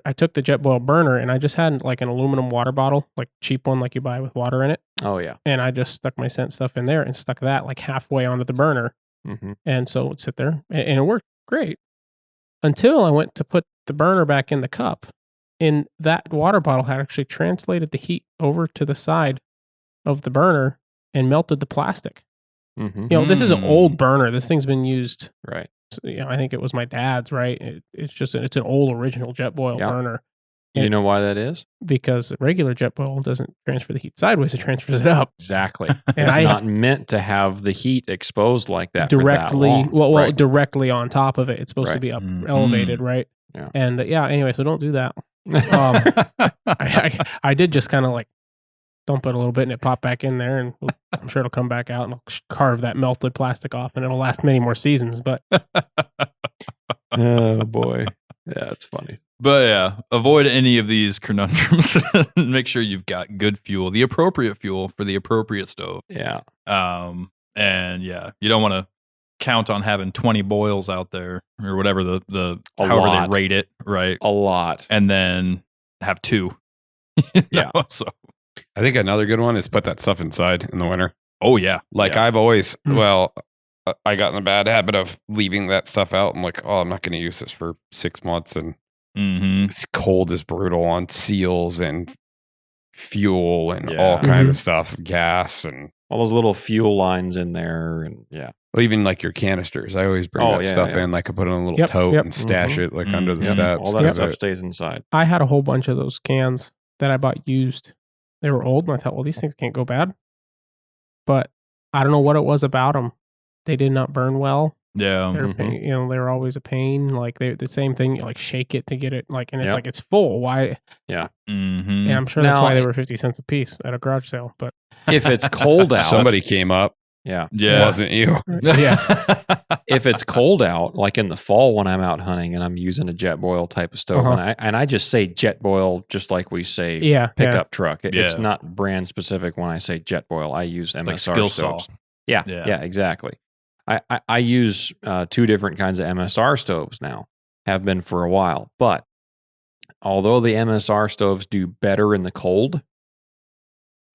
I took the Jetboil burner and I just had like an aluminum water bottle, like cheap one, like you buy with water in it. Oh, yeah. And I just stuck my scent stuff in there and stuck that like halfway onto the burner. Mm-hmm. And so it would sit there and it worked great. until I went to put the burner back in the cup. And that water bottle had actually translated the heat over to the side of the burner and melted the plastic. Mm-hmm. You know, this is an old burner. This thing's been used. Right. You know, I think it was my dad's. Right. It's an old original Jetboil burner. You know why that is? Because regular Jetboil doesn't transfer the heat sideways; it transfers it up. Exactly. And It's not meant to have the heat exposed like that directly. For that long. Right. Directly on top of it. It's supposed to Right. be up elevated, right? Yeah. And anyway, so don't do that. I did just kind of like dump it a little bit, and it popped back in there, and I'm sure it'll come back out, and I'll carve that melted plastic off, and it'll last many more seasons. But Oh boy, yeah, it's funny. But yeah, avoid any of these conundrums. Make sure you've got good fuel, the appropriate fuel for the appropriate stove. Yeah. And yeah, you don't want to count on having 20 boils out there or whatever the A however lot. they rate it, right? A lot. And then have 2. Yeah. So, I think another good one is put that stuff inside in the winter. oh yeah. Like Yeah. I've always, Hmm. I got in the bad habit of leaving that stuff out. I'm like, oh, I'm not going to use this for 6 months. And Mm-hmm. it's cold is brutal on seals and fuel and Yeah. all kinds Mhm. of stuff, gas and All those little fuel lines in there, and yeah. even like your canisters. I always bring Oh, that yeah, stuff yeah. in, like I put it in a little Yep, tote yep. and stash it like under the Yep. steps. All that 'cause stuff I- stays inside. I had a whole bunch of those cans that I bought used. They were old, and I thought, well, these things can't go bad. But I don't know what it was about them. They did not burn well. Yeah. They're Mhm. pain, they were always a pain. Like they the same thing. You like shake it to get it like, and it's Yep. like it's full. Why? Mm-hmm. And I'm sure that's Now- why they were 50 cents a piece at a garage sale. But If it's cold out, somebody came up, yeah. Yeah. wasn't you? yeah, If it's cold out, like in the fall when I'm out hunting and I'm using a Jetboil type of stove, Uh-huh. and I just say Jetboil just like we say yeah, pickup truck. It's Yeah. not brand specific when I say Jetboil. I use MSR Like skill stoves. saw. Yeah, Yeah. yeah, exactly. I use 2 different kinds of MSR stoves now, have been for a while. But although the MSR stoves do better in the cold,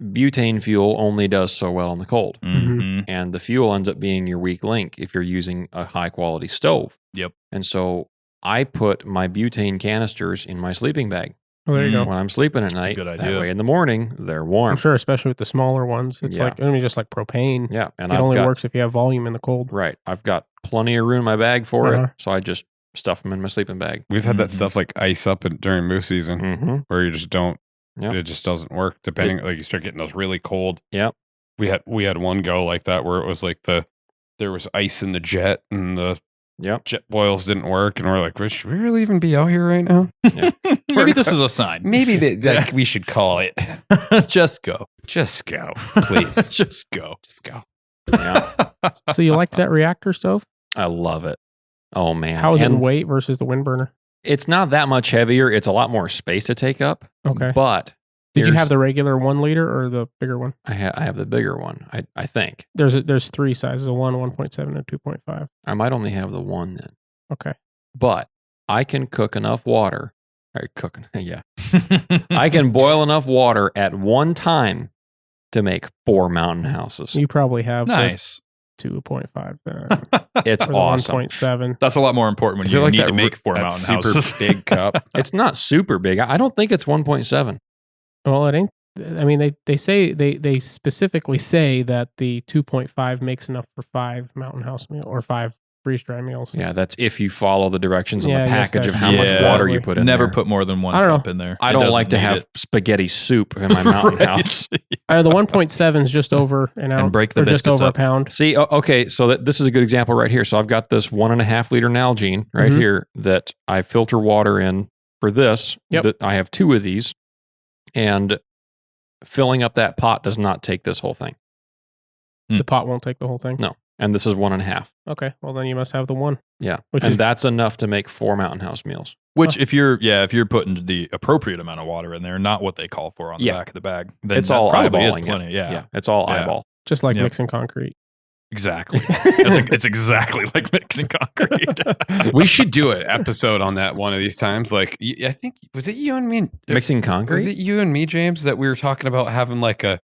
butane fuel only does so well in the cold. Mm-hmm. And the fuel ends up being your weak link if you're using a high quality stove. Yep. And so I put my butane canisters in my sleeping bag Oh, there you go. when I'm sleeping at That's a night. good That idea. way in the morning, they're warm. I'm sure, especially with the smaller ones, it's Yeah. like just like propane. Yeah. And It I've only got, works if you have volume in the cold. right. I've got plenty of room in my bag for Uh-huh. it. So I just stuff them in my sleeping bag. We've had that Mhm. stuff like ice up during moose season Mm-hmm. where you just don't, Yep. it just doesn't work. Depending, like you start getting those really cold. Yep. We had one go like that where it was like there was ice in the jet and the Yep. jet boils didn't work, and we're like, "Well, should we really even be out here right now? Maybe this is a sign. Maybe that we should call it. Just go. Just go, please. Just go. Just go. Yeah. So you like that reactor stove? I love it. Oh, man. How is it in And weight versus the wind burner? it's not that much heavier. It's a lot more space to take up. Okay. But Did you here's- have the regular 1 liter or the bigger one? I have the bigger one, I think. There's 3 sizes: a 1, 1.7, and 2.5. I might only have the one then. Okay. But I can cook enough water. Yeah. I can boil enough water at one time to make 4 mountain houses. You probably have Nice. the 2.5 then, It's or the awesome. 1.7. That's a lot more important when Is it you like need that to make 4 That mountain super houses. big cup. It's not super big. I don't think it's 1.7. Well, it ain't. I mean, they say they specifically say that the 2.5 makes enough for 5 mountain house meal or 5 freeze dry meals. Yeah, that's if you follow the directions in Yeah, the I guess package of that's- how much Yeah. water you put in Never there. put more than 1 I don't cup in there. I It don't doesn't like to need have it. spaghetti soup in my mountain Right. house. The 1.7 is just over an ounce, break the or just biscuits over up. a pound. See, okay, so this is a good example right here. So I've got this 1.5 liter Nalgene right Mhm. here that I filter water in for this. Yep. That I have 2 of these, and filling up that pot does not take this whole thing. The pot won't take the whole thing. No, and this is 1.5. Okay, well then you must have the 1. Yeah, Which and is- that's enough to make 4 mountain house meals. Which, if you're putting the appropriate amount of water in there, not what they call for on the Yeah. back of the bag, then It's that all probably is eyeballing plenty. it. Yeah, It's all Yeah. eyeball. Just like Yep. mixing concrete. exactly. it's exactly like mixing concrete. We should do an episode on that one of these times. Like, I think was it you and me? Mixing Was concrete? it you and me, James, that we were talking about having like a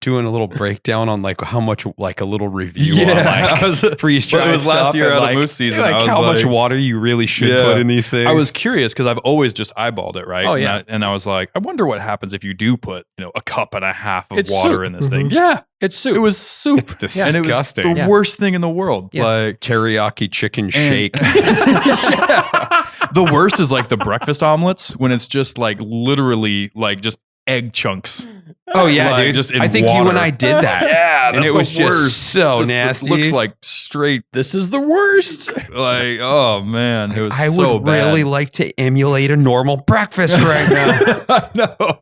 doing a little breakdown on like how much, like a little review on like I was, freeze well, dry. it was last stuff year and, out like, of moose season. like I was how much like- water you really should Yeah. put in these things. I was curious because I've always just eyeballed it, right? Oh, yeah. And I was like, I wonder what happens if you do put, a cup and a half of It's water soup. in this thing. Mhm. Yeah, It's soup. it was soup. It's and it was disgusting. the Yeah. worst thing in the world. Yeah. Like Teriyaki chicken and- shake. Yeah. The worst is like the breakfast omelets when it's just like literally like just egg chunks. Oh yeah, Like, dude. just in I think you water. and I did that. Yeah, and that's it the was just worst. so Just nasty. looks like straight. This is the worst. Like, oh man, it was I so would really bad. like to emulate a normal breakfast right now. I know.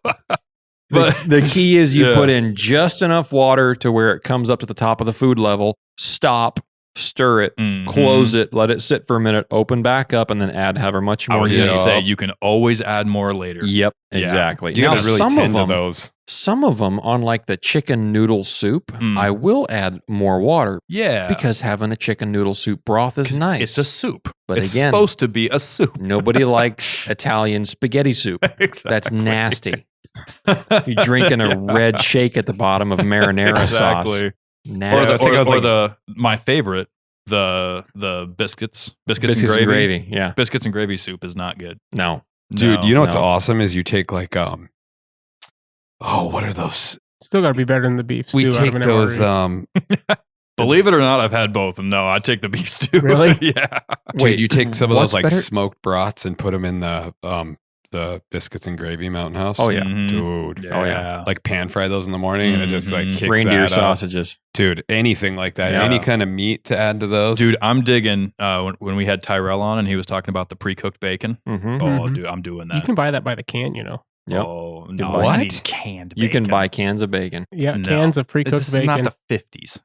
But The key is you Yeah. put in just enough water to where it comes up to the top of the food level. Stop, stir it, Mhm. close it, let it sit for a minute, open back up, and then add however much I more was you going to need. say you can always add more later. Yep, Yeah. exactly. You Now, gotta really some of tend to them, those. some of them on like the chicken noodle soup, Mm. I will add more water Yeah, because having a chicken noodle soup broth is 'Cause nice. It's a soup, But it's again- supposed to be a soup. Nobody likes Italian spaghetti soup. Exactly. That's nasty. You're drinking a red shake at the bottom of marinara sauce. Exactly. Or, Nasty. the, I think I was or like- the my favorite, the biscuits Biscuits and gravy. Yeah. Biscuits and gravy soup is not good. No. Dude, No. you know what's no. awesome is you take like what are those? Still got to be better than the beef. We stew out of take an those MRE. Believe it or not, I've had both. And no, I take the beef stew. Really? Yeah. Wait, you take some of what's those like better? smoked brats and put them in the biscuits and gravy Mountain House. Oh, yeah. Mhm. dude. Oh, yeah. Like pan fry those in the morning and it just like Mhm. kicks Reindeer that up. sausages. Dude, anything like that. Yeah. Any kind of meat to add to those. Dude, I'm digging when we had Tyrell on and he was talking about the pre-cooked bacon. Mm-hmm. Oh, Mhm. dude, I'm doing that. You can buy that by the can, Yep. Oh, can no. buy- I What? need canned You can bacon. buy cans of bacon. Yeah, No. cans of pre-cooked This is bacon. not the 50s.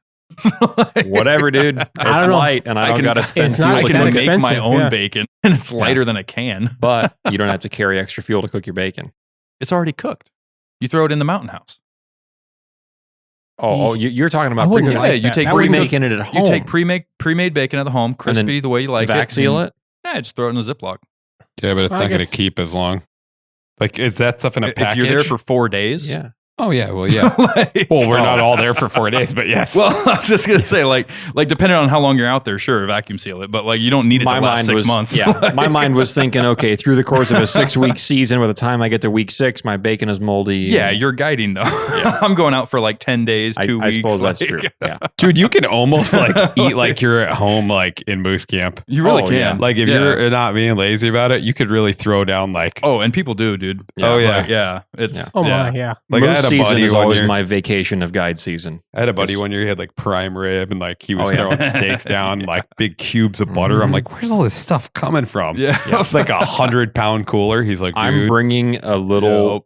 Whatever, dude. It's don't know. light, and I don't can- got to spend it's fuel not I to like can cook that it. make my expensive, own yeah. bacon and it's lighter than a can. But you don't have to carry extra fuel to cook your bacon. It's already cooked. You throw it in the Mountain House. Oh, you're talking I about wouldn't pre-making like you that. take That wouldn't pre-making it at home. You take pre-made bacon at the home, And then crispy the way you like vac it. seal and- it. Yeah, just throw it in a Ziploc. yeah, but it's Well, I not going guess- to keep as long. Like, is that stuff in a If package? you're there for 4 days. Yeah. oh yeah, well yeah. Like- Well, we're not all there for 4 days, but yes. Well, I was just gonna say, like depending on how long you're out there, sure, vacuum seal it, but like you don't need it to last 6 months. Yeah, my mind was thinking, okay, through the course of a 6-week season, by the time I get to week 6, my bacon is moldy. Yeah, and you're guiding though. I'm going out for like 10 days, 2 I weeks. suppose that's like- true. Yeah. dude, you can almost like eat like you're at home, like in moose camp. You really Oh, can. yeah. Like if Yeah. you're not being lazy about it, you could really throw down like. Oh, and people do, dude. Oh, yeah. Like, yeah. It's Yeah. Oh yeah. my, yeah. Like I Moose had a season buddy is one always year. my vacation of guide season. I had a buddy Just- one year. He had like prime rib and like he was Oh, yeah. throwing steaks down, like big cubes of butter. I'm Mhm. like, where's all this stuff coming from? Yeah. Like 100-pound cooler. He's like, I'm dude. bringing a little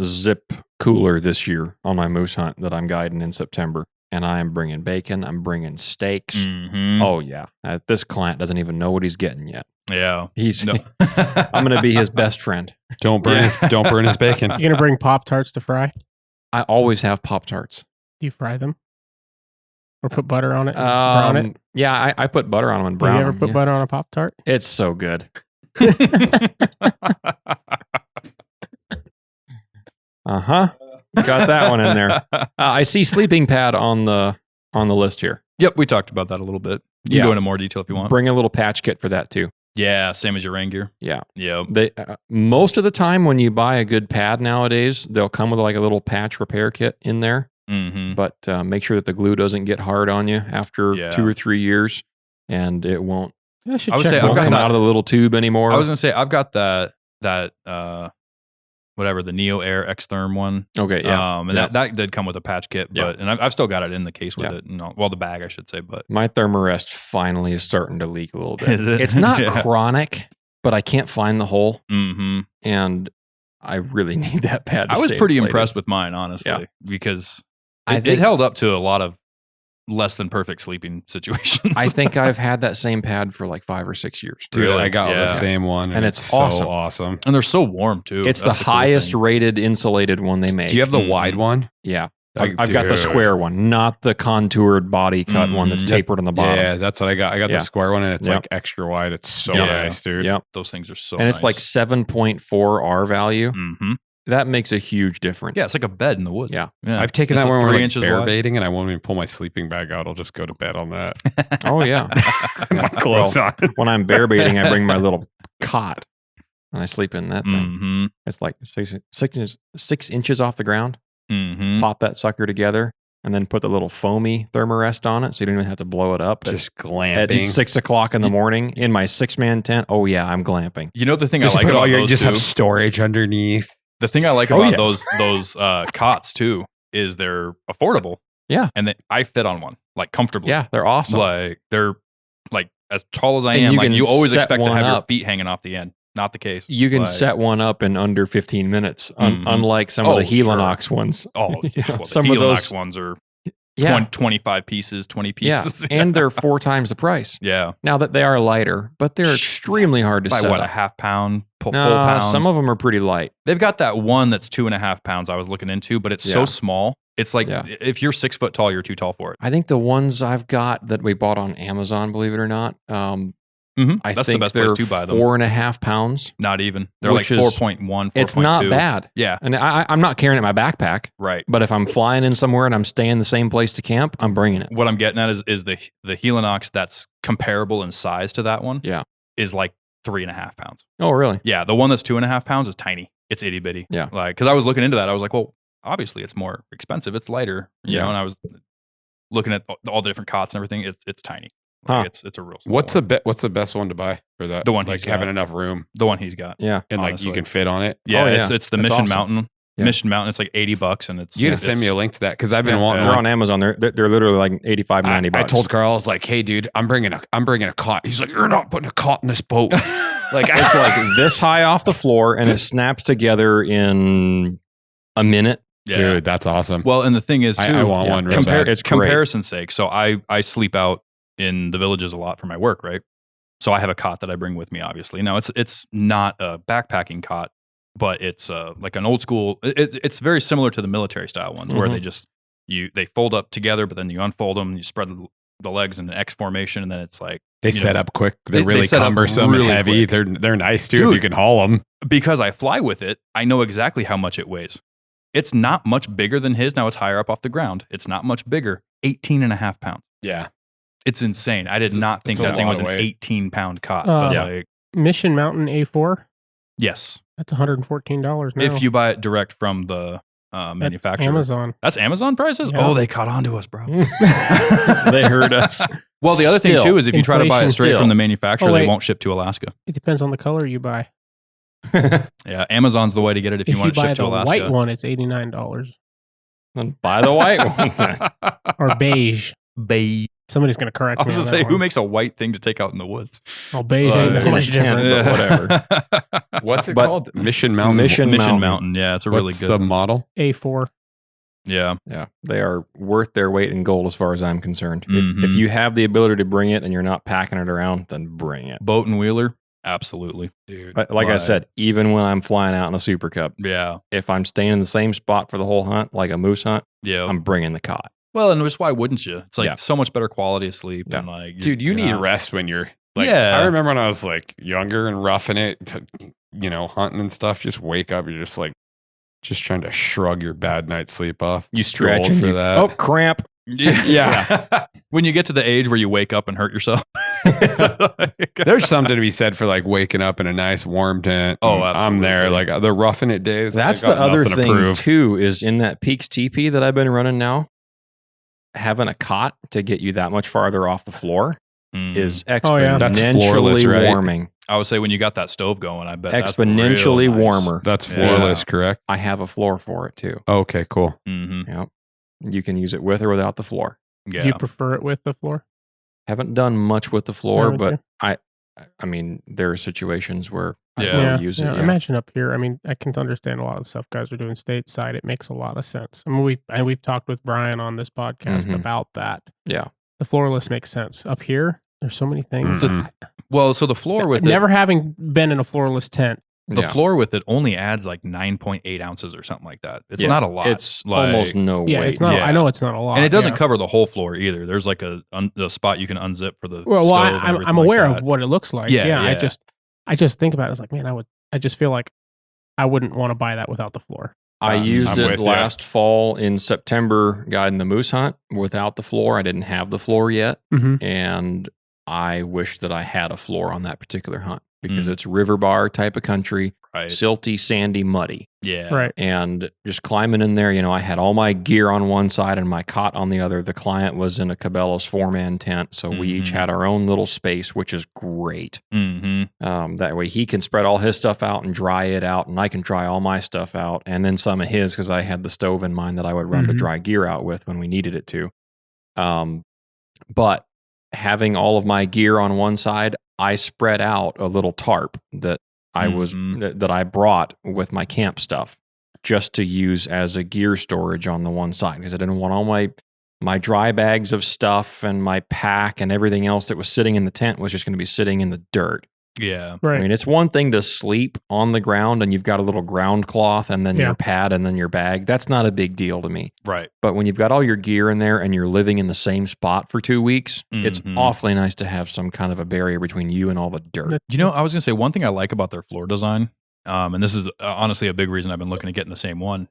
zip cooler this year on my moose hunt that I'm guiding in September. And I am bringing bacon. I'm bringing steaks. Mhm. Oh, yeah. This client doesn't even know what he's getting yet. Yeah. He's No. I'm going to be his best friend. don't burn Yeah. don't burn his bacon. You gonna bring Pop Tarts to fry? I always have Pop-Tarts. Do you fry them? Or put butter on it and brown it? Yeah, I put butter on them and Have brown you ever them, put yeah. butter on a Pop Tart? It's so good. Uh-huh. Got that one in there. I see sleeping pad on the list here. Yep, we talked about that a little bit. You can Yeah. go into more detail if you want. Bring a little patch kit for that too. Yeah, same as your rain gear. Yeah. Yep. They most of the time when you buy a good pad nowadays, they'll come with like a little patch repair kit in there. Mm-hmm. But make sure that the glue doesn't get hard on you after Yeah. 2 or 3 years, and it won't, I should I would check say I've that won't got come out. that- out of the little tube anymore. I was gonna say I've got that whatever the Neo Air X-Therm one. okay. Yeah. And Yeah. that did come with a patch kit, Yeah. but and I've still got it in the case with Yeah. it. No, well, the bag I should say, but My Thermarest finally is starting to leak a little bit. Is it? It's not Yeah. chronic, but I can't find the hole, hmm and I really need that pad. To I was stay pretty inflated. impressed with mine, honestly, Yeah. because I it think- held up to a lot of less than perfect sleeping situations. I think I've had that same pad for like 5 or 6 years. Dude, Really? I got Yeah. the same one, And it's so awesome. awesome. and they're so warm too. It's That's the cool highest thing. rated insulated one they make. Do you have the Mhm. wide one? Yeah. Like, I've got the dude. square one, not the contoured body cut one that's Mhm. tapered on the bottom. Yeah, that's what I got. I got Yeah. the square one, and it's Yep. like extra wide. It's so Yeah. nice, dude. Yep. Those things are so. And it's like 7.4 R value. hmm that makes a huge difference. Yeah, it's like a bed in the woods. Yeah. I've taken It's that like when we're 3 like inches bear wide. baiting and I won't even pull my sleeping bag out. I'll just go to bed on that. Oh yeah. My clothes on. When I'm bear baiting, I bring my little cot and I sleep in that thing. Mm-hmm. It's like 6 inches off the ground. Mm-hmm. Pop that sucker together, and then put the little foamy thermarest on it, so you don't even have to blow it up. Just At glamping. 6:00 in the morning in my 6-man tent. Oh yeah, I'm glamping. You know the thing Just I like put all about your, those just two? have storage underneath. The thing I like Oh, about yeah. those cots too is they're affordable. Yeah. and I fit on one like comfortably. Yeah, they're awesome. like they're like as tall as I And am. you Like can you always set expect to one have your up. feet hanging off the end. Not the case. You can Like, set one up in under 15 minutes, Mhm. unlike some Oh, of the sure. Helinox ones. Oh, You yeah, know, well, some the of Helinox those- ones are Yeah, 25 pieces, 20 yeah, pieces. and they're 4 times the price. yeah. Now that they are lighter, but they're extremely hard to By set what, a up. half pound, full No, pound? some of them are pretty light. They've got that one that's 2.5 pounds I was looking into, but it's so Yeah. small. It's like Yeah. if you're 6 foot tall, you're too tall for it. I think the ones I've got that we bought on Amazon, believe it or not, Mm-hmm. I That's think the best they're place to buy them. 4.5 pounds. Not even. They're Which like is- 4.1, 4.2. It's not bad. Yeah, And I'm not carrying it in my backpack, right. but if I'm flying in somewhere and I'm staying the same place to camp, I'm bringing it. What I'm getting at is the Helinox that's comparable in size to that one. Yeah. Is like 3.5 pounds. Oh, really? Yeah, the one that's 2.5 pounds is tiny. It's itty bitty. Yeah. Like because I was looking into that, I was like, well, obviously it's more expensive. It's lighter. You Yeah. know, and I was looking at all the different cots and everything. It's tiny. Like, Huh. It's a real. Small What's one. what's the best one to buy for that? The one like he's having got. enough room the one he's got? Yeah. and like Honestly. you can fit on it. Yeah, Oh, it's yeah. it's the That's Mission awesome. Mountain. Yeah. Mission Mountain. It's like $80, and it's You gotta send me a it's- link to that because I've been Yeah, wanting. they're one. on Amazon. They're literally like 85, 90 I bucks. told Carl, I was like, "Hey, dude, I'm bringing a cot." He's like, "You're not putting a cot in this boat." Like, it's like this high off the floor and it snaps together in a minute. Yeah. dude, that's awesome. Well, and the thing is too, I want one real bad. It's great. comparison's sake. So I sleep out in the villages a lot for my work, right? So I have a cot that I bring with me. Obviously, now it's not a backpacking cot, but it's like an old school. It's very similar to the military style ones where Mhm. they just they fold up together, but then you unfold them, and you spread the legs in an X formation, and then it's like they you set know, up quick. They're they really set up cumbersome really and heavy. quick. They're nice too if Dude. you can haul them. because I fly with it, I know exactly how much it weighs. It's not much bigger than his. Now it's higher up off the ground. It's not much bigger. 18.5 pounds. Yeah, It's insane. I did not think that's a that thing lot was of an weight. 18-pound cot. Uh, but Yeah. like, Mission Mountain A4. yes, That's $114 now. if you buy it direct from the That's manufacturer. Amazon. That's Amazon prices? Yeah. Oh, they caught on to us, bro. They heard us. Well, the other thing Still, too is if you try to buy it inflation straight still. from the manufacturer, Oh, they wait. won't ship to Alaska. It depends on the color you buy. Yeah, Amazon's the way to get it if you want it buy shipped to the Alaska. white one, it's $89 Then buy the white one. or beige. Beige. Somebody's going to correct I me. was on gonna that say, who one. makes a white thing to take out in the woods? Oh, beige ain't it's that my much tent. different. but whatever. what's it But- called? Mission Mountain. Mission Mission Mountain. Mountain. Yeah, it's a really What's good. the model? A4. Yeah, Yeah, they are worth their weight in gold as far as I'm concerned. Mhm. If you have the ability to bring it and you're not packing it around, then bring it. boat and wheeler, absolutely. Dude, Like I But- said, even when I'm flying out in a Super Cup, Yeah, if I'm staying in the same spot for the whole hunt, like a moose hunt, yeah. I'm bringing the cot. Well, and just why wouldn't you? It's like Yeah. so much better quality of sleep. Yeah. And like, dude, you need know. rest when you're like. Yeah. I remember when I was like younger and roughing it, hunting and stuff. Just wake up, you're just like, just trying to shrug your bad night's sleep off. You Too stretch old and for you- that. Oh, cramp. Yeah. When you get to the age where you wake up and hurt yourself. There's something to be said for like waking up in a nice warm tent. Oh, and I'm there. absolutely. Like the roughing it days. That's I got the other nothing to thing prove. too, is in that Peaks TP that I've been running now, having a cot to get you that much farther off the floor Mm. is Oh, yeah. That's floorless, exponentially right? warming. I would say when you got that stove going, I bet Exponentially warmer. That's Yeah. floorless, correct? I have a floor for it too. Okay, cool. Mm-hmm. Yep. You can use it with or without the floor. Yeah. Do you prefer it with the floor? Haven't done much with the floor, Yeah, but okay. I mean, there are situations where I Yeah. will use it. Yeah. Imagine up here. I mean, I can understand a lot of the stuff guys are doing stateside. It makes a lot of sense. I mean, we've talked with Brian on this podcast Mhm. about that. Yeah. The floorless makes sense. Up here, there's so many things. Mhm. Well, so the floor with Never having been in a floorless tent. the Yeah. floor with it only adds like 9.8 ounces or something like that. It's Yeah. not a lot. It's Like- almost no Yeah, weight. it's not. Yeah. I know it's not a lot, and it doesn't yeah. cover the whole floor either. There's like a spot you can unzip for the Well, stove. and I'm everything like aware that. of what it looks like. Yeah, Yeah, yeah. I just think about it. It's like, man, I just feel like I wouldn't want to buy that without the floor. I used I'm it with ya. last fall in September, guiding the moose hunt without the floor. I didn't have the floor yet, Mm-hmm. and I wish that I had a floor on that particular hunt because Mm. it's river bar type of country, Right. silty, sandy, muddy. Yeah. Right. And just climbing in there, I had all my gear on one side and my cot on the other. The client was in a Cabela's 4-man tent, so we each Mhm. had our own little space, which is great. Mm-hmm. That way he can spread all his stuff out and dry it out, and I can dry all my stuff out, and then some of his because I had the stove in mind that I would run to Mhm. dry gear out with when we needed it to. But having all of my gear on one side, I spread out a little tarp that I was Mhm. that I brought with my camp stuff just to use as a gear storage on the one side because I didn't want all my dry bags of stuff and my pack and everything else that was sitting in the tent was just going to be sitting in the dirt. Yeah. Right. I mean, it's one thing to sleep on the ground and you've got a little ground cloth and then Yeah. your pad and then your bag. That's not a big deal to me. Right. But when you've got all your gear in there and you're living in the same spot for 2 weeks, it's Mhm. awfully nice to have some kind of a barrier between you and all the dirt. That- I was going to say one thing I like about their floor design, and this is honestly a big reason I've been looking at getting the same one,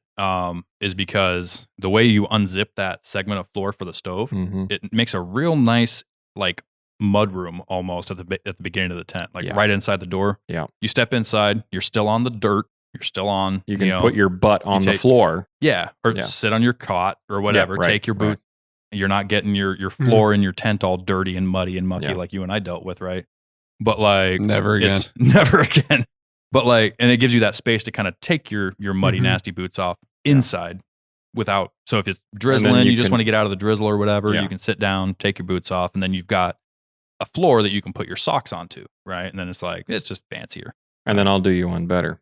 is because the way you unzip that segment of floor for the stove, Mhm. it makes a real nice, like, mud room almost at the beginning of the tent, like Yeah. right inside the door. Yeah. You step inside, you're still on the dirt, you're still on. You can put your butt on the take- floor. or Yeah. sit on your cot or whatever. right, Take your boot. right. You're not getting your floor in your tent all dirty and muddy and mucky Yeah. like you and I dealt with, right? But like Never again. it's never again. But like, and it gives you that space to kind of take your muddy, Mhm. nasty boots off inside without. So if it's drizzling, you you just can- want to get out of the drizzle or whatever, Yeah. you can sit down, take your boots off, and then you've got a floor that you can put your socks onto, right? And then it's like, it's just fancier. And then I'll do you one better.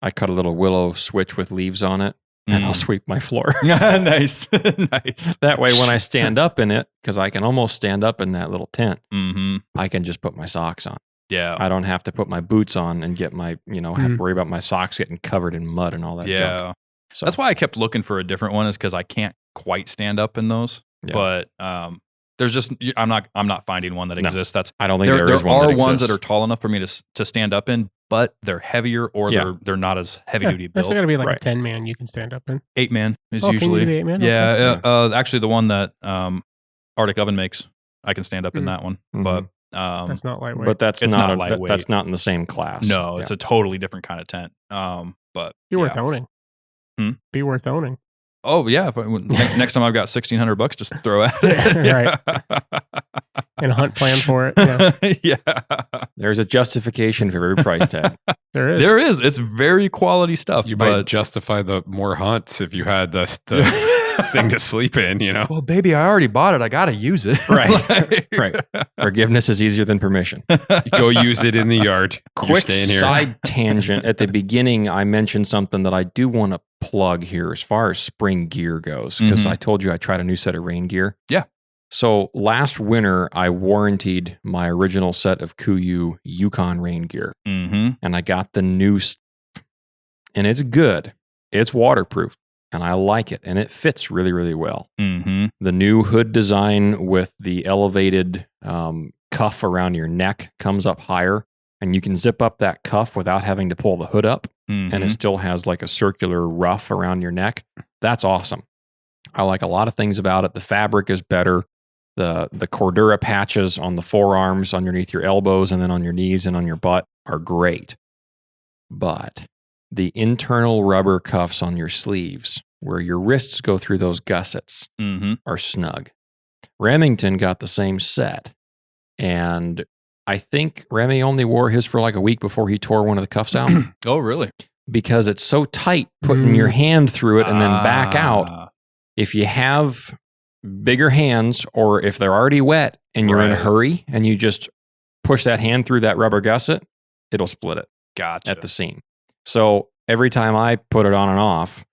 I cut a little willow switch with leaves on it and I'll sweep my floor. Nice. Nice. That way, when I stand up in it, because I can almost stand up in that little tent, Mm-hmm. I can just put my socks on. Yeah. I don't have to put my boots on and get my, have to worry about my socks getting covered in mud and all that junk. Yeah. So That's why I kept looking for a different one, is because I can't quite stand up in those. Yeah. But there's just I'm not finding one that No. exists. That's I don't think there is one are that ones that exists. are tall enough for me to stand up in, but they're heavier or Yeah. they're not as heavy Yeah, duty there's built. got to be like Right. a 10-man you can stand up in. 8-man is Oh, can you usually do the 8-man? yeah. Okay. Actually, the one that Arctic Oven makes, I can stand up in Mm. that one, Mhm. but That's not lightweight. But that's It's not, not a, lightweight. that's not in the same class. no, Yeah. it's a totally different kind of tent. But be worth yeah. owning. Hmm? Be worth owning. Oh yeah, if next time I've got $1,600 just throw at it. And a hunt plan for it. Yeah, Yeah. There's a justification for every price tag. there is. There is. It's very quality stuff. You might but justify the more hunts if you had the thing to sleep in, well, baby, I already bought it. I got to use it. Right. Like- Right. Forgiveness is easier than permission. Go use it in the yard. You're Quick staying here. side tangent. At the beginning, I mentioned something that I do want to plug here as far as spring gear goes, because Mhm. I told you I tried a new set of rain gear. Yeah. So last winter, I warrantied my original set of KUIU Yukon rain gear, Mhm. and I got the new stuff. And it's good. It's waterproof, and I like it, and it fits really, really well. Mhm. The new hood design with the elevated cuff around your neck comes up higher, and you can zip up that cuff without having to pull the hood up, and Mhm. it still has like a circular ruff around your neck. That's awesome. I like a lot of things about it. The fabric is better. The Cordura patches on the forearms, underneath your elbows, and then on your knees and on your butt are great. But the internal rubber cuffs on your sleeves, where your wrists go through those gussets, Mhm. are snug. Remington got the same set, and I think Remy only wore his for like a week before he tore one of the cuffs out Oh, really? because it's so tight putting your hand through it and then back out. Ah, If you have bigger hands or if they're already wet and you're in a Right. hurry and you just push that hand through that rubber gusset, it'll split it Gotcha. at the seam. So every time I put it on and off,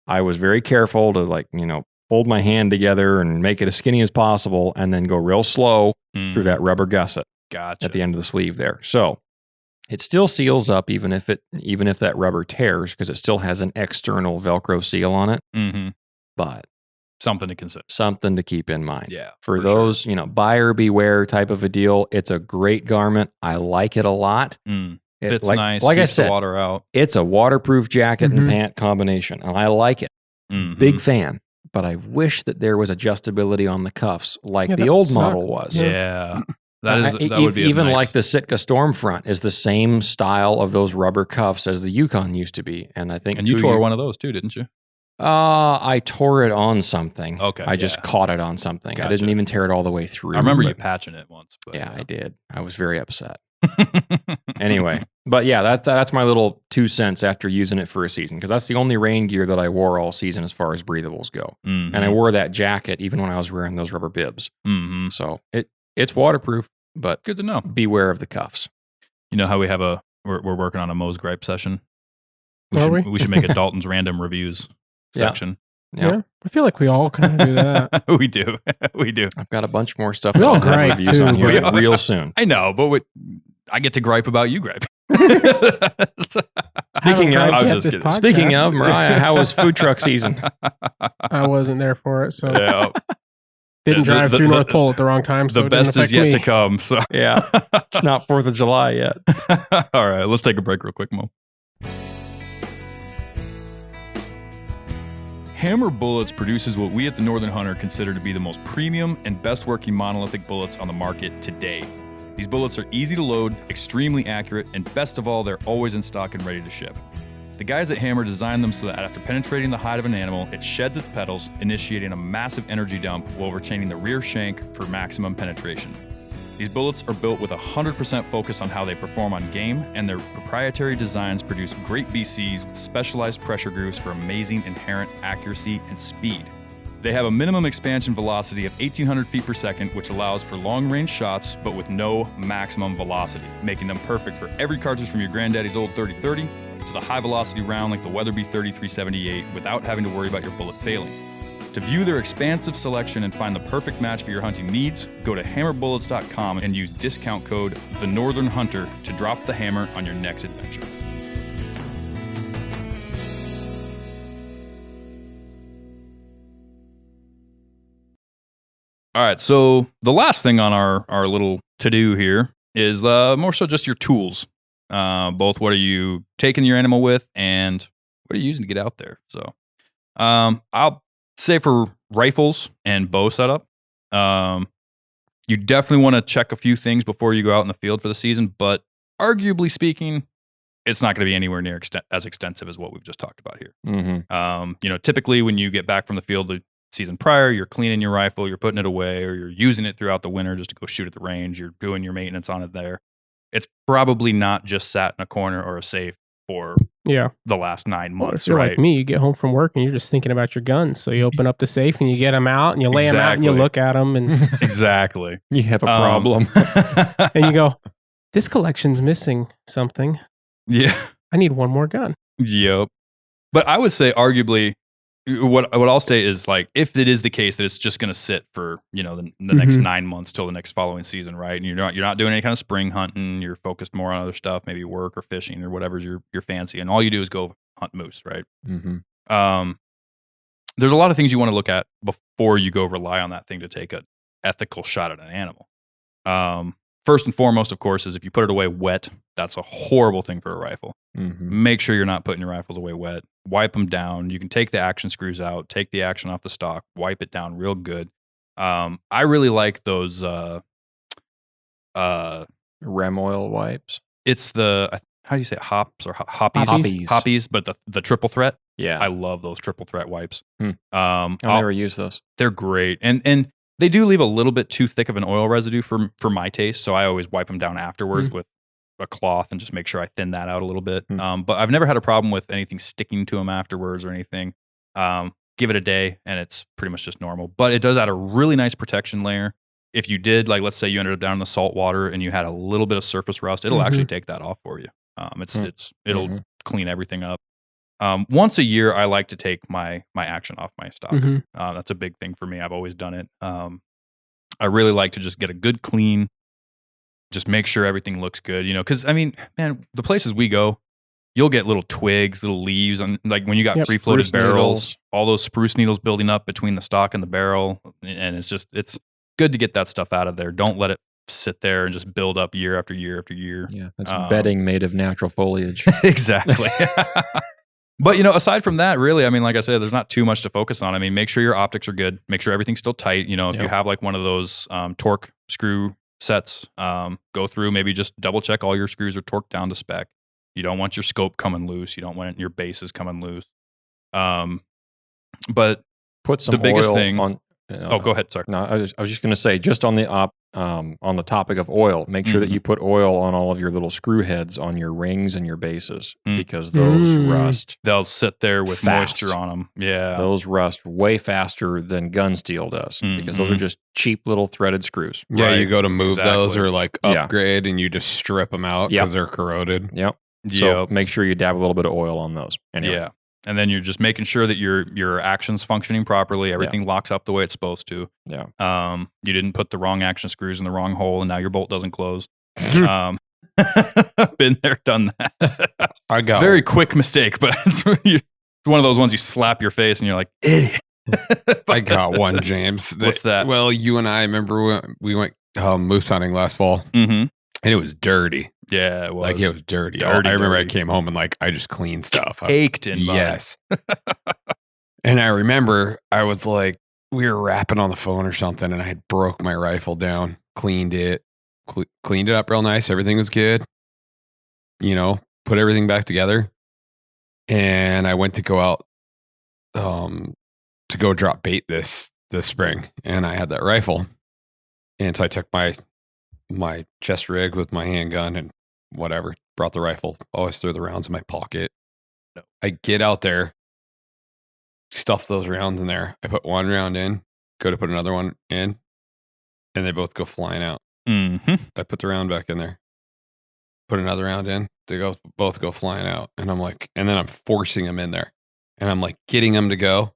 I was very careful to hold my hand together and make it as skinny as possible and then go real slow through that rubber gusset Gotcha. at the end of the sleeve there. So it still seals up even if that rubber tears because it still has an external Velcro seal on it, Mhm. but Something to consider. something to keep in mind. Yeah. For sure. those, buyer beware type of a deal, it's a great garment. I like it a lot. Mm. Fits like, nice. Like I keeps the said, water out. it's a waterproof jacket and Mhm. pant combination, and I like it. Mhm. Big fan. But I wish that there was adjustability on the cuffs like Yeah, the that old would suck. model was. Yeah. That would be even a nice, like the Sitka Stormfront is the same style of those rubber cuffs as the Yukon used to be, and I think And you tore one of those too, didn't you? I tore it on something. Okay, I just yeah. caught it on something. I Gotcha. didn't even tear it all the way through. I remember but- you patching it once. But Yeah, I did. I was very upset. Anyway, but yeah, that's my little 2 cents after using it for a season, because that's the only rain gear that I wore all season as far as breathables go. Mhm. And I wore that jacket even when I was wearing those rubber bibs. Mhm. So it's waterproof, but Good to know. beware of the cuffs. You know how we have we're working on a Moe's Gripe session. Are we? We should make a Dalton's random reviews Yeah. section. Yeah. I feel like we all kind of do that. we do. We do. I've got a bunch more stuff We that all I'll have gripe, reviews too, on here but- real soon. I know, but I get to gripe about you gripe. I Speaking haven't of- griped I'm yet just this kidding. Speaking podcast. of, Mariah, how was food truck season? I wasn't there for it, so Yeah, didn't The- drive the- through the- North Pole at the wrong time. So the it didn't best is affect yet me. to come. So Yeah, it's not 4th of July yet. all right, let's take a break real quick, Mo. Hammer Bullets produces what we at the Northern Hunter consider to be the most premium and best working monolithic bullets on the market today. These bullets are easy to load, extremely accurate, and best of all, they're always in stock and ready to ship. The guys at Hammer designed them so that after penetrating the hide of an animal, it sheds its petals, initiating a massive energy dump while retaining the rear shank for maximum penetration. These bullets are built with 100% focus on how they perform on game, and their proprietary designs produce great BCs with specialized pressure grooves for amazing inherent accuracy and speed. They have a minimum expansion velocity of 1,800 feet per second, which allows for long-range shots, but with no maximum velocity, making them perfect for every cartridge from your granddaddy's old 30-30 to the high-velocity round like the Weatherby 30-378 without having to worry about your bullet failing. To view their expansive selection and find the perfect match for your hunting needs, go to hammerbullets.com and use discount code The Northern Hunter to drop the hammer on your next adventure. All right, so the last thing on our little to-do here is more so just your tools. Both what are you taking your animal with and what are you using to get out there. So I'll say for rifles and bow setup, you definitely want to check a few things before you go out in the field for the season, but arguably speaking, it's not going to be anywhere near as extensive as what we've just talked about here. Mm-hmm. Typically when you get back from the field the season prior, you're cleaning your rifle, you're putting it away, or you're using it throughout the winter just to go shoot at the range. You're doing your maintenance on it there. It's probably not just sat in a corner or a safe for Yeah. the last 9 Well, if months, you're right? like me, you get home from work and you're just thinking about your guns. So you open up the safe and you get them out and you lay them out and you Exactly. look at them and, Exactly. You have a Um, problem. and you go, this collection's missing something. Yeah. I need one more gun. Yep. But I would say arguably what I'll state is like if it is the case that it's just going to sit for, the next Mhm. 9 months till the next following season, right? And you're not doing any kind of spring hunting, you're focused more on other stuff, maybe work or fishing or whatever's your fancy, and all you do is go hunt moose, right? Mm-hmm. There's a lot of things you want to look at before you go rely on that thing to take an ethical shot at an animal. First and foremost, of course, is if you put it away wet, that's a horrible thing for a rifle. Mm-hmm. Make sure you're not putting your rifles away wet. Wipe them down. You can take the action screws out, take the action off the stock, wipe it down real good. I really like those. Rem oil wipes. It's the how do you say it? Hops or hoppies? Hoppies. Hoppies, but the triple threat. Yeah, I love those triple threat wipes. Hmm. I'll never use those. They're great, and they do leave a little bit too thick of an oil residue for my taste. So I always wipe them down afterwards with a cloth and just make sure I thin that out a little bit. But I've never had a problem with anything sticking to them afterwards or anything. Give it a day and it's pretty much just normal. But it does add a really nice protection layer. If you did, like let's say you ended up down in the salt water and you had a little bit of surface rust, it'll actually take that off for you. It'll clean everything up. Once a year, I like to take my action off my stock. Mhm. That's a big thing for me. I've always done it. I really like to just get a good clean, just make sure everything looks good, because I mean, man, the places we go, you'll get little twigs, little leaves, and like when you got Yep. free floated Spruce barrels, needles. all those spruce needles building up between the stock and the barrel, and it's good to get that stuff out of there. Don't let it sit there and just build up year after year after year. Yeah, that's bedding made of natural foliage. Exactly. But, aside from that, really, I mean, like I said, there's not too much to focus on. I mean, make sure your optics are good. Make sure everything's still tight. If you have like one of those torque screw sets, go through, maybe just double check all your screws are torqued down to spec. You don't want your scope coming loose. You don't want your bases coming loose. But put some the biggest oil thing on. Go ahead. Sorry. No, I was just going to say, just on the on the topic of oil, make sure that you put oil on all of your little screw heads on your rings and your bases because those rust. They'll sit there with fast. moisture on them. Yeah, those rust way faster than gun steel does because those are just cheap little threaded screws. Yeah, Right. you go to move those Exactly. or like upgrade and you just strip them out because they're corroded. Yep. So make sure you dab a little bit of oil on those. Anyway. Yeah. And then you're just making sure that your action's functioning properly. Everything locks up the way it's supposed to. Yeah. You didn't put the wrong action screws in the wrong hole, and now your bolt doesn't close. Been there, done that. I got Very quick mistake, but it's one of those ones you slap your face and you're like, idiot. I got one, James. What's that? Well, you and I remember when we went moose hunting last fall, Mm-hmm. and it was dirty. Yeah, it was. Like it was dirty. Dirty, I remember dirty. I came home and like I just cleaned stuff. Caked in mud. Yes. And I remember I was like, we were rapping on the phone or something, and I had broke my rifle down, cleaned it up real nice. Everything was good. Put everything back together. And I went to go out to go drop bait this spring, and I had that rifle. And so I took my chest rig with my handgun and whatever, brought the rifle, always threw the rounds in my pocket. I get out there, stuff those rounds in there. I put one round in, go to put another one in, and they both go flying out. Mm-hmm. I put the round back in there, put another round in, they both go flying out. And I'm like, and then I'm forcing them in there, and I'm like getting them to go.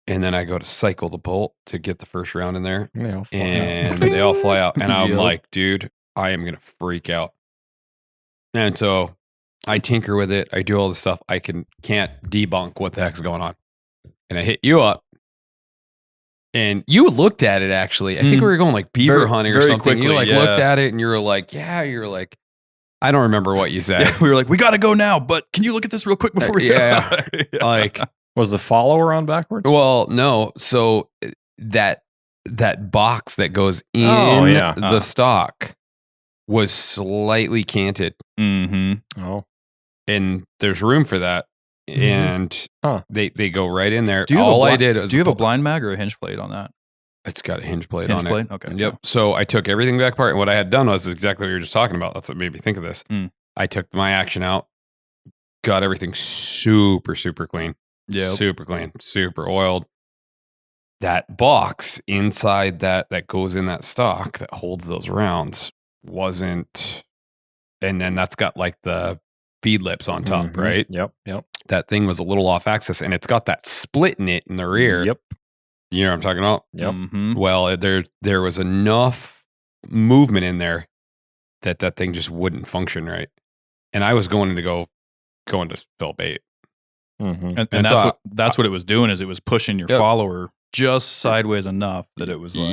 And then I go to cycle the bolt to get the first round in there, and they all fly out. And I'm like, dude, I am going to freak out. And so I tinker with it. I do all the stuff. I can't debunk what the heck's going on. And I hit you up. And you looked at it, actually. I think we were going like beaver hunting or very something. You quickly, looked at it and you were like, I don't remember what you said. Yeah, we were like, we got to go now, but can you look at this real quick before we go? Like, was the follower on backwards? well, no. So that box that goes in the stock was slightly canted. Mm-hmm. Oh, and there's room for that. And they go right in there. Do you have a blind mag or a hinge plate on that? It's got a hinge plate Hinge on plate? it. Okay. Yep. So I took everything back apart. And what I had done was exactly what you were just talking about. That's what made me think of this. I took my action out, got everything super, super clean. Yeah. Super clean, super oiled. That box inside that goes in that stock that holds those rounds wasn't, and then that's got like the feed lips on top, right? Yep. That thing was a little off axis, and it's got that split in it in the rear. Yep. You know what I'm talking about? Yep. Mm-hmm. Well, there was enough movement in there that thing just wouldn't function right. And I was going to fill bait. Mm-hmm. And so that's what it was doing, is it was pushing your follower just sideways enough that it was like,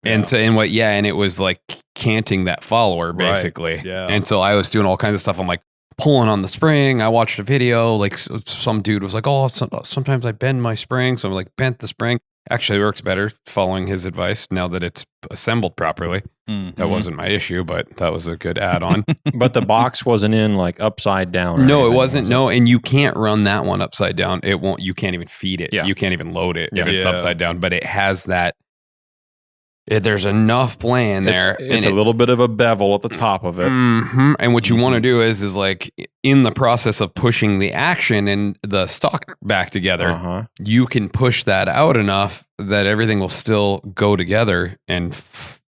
and it was like canting that follower basically. Right. Yeah. And so I was doing all kinds of stuff. I'm like pulling on the spring. I watched a video, like some dude was like, oh, sometimes I bend my spring. So I'm like, bent the spring. Actually, it works better following his advice now that it's assembled properly. That wasn't my issue, but that was a good add-on. But the box wasn't in like upside down. Or No, it anything, wasn't. was No, and you can't run that one upside down. It won't. You can't even feed it. Yeah. You can't even load it if Yeah. it's upside down. But it has that. There's enough play in there. It's a little bit of a bevel at the top of it. Mm-hmm. And what you want to do is like in the process of pushing the action and the stock back together, you can push that out enough that everything will still go together and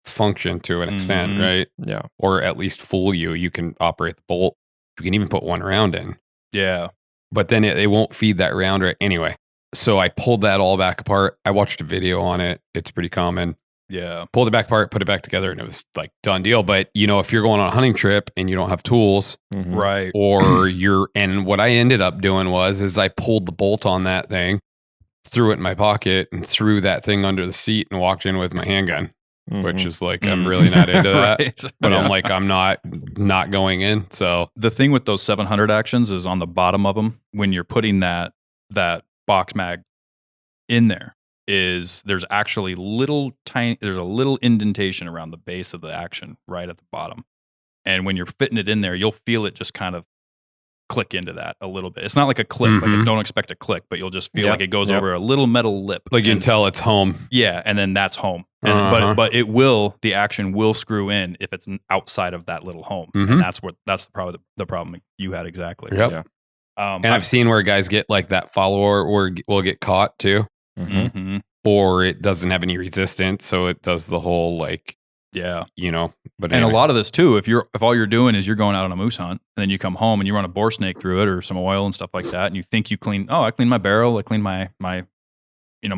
function to an extent, right? Yeah. Or at least fool you. You can operate the bolt. You can even put one round in. Yeah. But then it won't feed that round right anyway. So I pulled that all back apart. I watched a video on it. It's pretty common. Yeah. Pulled it back apart, put it back together, and it was like done deal. But if you're going on a hunting trip and you don't have tools, Right. or and what I ended up doing is I pulled the bolt on that thing, threw it in my pocket, and threw that thing under the seat and walked in with my handgun. which Mhm. is like, I'm really not into that. Right. But Yeah. I'm like, I'm not going in. So The thing with those 700 actions is on the bottom of them when you're putting that box mag in there is there's actually there's a little indentation around the base of the action right at the bottom. And when you're fitting it in there, you'll feel it just kind of click into that a little bit. It's not like a click, like Mhm. don't expect a click, but you'll just feel Yep, like it goes yep. over a little metal lip. like you can And- tell it's home. yeah, and then that's home. And, Uh-huh. but the action will screw in if it's outside of that little home. Mhm. And that's the problem you had exactly. Yep. Yeah. And I've seen where guys get like that follower or will get caught too, Mhm. Mhm. or it doesn't have any resistance. So it does the whole like, Yeah. but And a anyway. lot of this too, if all you're doing is you're going out on a moose hunt and then you come home and you run a boar snake through it or some oil and stuff like that, and you think you I cleaned my barrel, I cleaned my my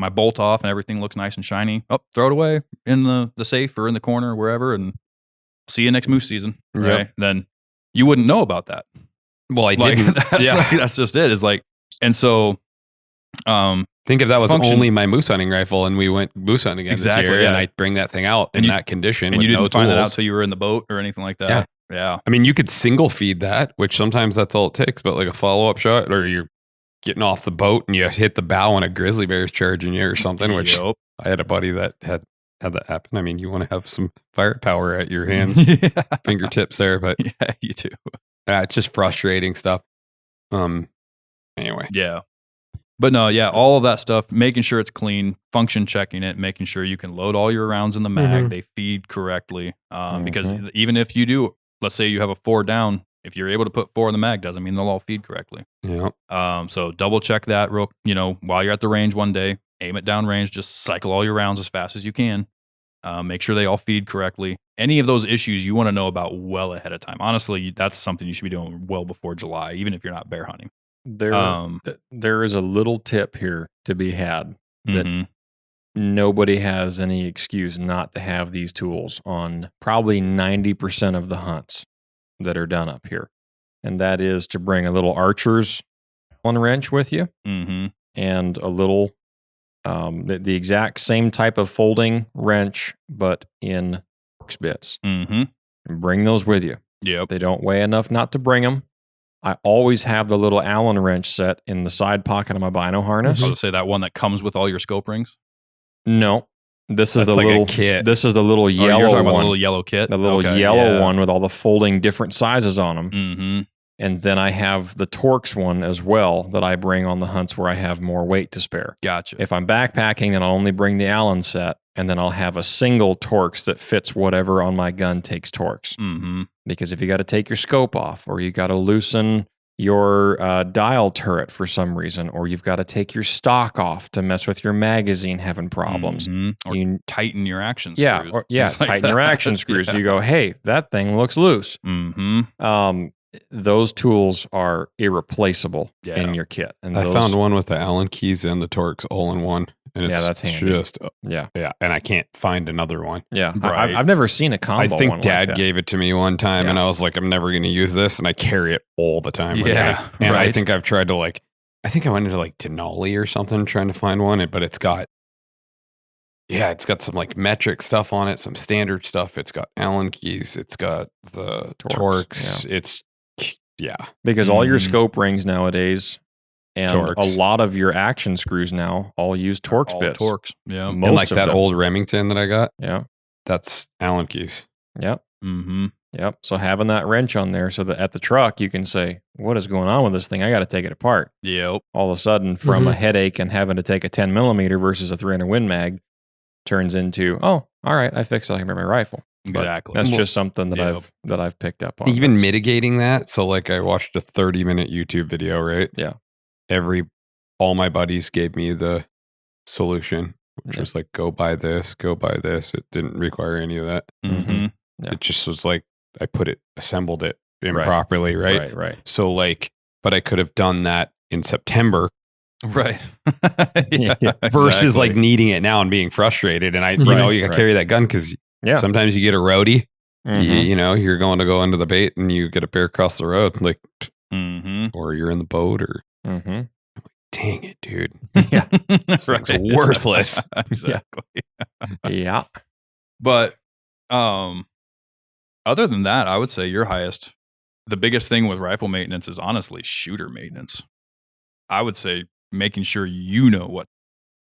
bolt off and everything looks nice and shiny. Oh, throw it away in the safe or in the corner or wherever and see you next moose season. Yep. Right. Then you wouldn't know about that. well, I Like didn't. that's that's just it. Is like, and so Think if that was function- only my moose hunting rifle and we went moose hunting again Exactly, this year yeah. and I bring that thing out And in you- that condition and with you didn't no find that out tools. till you were in the boat or anything like that. Yeah. I mean, you could single feed that, which sometimes that's all it takes, but like a follow up shot or you're getting off the boat and you hit the bow and a grizzly bear is charging you or something, which Yep. I had a buddy that had that happen. I mean, you want to have some firepower at your hands, yeah. fingertips there, but Yeah, you do. it's just frustrating stuff. Anyway, Yeah. But no, yeah, all of that stuff, making sure it's clean, function checking it, making sure you can load all your rounds in the mag, Mhm. they feed correctly. Because Mhm. even if you do, let's say you have a 4 down, if you're able to put 4 in the mag, doesn't mean they'll all feed correctly. yeah, So double check that real, while you're at the range one day, aim it down range, just cycle all your rounds as fast as you can. Make sure they all feed correctly. Any of those issues you want to know about well ahead of time. Honestly, that's something you should be doing well before July, even if you're not bear hunting. There is a little tip here to be had that Mhm. nobody has any excuse not to have these tools on probably 90% of the hunts that are done up here. And that is to bring a little archer's Allen wrench with you Mhm. and a little, the exact same type of folding wrench, but in Torx bits. Mhm. And bring those with you. Yep. They don't weigh enough not to bring them. I always have the little Allen wrench set in the side pocket of my bino harness. I was say that one that comes with all your scope rings. No, this is That's the like a little kit. This is the little Oh, you're yellow talking about the one, little yellow kit. the little Okay, yellow yeah. one with all the folding different sizes on them. Mm-hmm. And then I have the Torx one as well that I bring on the hunts where I have more weight to spare. Gotcha. If I'm backpacking, then I'll only bring the Allen set, and then I'll have a single Torx that fits whatever on my gun takes Torx. Mm-hmm. Because if you got to take your scope off, or you got to loosen your dial turret for some reason, or you've got to take your stock off to mess with your magazine having problems, Mhm. Or you tighten your action yeah, screws. or, yeah, Things like tighten your that. action screws. Yeah. You go, hey, that thing looks loose. Mm-hmm. Those tools are irreplaceable Yeah. in your kit. And I those, found one with the Allen keys and the Torx all in one, and it's Yeah, that's handy. just yeah, and I can't find another one. yeah. Right. I've never seen a combo. I think one Dad like that. gave it to me one time, Yeah. and I was like, I'm never going to use this, and I carry it all the time. with Yeah, me. And I right. think I've tried to I think I went into Denali or something trying to find one, but it's got some metric stuff on it, some standard stuff. It's got Allen keys. It's got the Torx, Torx. It's because all your Mhm. scope rings nowadays and Torx. a lot of your action screws now all use Torx All bits. Torx. Yeah. Most and like of that them. old Remington that I got. Yeah. That's Allen keys. Yep. Mm-hmm. Yep. So having that wrench on there so that at the truck you can say, what is going on with this thing? I got to take it apart. Yep. All of a sudden, from Mhm. a headache and having to take a 10 millimeter versus a 300 Win Mag turns into, oh, all right, I fixed it. I can bring my rifle. But Exactly. That's Well, just something that yep. I've picked up on. Even That's- mitigating that. So I watched a 30-minute YouTube video, right? Yeah. All my buddies gave me the solution, which Yeah. was go buy this, go buy this. It didn't require any of that. Mm-hmm. Yeah. It just was I assembled it Right. improperly, right? Right. So but I could have done that in September Right. Yeah, versus exactly. needing it now and being frustrated. And you Right. carry that gun because Yeah. sometimes you get a roadie, Mhm. you're going to go into the bait and you get a bear across the road, Mm-hmm. or you're in the boat or Mhm. dang it, dude. Yeah. This thing's worthless. Exactly. Yeah. But other than that, I would say the biggest thing with rifle maintenance is honestly shooter maintenance. I would say making sure you know what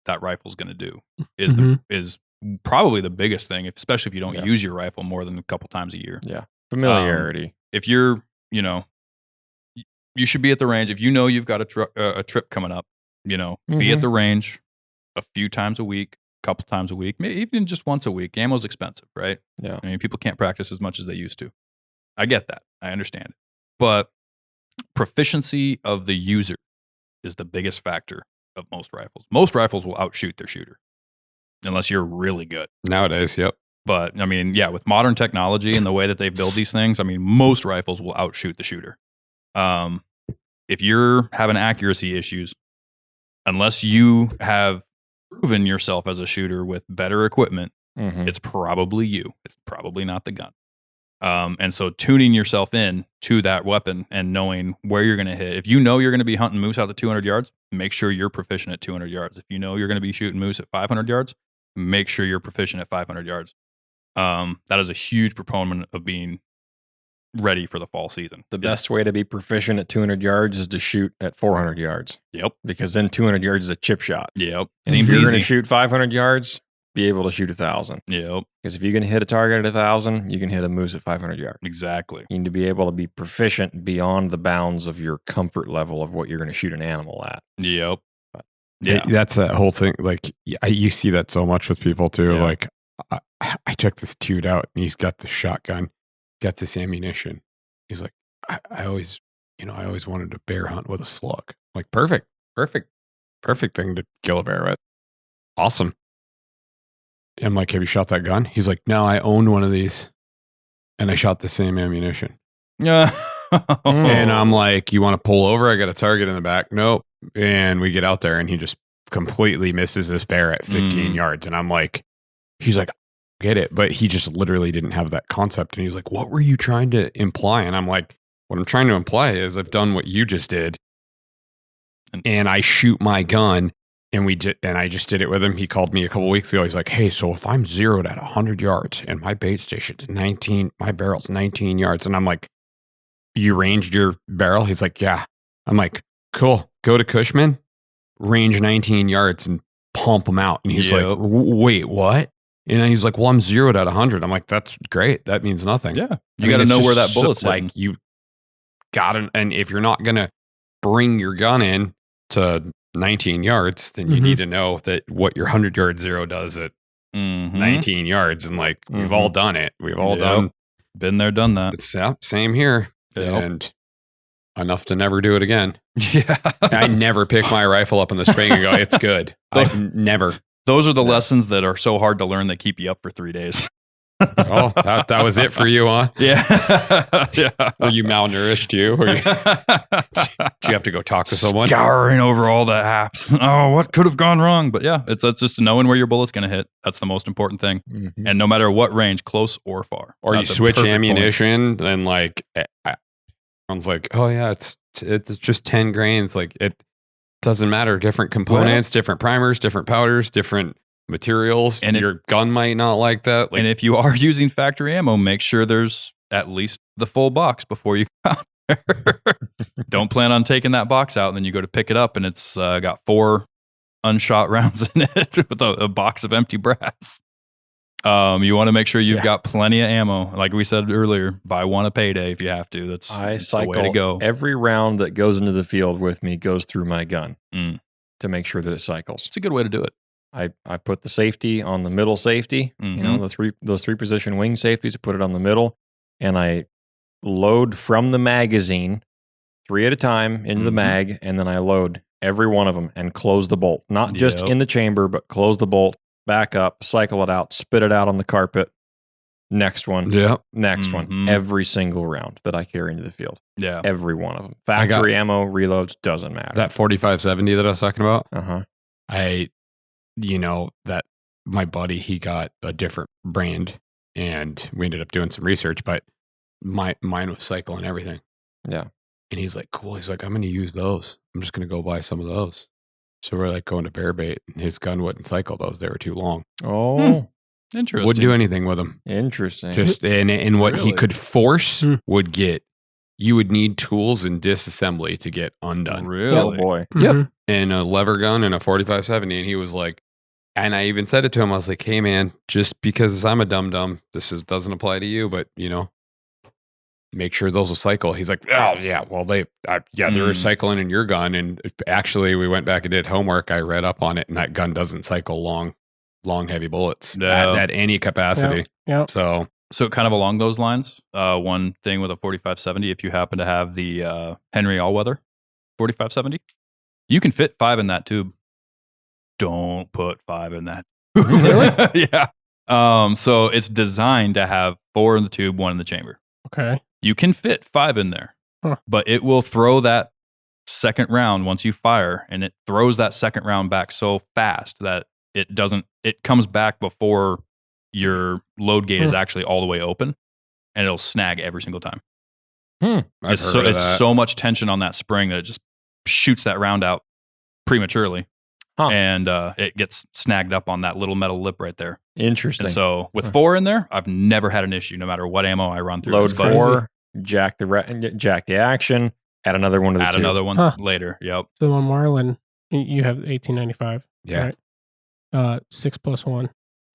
that rifle's going to do is probably the biggest thing, especially if you don't use your rifle more than a couple times a year. Yeah. Familiarity. If you're, you should be at the range. If you know you've got a trip coming up, be at the range a few times a week, a couple times a week, maybe even just once a week. Ammo's expensive, right? Yeah. I mean, people can't practice as much as they used to. I get that. I understand it. But proficiency of the user is the biggest factor of most rifles. Most rifles will outshoot their shooter unless you're really good. Nowadays, yep. But I mean, yeah, with modern technology and the way that they build these things, I mean, most rifles will outshoot the shooter. If you're having accuracy issues, unless you have proven yourself as a shooter with better equipment, it's probably you. It's probably not the gun. And so tuning yourself in to that weapon and knowing where you're going to hit. If you know you're going to be hunting moose out to 200 yards, make sure you're proficient at 200 yards. If you know you're going to be shooting moose at 500 yards, make sure you're proficient at 500 yards. That is a huge proponent of being ready for the fall season. The best way to be proficient at 200 yards is to shoot at 400 yards. Yep. Because then 200 yards is a chip shot. Yep. Seems if you're going to shoot 500 yards, be able to shoot 1,000. Yep. Because if you can hit a target at 1,000, you can hit a moose at 500 yards. Exactly. You need to be able to be proficient beyond the bounds of your comfort level of what you're going to shoot an animal at. Yep. But, yeah. That's that whole thing. Like, you see that so much with people too. Yeah. Like, I checked this dude out and he's got the shotgun, got this ammunition. He's like, I always wanted to bear hunt with a slug. Like, perfect thing to kill a bear with. Awesome. I'm like, have you shot that gun? He's like, no, I owned one of these and I shot the same ammunition. Yeah. And I'm like, you want to pull over? I got a target in the back. Nope. And we get out there and he just completely misses this bear at 15 yards. And I'm like, he's like, get it. But he just literally didn't have that concept. And he's like, what were you trying to imply? And I'm like, what I'm trying to imply is I've done what you just did. And I shoot my gun. And I just did it with him. He called me a couple weeks ago. He's like, hey, so if I'm zeroed at 100 yards and my bait station's 19, my barrel's 19 yards. And I'm like, you ranged your barrel? He's like, yeah. I'm like, cool. Go to Cushman, range 19 yards and pump them out. And he's like, wait, what? And he's like, well, I'm zeroed at 100. I'm like, that's great. That means nothing. Yeah. You got to know where that bullet's like, you got to, and if you're not going to bring your gun in to 19 yards, then you need to know that what your 100-yard zero does at 19 yards. And like, we've all done it. We've all been there, done that. It's, same here. And enough to never do it again. Yeah. I never pick my rifle up in the spring and go, it's good. Never. Those are the lessons that are so hard to learn that keep you up for 3 days. Oh, that was it for you, huh? Yeah. Yeah. Were you malnourished too? Did you have to go talk to someone? Scouring over all the apps. Oh, what could have gone wrong? But yeah, it's just knowing where your bullet's going to hit. That's the most important thing. And no matter what range, close or far. Or you switch ammunition and like, everyone's like, oh yeah, it's just 10 grains. Like it doesn't matter. Different components, different primers, different powders, different materials, and your gun might not like that. And if you are using factory ammo, make sure there's at least the full box before you go out there. Don't plan on taking that box out and then you go to pick it up and it's got 4 unshot rounds in it with a box of empty brass. You want to make sure you've got plenty of ammo. Like we said earlier, buy one a payday if you have to. That's the way to go. Every round that goes into the field with me goes through my gun to make sure that it cycles. It's a good way to do it. I put the safety on the middle safety, those 3 position wing safeties, I put it on the middle, and I load from the magazine 3 at a time into the mag, and then I load every one of them and close the bolt. Not just in the chamber, but close the bolt, back up, cycle it out, spit it out on the carpet. Next one. Next one. Every single round that I carry into the field. Yeah. Every one of them. Factory ammo, reloads, doesn't matter. That 4570 that I was talking about? Uh-huh. That my buddy, he got a different brand and we ended up doing some research, but mine was cycle and everything. Yeah. And he's like, cool. He's like, I'm going to use those. I'm just going to go buy some of those. So we're like going to bear bait and his gun wouldn't cycle those. They were too long. Oh. Interesting. Wouldn't do anything with them. Interesting. Just and what he Really? could force Hmm. would get. You would need tools and disassembly to get undone. Really? Oh boy. Yep. Mhm. And a lever gun and a 4570. And he was like, and I even said it to him. I was like, hey, man, just because I'm a dum-dum, doesn't apply to you, but, make sure those will cycle. He's like, oh, yeah, well, they're recycling in your gun. And actually, we went back and did homework. I read up on it, and that gun doesn't cycle long, heavy bullets No. at any capacity. Yep. So, So kind of along those lines, one thing with a 4570, if you happen to have the Henry Allweather 4570, you can fit 5 in that tube. Don't put 5 in that. Really? Yeah. So it's designed to have 4 in the tube, 1 in the chamber. Okay. You can fit 5 in there, Huh. but it will throw that second round once you fire, and it throws that second round back so fast that it comes back before your load gate is actually all the way open, and it'll snag every single time. I've It's heard of it's that. so much tension on that spring that it just shoots that round out prematurely, Huh. and it gets snagged up on that little metal lip right there. Interesting. And so with Huh. 4 in there, I've never had an issue, no matter what ammo I run through. Load this, but 4, jack the action, add another one to the add tube. another one Huh. later. Yep. So on Marlin, you have 1895. Yeah. Right? 6+1.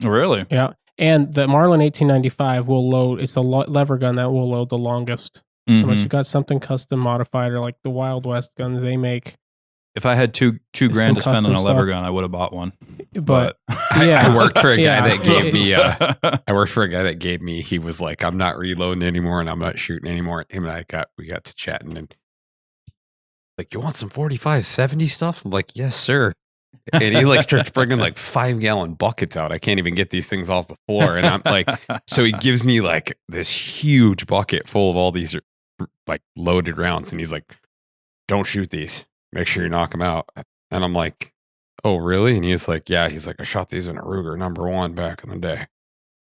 Really? Yeah. And the Marlin 1895 will load, it's the lever gun that will load the longest. Unless Mhm. you got something custom modified or like the Wild West guns they make. If I had two grand to some spend on a custom lever stuff. gun, I would have bought one. But yeah, I worked for a guy Yeah. that gave me I I worked for a guy that gave me, he was like, I'm not reloading anymore and I'm not shooting anymore. Him and we got to chatting and like, you want some 4570 stuff? I'm like, yes, sir. And he like starts bringing like 5-gallon buckets out. I can't even get these things off the floor. And I'm like, so he gives me like this huge bucket full of all these like loaded rounds. And he's like, don't shoot these. Make sure you knock them out. And I'm like, oh, really? And he's like, yeah. He's like, I shot these in a Ruger #1 back in the day.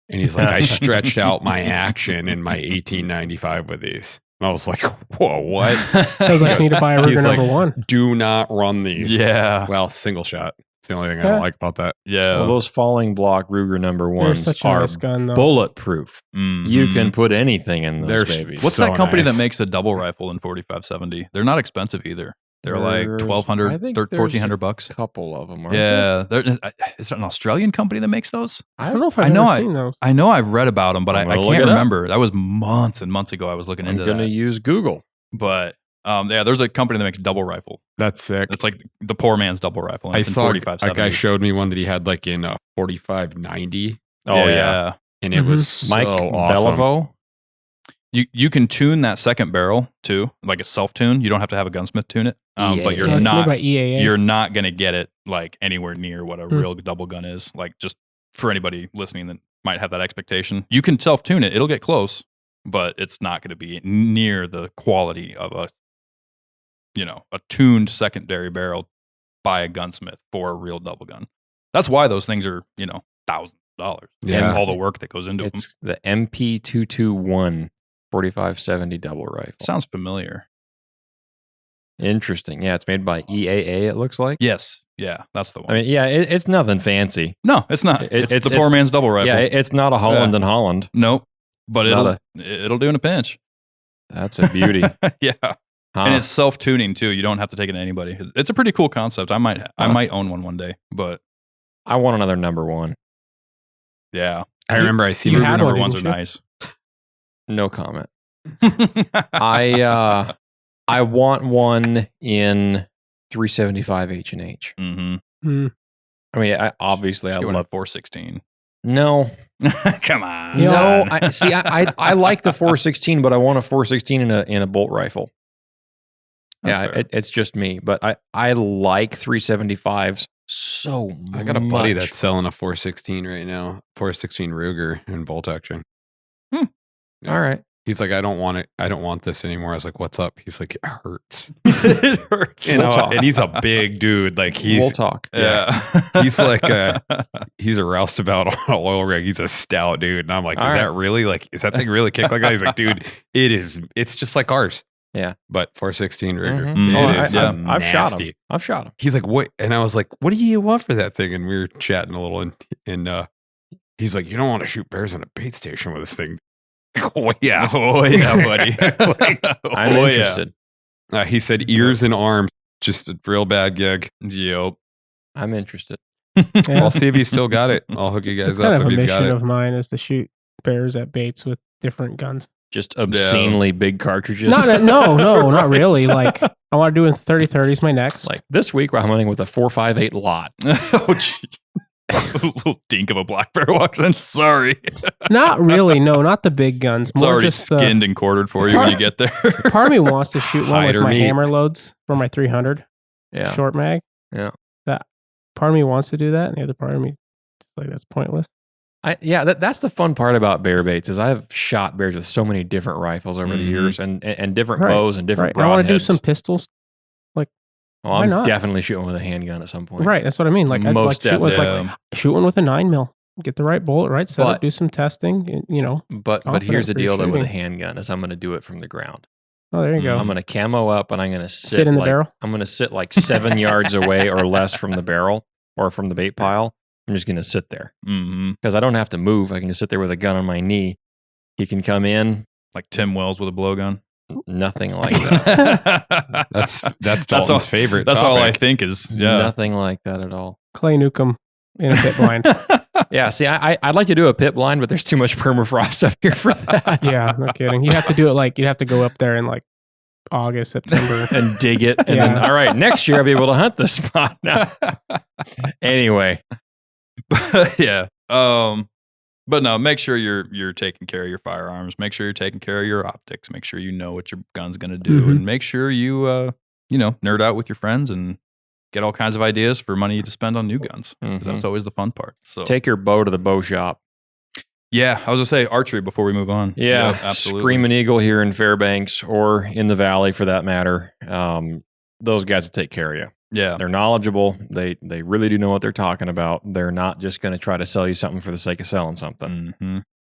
And he's like, I stretched out my action in my 1895 with these. And I was like, whoa, what? sounds like you need to buy a Ruger He's like, #1. do not run these. yeah, Well, single shot. It's the only thing I Yeah. don't like about that. yeah. Well, those falling block Ruger They're #1s such a are nice gun, though. bulletproof. Mhm. You can put anything in those They're babies. What's so that company nice. that makes a double rifle in 4570? They're not expensive either. They're like There's- I $1,200, think there's $1,400. a couple of them. Aren't there? Yeah, is it an Australian company that makes those? I don't know if I I've know ever seen those. I know I've read about them, but I'm I gonna look can't it up. remember. That was months and months ago. I was looking I'm into going to that. use Google. But yeah, there's a company that makes double rifle. That's sick. It's like the poor man's double rifle. And I it's in saw a 4570. guy showed me one that he had like in a 4590, Oh, yeah. and it Mhm. was so Mike awesome. Beliveau. You can tune that second barrel too, like a self tune. You don't have to have a gunsmith tune it, but EAA. you're Yeah, it's made not by EAA. you're not going to get it like anywhere near what a Hmm. real double gun is. Like, just for anybody listening that might have that expectation, you can self tune it. It'll get close, but it's not going to be near the quality of a tuned secondary barrel by a gunsmith for a real double gun. That's why those things are $1,000. Yeah. And all the work that goes into them. It's the MP221 4570 double rifle. Sounds familiar. Interesting. Yeah, it's made by EAA, it looks like. Yes, yeah, that's the one. I mean, yeah, it's nothing fancy. no, it's not. It's the poor man's double rifle. Yeah, it's not a Holland and Holland. Nope. But It's not it'll do in a pinch. That's a beauty. Yeah. Huh. And it's self-tuning too. You don't have to take it to anybody. It's a pretty cool concept. I might own one day, but I want another #1. yeah. I remember I seen You Ruger had number one, ones are didn't you? nice. No comment. I want one in 375 H&H. Mhm. Hmm. I mean, I Just going love at 416. No. Come on. You know, No, I like the 416, but I want a 416 in a bolt rifle. That's yeah, fair. it's just me, but I like 375s so much. I got a buddy that's selling a 416 right now, 416 Ruger in bolt action. all right. He's like, I don't want it. I don't want this anymore. I was like, what's up? He's like, it hurts. It hurts. We'll talk. And he's a big dude. Like We'll he's talk. Yeah. He's like he's a roustabout on an oil rig. He's a stout dude. And I'm like, All is right. that really like, is that thing really kick like that? He's like, dude, it's just like ours. Yeah. But 416 Ruger. Mhm. Mm. Oh, It is I've shot nasty. him. I've shot him. He's like, what? And I was like, what do you want for that thing? And we were chatting a little and He's like, you don't want to shoot bears on a bait station with this thing. Oh yeah, Oh yeah, buddy. I'm Oh, yeah. interested. he said ears and arms, just a real bad gig. Yep. I'm interested. Yeah. I'll see if he's still got it. I'll hook you guys It's kind up of if a he's got mission it. of mine is to shoot bears at baits with different guns. Just obscenely big cartridges. No, not really. Like I want to do in 30-30s my next. Like this week, we're hunting with a 4.58 lot. Oh, gee. A little dink of a black bear walks in. Sorry. not really. No, not the big guns. It's More already just skinned and quartered for you when you get there. part of me wants to shoot one with Hider my meat. hammer loads for my 300 Yeah. short mag. Yeah. That part of me wants to do that, and the other part of me just like that's pointless. That's the fun part about bear baits is I've shot bears with so many different rifles over the Mhm. years and different Right, bows and different Right. I want to do broadheads. some pistols. Oh, why I'm not? definitely shooting with a handgun at some point. Right. That's what I mean. Like I'd Most like shoot with definitely. shoot one with a 9mm. Get the right bullet, right setup, But- do some testing. and, You know. But Confident here's the for deal though with a shooting. handgun is I'm going to do it from the ground. Oh, there you go. I'm going to camo up and I'm going to Sit in the like, barrel? I'm going to sit like 7 yards away or less from the barrel or from the bait pile. I'm just going to sit there Mm-hmm. because I don't have to move. I can just sit there with a gun on my knee. He can come in. Like Tim Wells with a blowgun. Nothing like that. That's Dalton's all- favorite. That's all I topic. think is, yeah. Nothing like that at all. Clay Newcomb in a pit blind. Yeah, see, I'd like to do a pit blind, but there's too much permafrost up here for that. Yeah, no kidding. You have to do it like you'd have to go up there in like August, September. And dig it. And then, Yeah. all right, next year I'll be able to hunt this spot now. Anyway, But yeah. But no, make sure you're taking care of your firearms. Make sure you're taking care of your optics. Make sure you know what your gun's gonna do, Mhm. and make sure you nerd out with your friends and get all kinds of ideas for money to spend on new guns. 'Cause Mhm. that's always the fun part. So take your bow to the bow shop. yeah, I was gonna say archery before we move on. Yeah, Yep, absolutely. Screaming Eagle here in Fairbanks or in the Valley for that matter. Those guys will take care of you. Yeah, They're knowledgeable. They really do know what they're talking about. They're not just going to try to sell you something for the sake of selling something.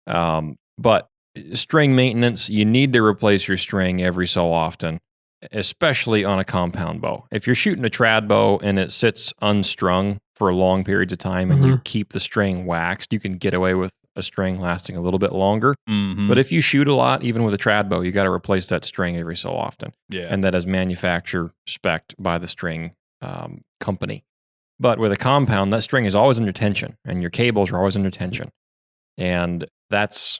Mhm. But string maintenance, you need to replace your string every so often, especially on a compound bow. If you're shooting a trad bow and it sits unstrung for long periods of time and you keep the string waxed, you can get away with a string lasting a little bit longer. Mhm. But if you shoot a lot, even with a trad bow, you got to replace that string every so often. yeah, And that is manufacturer spec'd by the string company. But with a compound, that string is always under tension and your cables are always under tension. And that's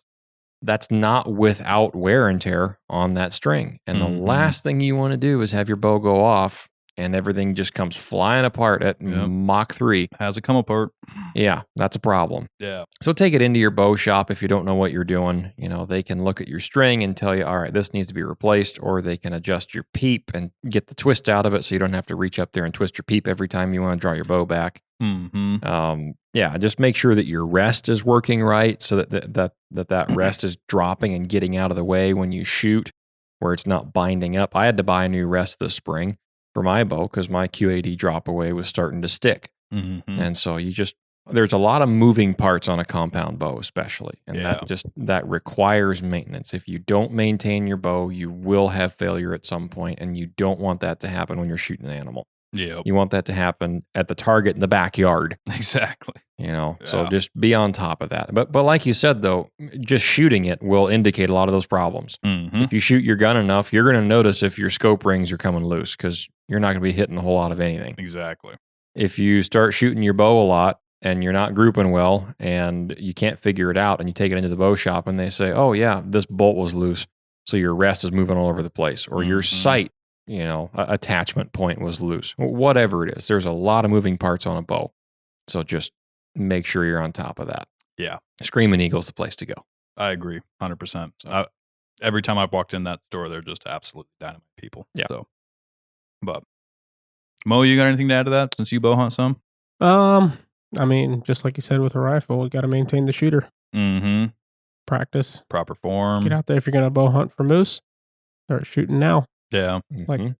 not without wear and tear on that string. And Mhm. the last thing you want to do is have your bow go off and everything just comes flying apart at Yep. Mach 3. has it come apart? Yeah, that's a problem. Yeah, So take it into your bow shop if you don't know what you're doing. You know, they can look at your string and tell you, all right, this needs to be replaced, or they can adjust your peep and get the twist out of it so you don't have to reach up there and twist your peep every time you want to draw your bow back. mm-hmm. Yeah, just make sure that your rest is working right so that rest is dropping and getting out of the way when you shoot, where it's not binding up. I had to buy a new rest this spring for my bow because my QAD drop away was starting to stick. Mm-hmm. And so there's a lot of moving parts on a compound bow, especially. And Yeah. that requires maintenance. If you don't maintain your bow, you will have failure at some point, and you don't want that to happen when you're shooting an animal. Yeah, You want that to happen at the target in the backyard, exactly. So Yeah. just be on top of that. But like you said though, just shooting it will indicate a lot of those problems. Mm-hmm. If you shoot your gun enough, you're going to notice if your scope rings are coming loose because you're not going to be hitting a whole lot of anything. Exactly. If you start shooting your bow a lot and you're not grouping well and you can't figure it out and you take it into the bow shop and they say, oh yeah, this bolt was loose. So your rest is moving all over the place, or your Mhm. sight, attachment point was loose, whatever it is. There's a lot of moving parts on a bow. So just make sure you're on top of that. Yeah. Screaming Eagle's the place to go. I agree, 100%. Every time I've walked in that store, they're just absolutely dynamite people. Yeah. So, but Mo, you got anything to add to that since you bow hunt some? I mean, just like you said with a rifle, we got to maintain the shooter. Mm-hmm. Practice. Proper form. Get out there if you're going to bow hunt for moose. Start shooting now. Yeah. Like Mhm.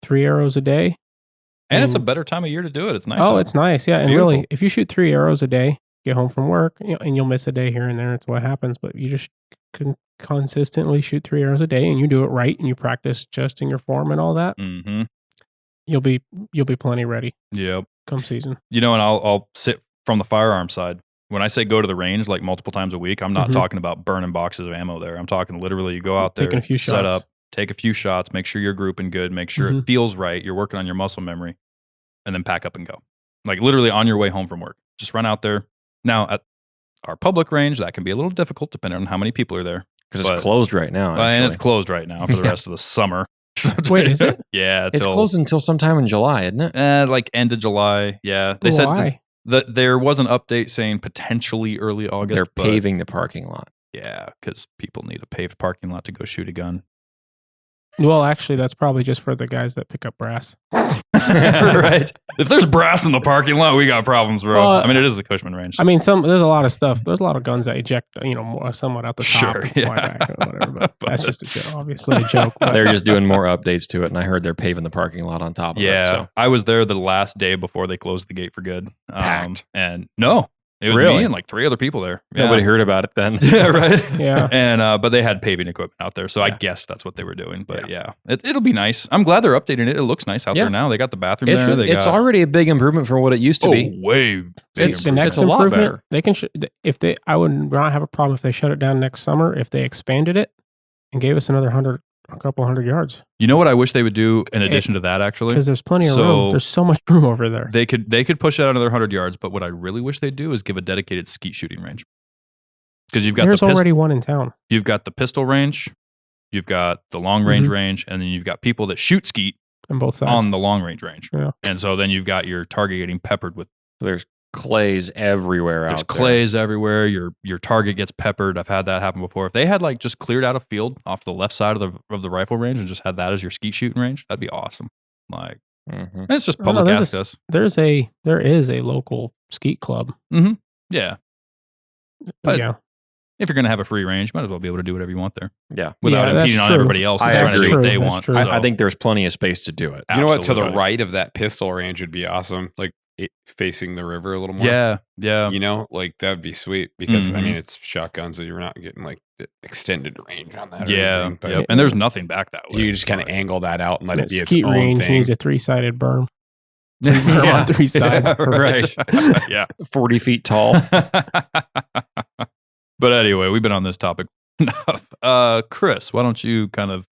3 arrows a day. And it's a And- better time of year to do it. It's nice. Oh, out. it's nice. Yeah. And Beautiful. really, if you shoot 3 arrows a day, get home from work, and you'll miss a day here and there. It's what happens. But you just can consistently shoot 3 arrows a day and you do it right and you practice adjusting your form and all that, Mm-hmm. you'll be plenty ready Yep. come season. And I'll sit from the firearm side. when I say go to the range like multiple times a week, I'm not Mhm. talking about burning boxes of ammo there. I'm talking literally you go out there, Taking a few set shots. up, take a few shots, make sure you're grouping good, make sure Mhm. it feels right, you're working on your muscle memory, and then pack up and go. Like literally on your way home from work. Just run out there. Now at our public range, that can be a little difficult depending on how many people are there. Because But- it's closed right now. And it's actually. closed right now for the rest of the summer. Wait, is it? Yeah, It's closed until sometime in July, isn't it? like end of July. Yeah, they said Why? that there was an update saying potentially early August. They're but paving the parking lot. Yeah, because people need a paved parking lot to go shoot a gun. Well, actually, that's probably just for the guys that pick up brass. Right. If there's brass in the parking lot, we got problems, bro. Well, I mean, it is the Cushman range. I mean, there's a lot of stuff. There's a lot of guns that eject, somewhat out the top, Sure, and fly yeah. back or whatever. But that's just a joke, obviously a joke. But They're just doing more updates to it, and I heard they're paving the parking lot on top of yeah, it. So. I was there the last day before they closed the gate for good. Packed. And no, it was Really? me and like 3 other people there. Yeah. Nobody heard about it then. Yeah, right. Yeah. And but they had paving equipment out there, so I Yeah. guess that's what they were doing. But yeah, it'll be nice. I'm glad they're updating it. It looks nice out Yeah. there now. They got the bathroom It's there. They it's got, already a big improvement from what it used to be. way. It's- the next a lot improvement, better. they can I would not have a problem if they shut it down next summer if they expanded it and gave us a couple hundred yards, You know what I wish they would do in addition to that, actually? because there's plenty of So- room. There's so much room over there. They could push it out another 100 yards, but what I really wish they'd do is give a dedicated skeet shooting range. Because you've got There's the already one in town you've got the pistol range, you've got the long range Mhm. range, and then you've got people that shoot skeet on both sides. on the long range range. Yeah. And so then you've got your target getting peppered with There's clays everywhere there's out there. clays everywhere. Your target gets peppered. I've had that happen before. If they had like just cleared out a field off the left side of the rifle range and just had that as your skeet shooting range, that'd be awesome. Like Mhm. it's just I don't know, public there's a access. there is a local skeet club. Yeah. But yeah, if you're gonna have a free range, might as well be able to do whatever you want there Yeah. without Yeah, that's impeding on true. everybody else and I trying to do agree. what they That's want. true. So, I think there's plenty of space to do it. You know what? To the absolutely. right of that pistol range would be awesome. Like facing the river a little more. Yeah. You know, like that would be sweet because I Mhm. mean it's shotguns, so you're not getting like the extended range on that. or Yeah. anything, but Yep. And there's nothing back that way. you just kind of angle that out and let that it be its skeet own range thing. needs a 3-sided berm. Yeah. on 3 sides. Yeah, right. Yeah. 40 feet tall. But anyway, we've been on this topic enough. Chris, why don't you kind of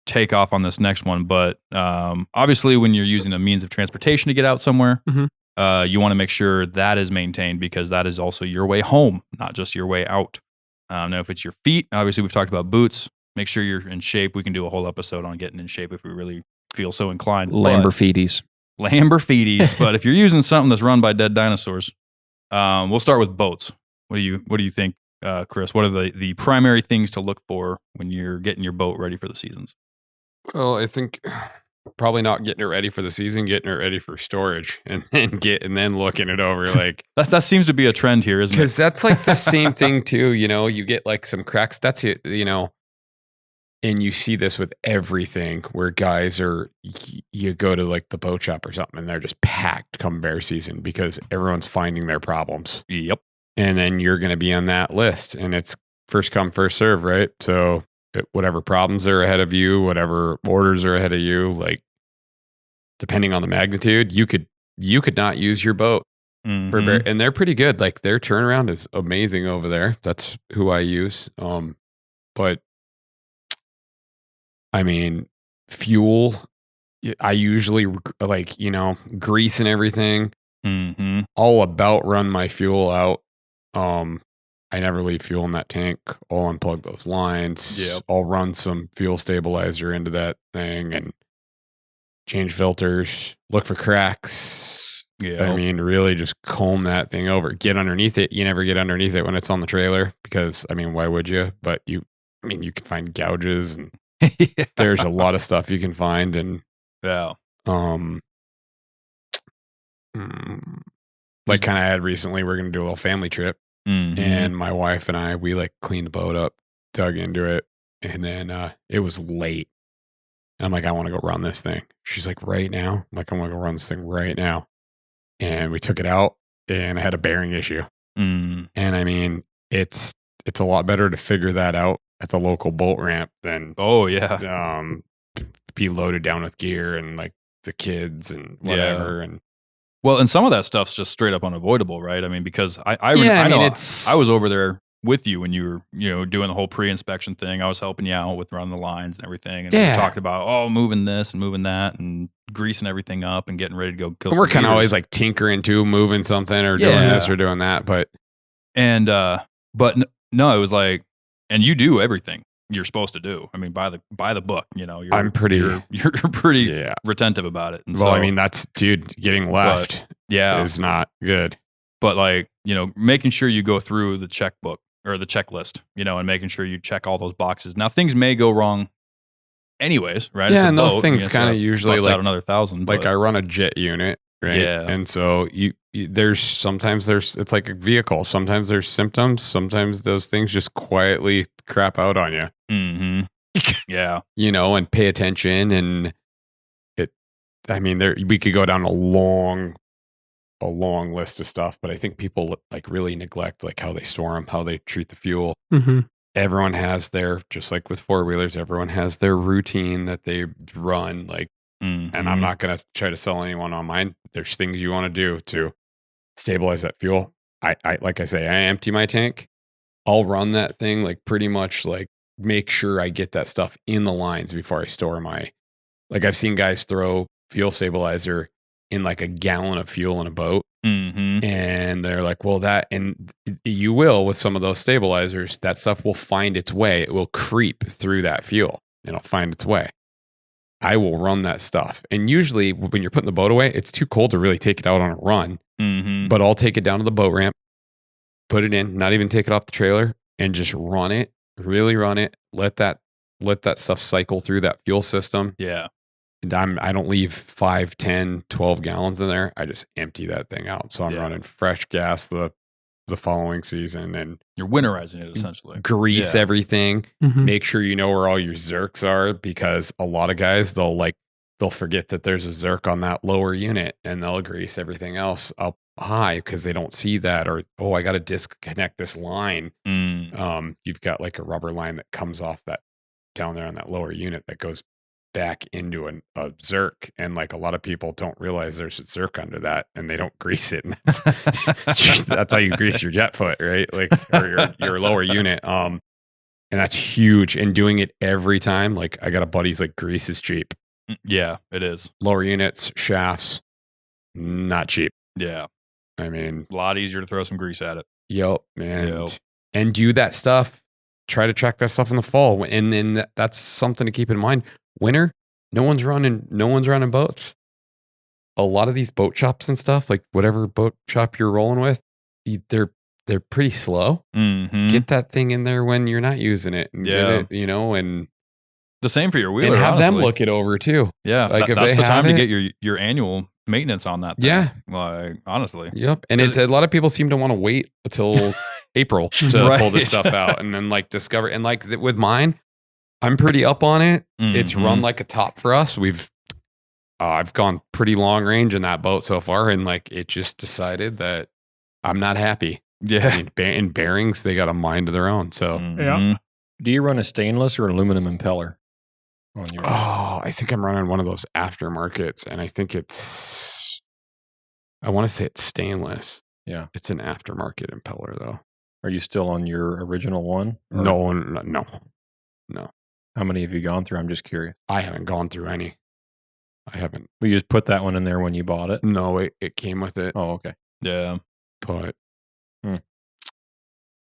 take off on this next one? But obviously, when you're using a means of transportation to get out somewhere, Mhm. you want to make sure that is maintained because that is also your way home, not just your way out. Now, if it's your feet, obviously, we've talked about boots. Make sure you're in shape. We can do a whole episode on getting in shape if we really feel so inclined. But- Lamborghinis. Lamborghinis. But if you're using something that's run by dead dinosaurs, we'll start with boats. What do you think, Chris? What are the primary things to look for when you're getting your boat ready for the seasons? Well, I think probably not getting it ready for the season, getting it ready for storage, and then looking it over like That seems to be a trend here, isn't it? because that's like the same thing too. You know, you get like some cracks. That's it. You know, and you see this with everything where guys are. You go to like the boat shop or something, and they're just packed come bear season because everyone's finding their problems. Yep. And then you're going to be on that list, and it's first come first serve, right? So whatever problems are ahead of you, whatever orders are ahead of you, like depending on the magnitude, you could not use your boat for Mhm. bear, and they're pretty good. Like their turnaround is amazing over there. That's who I use. But I mean, fuel. I usually like grease and everything. Mhm. All about run my fuel out. I never leave fuel in that tank. I'll unplug those lines. Yep. I'll run some fuel stabilizer into that thing and change filters, look for cracks. Yeah. I mean, really just comb that thing over. Get underneath it. You never get underneath it when it's on the trailer because, I mean, why would you? But you can find gouges and Yeah. there's a lot of stuff you can find. And, Yeah. like kind of had recently, we're going to do a little family trip. Mhm. And my wife and I, we like cleaned the boat up, dug into it, and then it was late. And I'm like, I want to go run this thing. She's like, right now? I'm like, I want to go run this thing right now. And we took it out, and I had a bearing issue. Mm. And I mean, it's a lot better to figure that out at the local boat ramp than Oh yeah. be loaded down with gear and like the kids and Yeah. whatever. And Well, and some of that stuff's just straight up unavoidable, right? I mean, because I Yeah, I know mean, it's- I was over there with you when you were, doing the whole pre-inspection thing. I was helping you out with running the lines and everything, and we Yeah. were talking about moving this and moving that and greasing everything up and getting ready to go kill. We're some kind of deers. always like tinkering too, moving something or doing Yeah. this or doing that. But And no, it was like, and you do everything you're supposed to do. I mean, by the book, you're I'm pretty- you're pretty yeah. retentive about it. And Well, so, I mean, that's dude getting left yeah, is not good. but like, making sure you go through the checkbook or the checklist, and making sure you check all those boxes. Now things may go wrong anyways, right? Yeah, It's a and those boat, things so kind of usually bust like out another 1,000. like but- I run a jet unit, right? Yeah. And so sometimes it's like a vehicle. Sometimes there's symptoms. Sometimes those things just quietly crap out on you, Mhm. Yeah. and pay attention. And we could go down a long list of stuff, but I think people like really neglect like how they store them, how they treat the fuel. Mm-hmm. Everyone has just like with 4-wheelers, everyone has their routine that they run. Like, and Mm-hmm. I'm not going to try to sell anyone on mine. There's things you want to do to stabilize that fuel. I like I say, I empty my tank. I'll run that thing like pretty much like make sure I get that stuff in the lines before I store like I've seen guys throw fuel stabilizer in like a gallon of fuel in a boat. Mm-hmm. And they're like, well, and you will with some of those stabilizers, that stuff will find its way. It will creep through that fuel and it'll find its way. I will run that stuff. And usually when you're putting the boat away, it's too cold to really take it out on a run. Mm-hmm. But I'll take it down to the boat ramp, put it in, not even take it off the trailer, and just run it, really run it. Let that stuff cycle through that fuel system. Yeah. And I don't leave 5, 10, 12 gallons in there. I just empty that thing out. So I'm Yeah. running fresh gas the following season and You're winterizing it essentially. grease Yeah. everything. Mm-hmm. Make sure you know where all your zerks are, because a lot of guys they'll forget that there's a zerk on that lower unit and they'll grease everything else up high because they don't see that, or I got to disconnect this line. Mm. You've got like a rubber line that comes off that down there on that lower unit that goes back into a zerk, and like a lot of people don't realize there's a zerk under that and they don't grease it, and that's how you grease your jet foot, right? Like, or your lower unit. And that's huge. And doing it every time, like I got a buddy's like grease is cheap. Yeah, it is. Lower units, shafts, not cheap. Yeah. I mean, A lot easier to throw some grease at it. yep, and do that stuff. Try to track that stuff in the fall, and then that's something to keep in mind. Winter, no one's running boats. A lot of these boat shops and stuff, like whatever boat shop you're rolling with, they're pretty slow. Mm-hmm. Get that thing in there when you're not using it, and Yeah. get it, and The same for your wheeler. and have them honestly. look it over too. Yeah, like, if that's they the time to have get your annual maintenance on that thing. Yeah. Like, honestly. Yep. And Does it's a lot of people seem to want to wait until April to pull this Right. stuff out and then like discover. And like with mine, I'm pretty up on it. It's Mhm. run like a top for us. I've gone pretty long range in that boat so far, and like it just decided that I'm not happy. I Yeah. mean, in bearings, they got a mind of their own. So, Mhm. Do you run a stainless or an aluminum impeller on yours? I think I'm running one of those aftermarkets, and I think I want to say it's stainless. Yeah. It's an aftermarket impeller though. Are you still on your original one? Or No. How many have you gone through? I'm just curious. I haven't gone through any. I haven't. Well, you just put that one in there when you bought it? No, it came with it. Oh, okay. Yeah. But Hmm.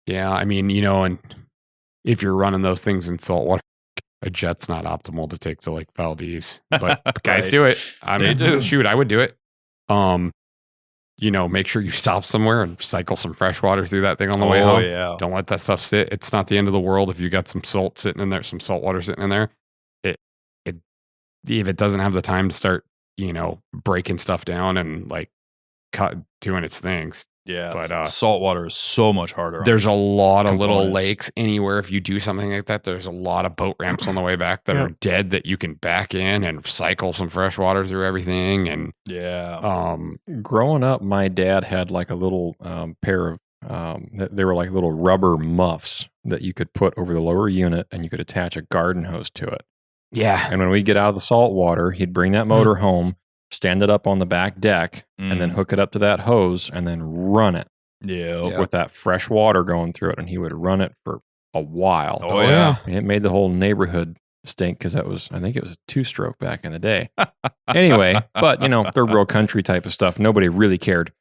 yeah, I mean, and if you're running those things in saltwater, a jet's not optimal to take to like Valdez, but guys Right. do it. I They mean, do. shoot, I would do it. Make sure you stop somewhere and cycle some fresh water through that thing on the way home. Yeah. Don't let that stuff sit. It's not the end of the world if you got some salt sitting in there, some salt water sitting in there. If it doesn't have the time to start, breaking stuff down and like doing its things. Yeah. But, salt water is so much harder. There's a lot of little components. lakes anywhere. If you do something like that, there's a lot of boat ramps on the way back that are dead that you can back in and cycle some fresh water through everything. And Yeah. Growing up, my dad had like a little pair of, they were like little rubber muffs that you could put over the lower unit, and you could attach a garden hose to it. yeah, And when we get out of the salt water, he'd bring that motor home, stand it up on the back deck, and then hook it up to that hose, and then run it Yeah. with that fresh water going through it. And he would run it for a while. Oh, yeah. And it made the whole neighborhood stink because I think it was a 2-stroke back in the day. Anyway, but third world country type of stuff. Nobody really cared.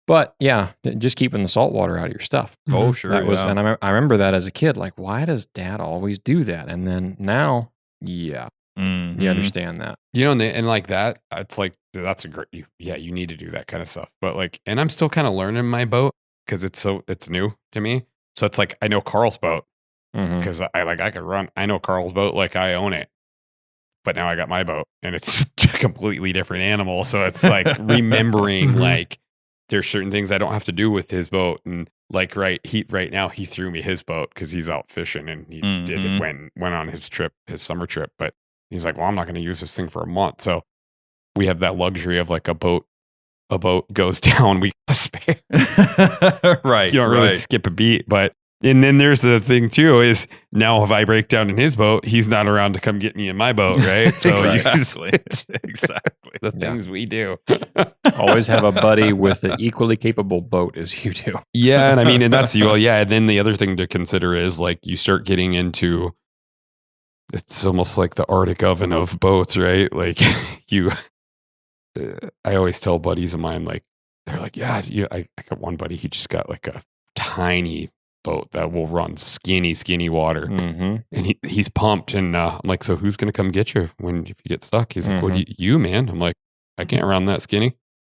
But yeah, just keeping the salt water out of your stuff. Oh, sure. That was, yeah. and I remember that as a kid. Like, why does Dad always do that? And then now, yeah, Mhm. you understand that. And like that, it's like, that's a great, you need to do that kind of stuff. But like, and I'm still kind of learning my boat because it's new to me. So it's like, I know Carl's boat Mhm. because I could run. I know Carl's boat like I own it. But now I got my boat and it's a completely different animal. So it's like remembering like there's certain things I don't have to do with his boat. And like, right now he threw me his boat because he's out fishing and he did it went on his summer trip. But he's like, well, I'm not going to use this thing for a month. So we have that luxury of like a boat goes down, we got a spare. Right. You don't really skip a beat. And then there's the thing too is now if I break down in his boat, he's not around to come get me in my boat, right? So Exactly. the things we do. Always have a buddy with an equally capable boat as you do. Yeah, and I mean, and that's well, yeah. And then the other thing to consider is like you start getting into, it's almost like the Arctic oven of boats, right? Like I always tell buddies of mine, like they're like, yeah, I got one buddy, he just got like a tiny boat that will run skinny water, and he's pumped. And I'm like, so who's gonna come get you if you get stuck? He's like, what do you, man? I'm like, I can't run that skinny.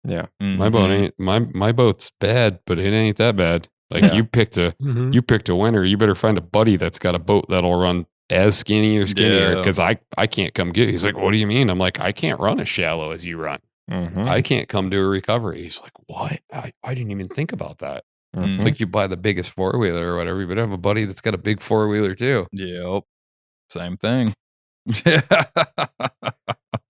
Yeah, my boat ain't my boat's bad, but it ain't that bad. Like you picked a winner. You better find a buddy that's got a boat that'll run as skinny or skinnier because I can't come get you. He's like, what do you mean? I'm like, I can't run as shallow as you run. I can't come to a recovery. He's like, what? I didn't even think about that. It's like you buy the biggest 4-wheeler or whatever, but I have a buddy that's got a big 4-wheeler too. Yep. Same thing.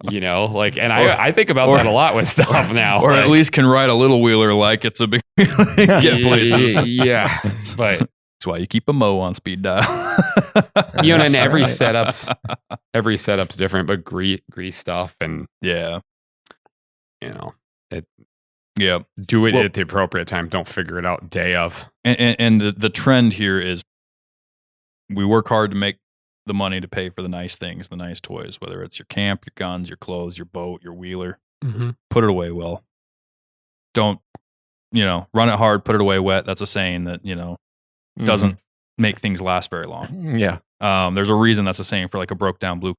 Like, and I think about that a lot with stuff now. Or at least can ride a little wheeler like it's a big get places. Yeah. But that's why you keep a Mo on speed dial. And every setup's different, but grease stuff and yeah. Do it at the appropriate time. Don't figure it out day of. And the trend here is we work hard to make the money to pay for the nice things, the nice toys, whether it's your camp, your guns, your clothes, your boat, your wheeler. Put it away well. Don't, run it hard, put it away wet. That's a saying that, doesn't make things last very long. Yeah. There's a reason that's a saying for like a broke down blue,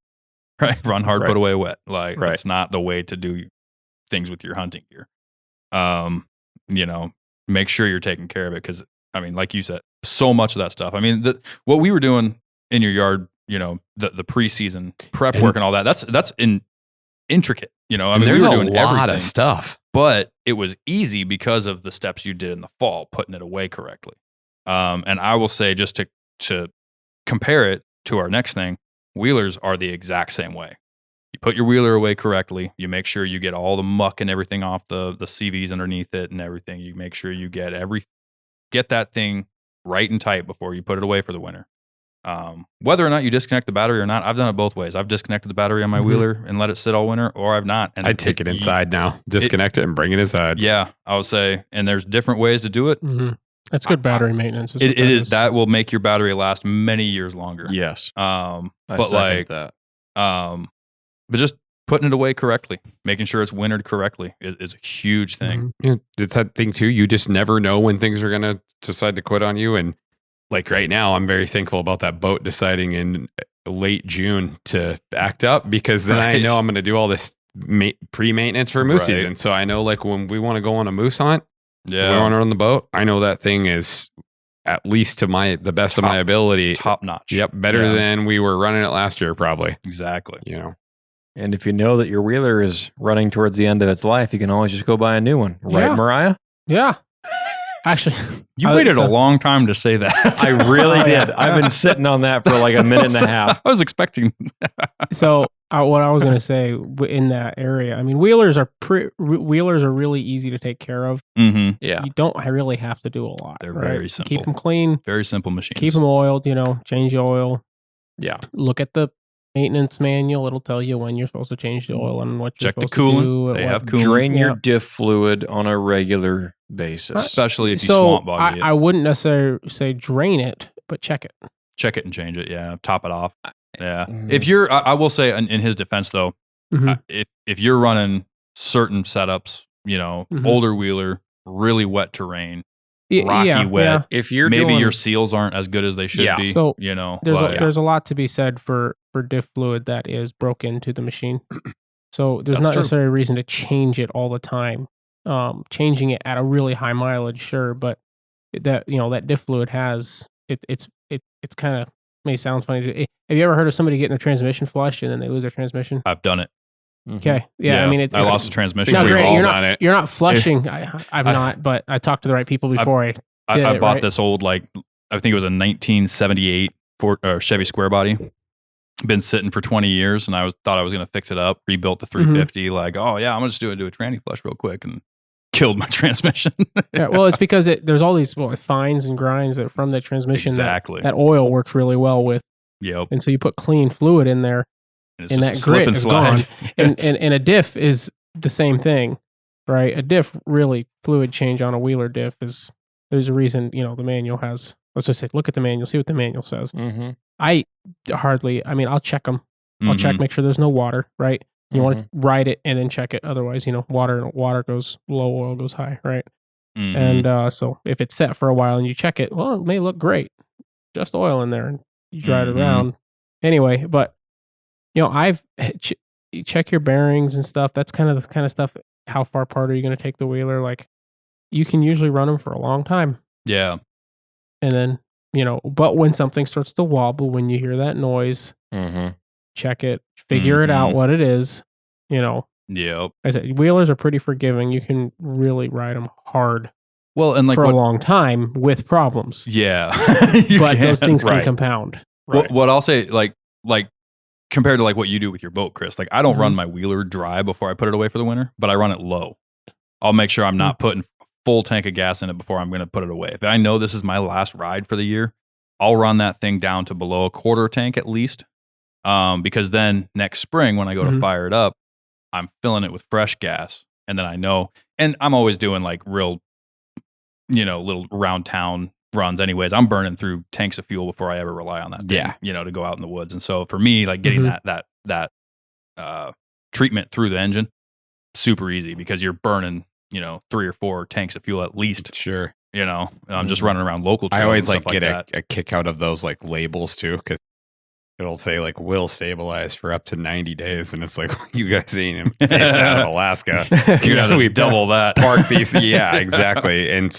right? Run hard, put away wet. Like it's not the way to do things with your hunting gear. Make sure you're taking care of it. Cause I mean, like you said, so much of that stuff. I mean, what we were doing in your yard, the preseason prep work and all that, that's intricate, I mean, there's we were doing a lot everything, of stuff, but it was easy because of the steps you did in the fall, putting it away correctly. And I will say just to compare it to our next thing, wheelers are the exact same way. You put your wheeler away correctly. You make sure you get all the muck and everything off the CVs underneath it and everything. You make sure you get that thing right and tight before you put it away for the winter. Whether or not you disconnect the battery or not, I've done it both ways. I've disconnected the battery on my wheeler and let it sit all winter, or I've not. And I take it inside now, disconnect it and bring it inside. Yeah, I would say, and there's different ways to do it. That's good battery maintenance. It is. That will make your battery last many years longer. Yes. I second like that. But just putting it away correctly, making sure it's wintered correctly is a huge thing. It's that thing too. You just never know when things are going to decide to quit on you. And like right now, I'm very thankful about that boat deciding in late June to act up because then I know I'm going to do all this pre-maintenance for moose season. So I know like when we want to go on a moose hunt, we want to run the boat. I know that thing is at least to the best of my ability. Top notch. Yep. Better than we were running it last year, probably. Exactly. And if you know that your wheeler is running towards the end of its life, you can always just go buy a new one. Right, Mariah? Yeah. Actually, you waited a long time to say that. I really did. I've been sitting on that for like a minute and a half. I was expecting. So what I was going to say in that area, I mean, wheelers are really easy to take care of. Mm-hmm. Yeah. You don't really have to do a lot. They're very simple. Keep them clean. Very simple machines. Keep them oiled, change the oil. Yeah. Look at the maintenance manual. It'll tell you when you're supposed to change the oil and what you're Check the supposed to coolant. do. They what- have coolant. Drain your Yeah. diff fluid on a regular basis. Especially if you So swamp bog it. I wouldn't necessarily say drain it, but check it. Check it and change it. Yeah. Top it off. Yeah. Mm. If you're, I will say in his defense though, Mhm. if you're running certain setups, Mhm. older wheeler, really wet terrain, Y- rocky yeah, wet, yeah. If you're maybe doing, your seals aren't as good as they should Yeah. be. So, There's There's a lot to be said for diff fluid that is broke into the machine. So there's That's not true. necessarily a reason to change it all the time. Changing it at a really high mileage, sure, but that diff fluid has it's kind of may sound funny. Have you ever heard of somebody getting their transmission flushed and then they lose their transmission? I've done it. Mhm. Okay, yeah, I mean I lost the transmission. Now, we've granted, all you're done not it. you're not flushing. I've not, but I talked to the right people before. I did bought it, this old, I think it was a 1978 Ford, Chevy Square Body. Been sitting for 20 years, and thought I was going to fix it up. Rebuilt the 350. Like, oh yeah, I'm going to just do a tranny flush real quick, and killed my transmission. Yeah, well, it's because there's all these fines and grinds that from the transmission Exactly. that oil works really well with, Yep. and so you put clean fluid in there, And it's and just that a slip grit and is slide. gone. And a diff is the same thing, right? A diff, really, fluid change on a wheeler diff is there's a reason. The manual has. Let's just say, look at the manual, see what the manual says. Mhm. I'll check them. I'll Mhm. check, make sure there's no water, right? You want Mhm. to ride it and then check it. Otherwise, water goes low, oil goes high, right? Mhm. And so if it's set for a while and you check it, well, it may look great, just oil in there, and you drive Mhm. it around anyway. But you check your bearings and stuff. That's kind of the kind of stuff. How far apart are you going to take the wheeler? Like, you can usually run them for a long time, Yeah. and then But when something starts to wobble, when you hear that noise, Mhm. check it, figure it out Mhm. what it is. Yep. I said wheelers are pretty forgiving. You can really ride them hard Well, and for a long time with problems. yeah, But those things can right. compound. What I'll say, like compared to what you do with your boat, Chris, I don't Mhm. run my wheeler dry before I put it away for the winter, but I run it low. I'll make sure I'm not putting full tank of gas in it before I'm going to put it away. If I know this is my last ride for the year, I'll run that thing down to below a quarter tank at least. Because then next spring when I go to Mhm. fire it up, I'm filling it with fresh gas. And then I know, and I'm always doing real, little round town runs anyways. I'm burning through tanks of fuel before I ever rely on that thing, to go out in the woods. And so for me, getting Mhm. that treatment through the engine, super easy because you're burning, 3 or 4 tanks of fuel at least, Sure. I'm just running around local trails I always and stuff get that. a kick out of those labels too, because it'll say will stabilize for up to 90 days, and it's you guys ain't based out of Alaska. You gotta we double that. park these. Yeah, exactly. And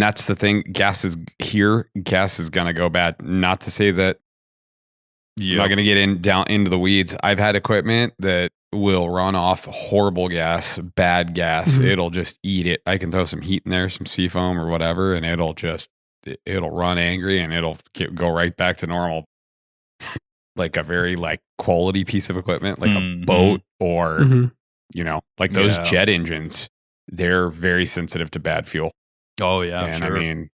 that's the thing. Gas is here. Gas is gonna go bad. Not to say that I'm not gonna get down into the weeds. I've had equipment that will run off horrible gas, bad gas. Mhm. It'll just eat it. I can throw some heat in there, some seafoam or whatever, and it'll run angry and it'll go right back to normal. A very quality piece of equipment, a Mhm. boat or Mhm. those Yeah. jet engines. They're very sensitive to bad fuel. Oh yeah, And sure. I mean,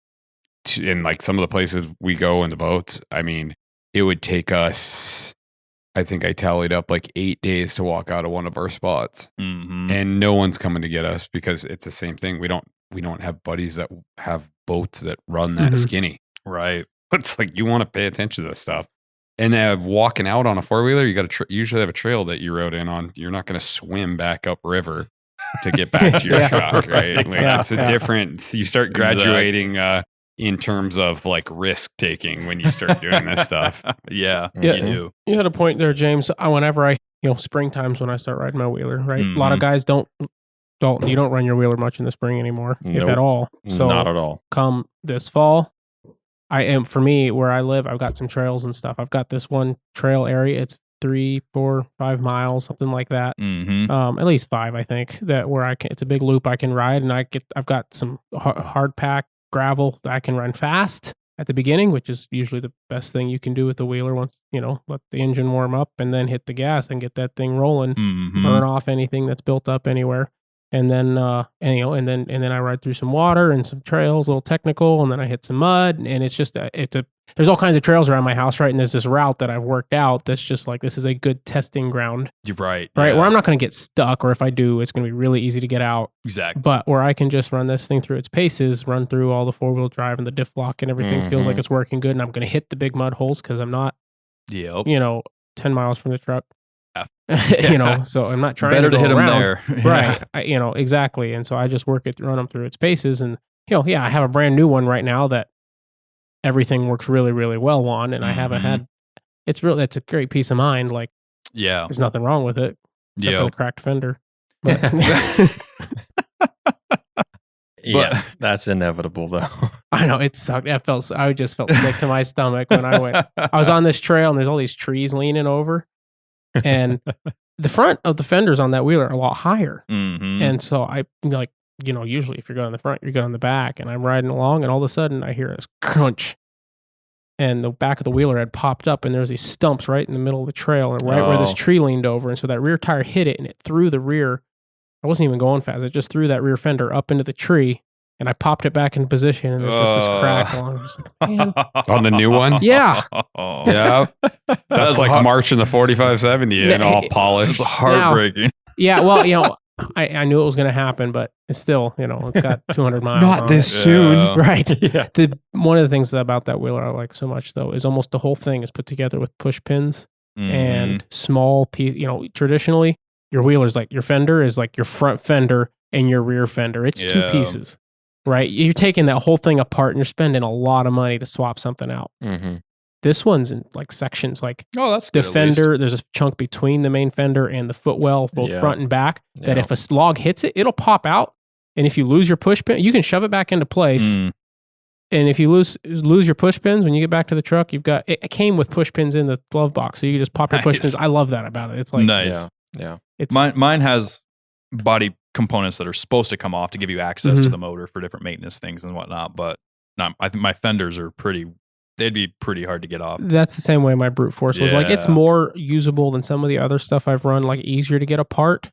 in some of the places we go in the boats, I mean, it would take us, I think I tallied up 8 days to walk out of one of our spots, Mhm. and no one's coming to get us because it's the same thing. We don't have buddies that have boats that run that Mhm. skinny. Right. It's you want to pay attention to this stuff. And walking out on a 4-wheeler, you got to usually have a trail that you rode in on. You're not going to swim back up river to get back to your Yeah. truck, right? It's a Yeah. different. You start graduating in terms of risk taking when you start doing this stuff. Yeah, Yeah. you do. You had a point there, James. Whenever spring times when I start riding my wheeler, right? A lot of Mhm. guys don't you don't run your wheeler much in the spring anymore, if Nope. at all. So Not at all. come this fall, for me where I live, I've got some trails and stuff. I've got this one trail area. It's 3, 4, 5 miles, something like that. Mm-hmm. At least 5, I think. It's a big loop I can ride, and I've got some hard pack gravel that I can run fast at the beginning, which is usually the best thing you can do with the wheeler. Once let the engine warm up and then hit the gas and get that thing rolling, Mm-hmm. burn off anything that's built up anywhere. And then, and then I ride through some water and some trails, a little technical, and then I hit some mud, and it's just there's all kinds of trails around my house, right? And there's this route that I've worked out that's just like, this is a good testing ground, You're right. right? Yeah. Where I'm not going to get stuck, or if I do, it's going to be really easy to get out. Exactly. But where I can just run this thing through its paces, run through all the 4-wheel drive and the diff lock and everything feels like it's working good, and I'm going to hit the big mud holes because I'm not, Yep. 10 miles from the truck. Yeah. So I'm not trying Better to to go hit them around. there. Right. Exactly. And so I just run them through its paces, and I have a brand new one right now that everything works really, really well on, and I haven't had. It's a great peace of mind. Like, Yeah. there's nothing wrong with it except for Yeah. the cracked fender. But, Yeah, that's inevitable though. I know it sucked. I just felt sick to my stomach when I went. I was on this trail, and there's all these trees leaning over, and the front of the fenders on that wheeler are a lot higher. Mm-hmm. And so I usually if you're going in the front, you're going in the back, and I'm riding along, and all of a sudden I hear this crunch, and the back of the wheeler had popped up, and there was these stumps right in the middle of the trail, and right where this tree leaned over, and so that rear tire hit it, and it threw the rear. I wasn't even going fast. It just threw that rear fender up into the tree, and I popped it back into position, and there's just this crack along. I'm just like, man. On the new one? Yeah. Yeah. That's like marching the 4570 and all polished. It's heartbreaking. Yeah, well, I knew it was going to happen, but it's still, it's got 200 miles Not on this it. soon. Right. Yeah. One of the things about that wheeler I like so much, though, is almost the whole thing is put together with push pins and small piece. Traditionally, your wheeler's like your fender is like your front fender and your rear fender. It's two pieces, right? You're taking that whole thing apart, and you're spending a lot of money to swap something out. Mm-hmm. This one's in like sections, like that's the good, at least. fender. There's a chunk between the main fender and the footwell, both front and back. That if a log hits it, it'll pop out. And if you lose your push pin, you can shove it back into place. And if you lose your push pins when you get back to the truck, you've got it came with push pins in the glove box, so you can just pop your push pins. I love that about it. It's like nice. Yeah. It's Mine has body components that are supposed to come off to give you access to the motor for different maintenance things and whatnot. But I think my fenders are they'd be pretty hard to get off. That's the same way my brute force was. Like, it's more usable than some of the other stuff I've run, like easier to get apart.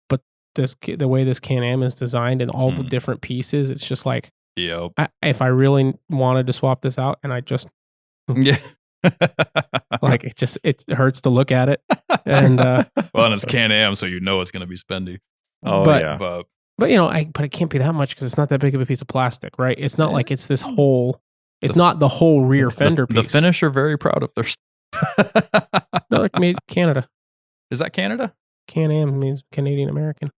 But the way this Can-Am is designed and all the different pieces, it's just like, if I really wanted to swap this out, and I just like it hurts to look at it. And and it's Can-Am, so it's going to be spendy. But it can't be that much because it's not that big of a piece of plastic, right? It's not like it's this whole. It's not the whole rear fender piece. The Finnish are very proud of their No, like made Canada. Is that Canada? Can-Am means Canadian American.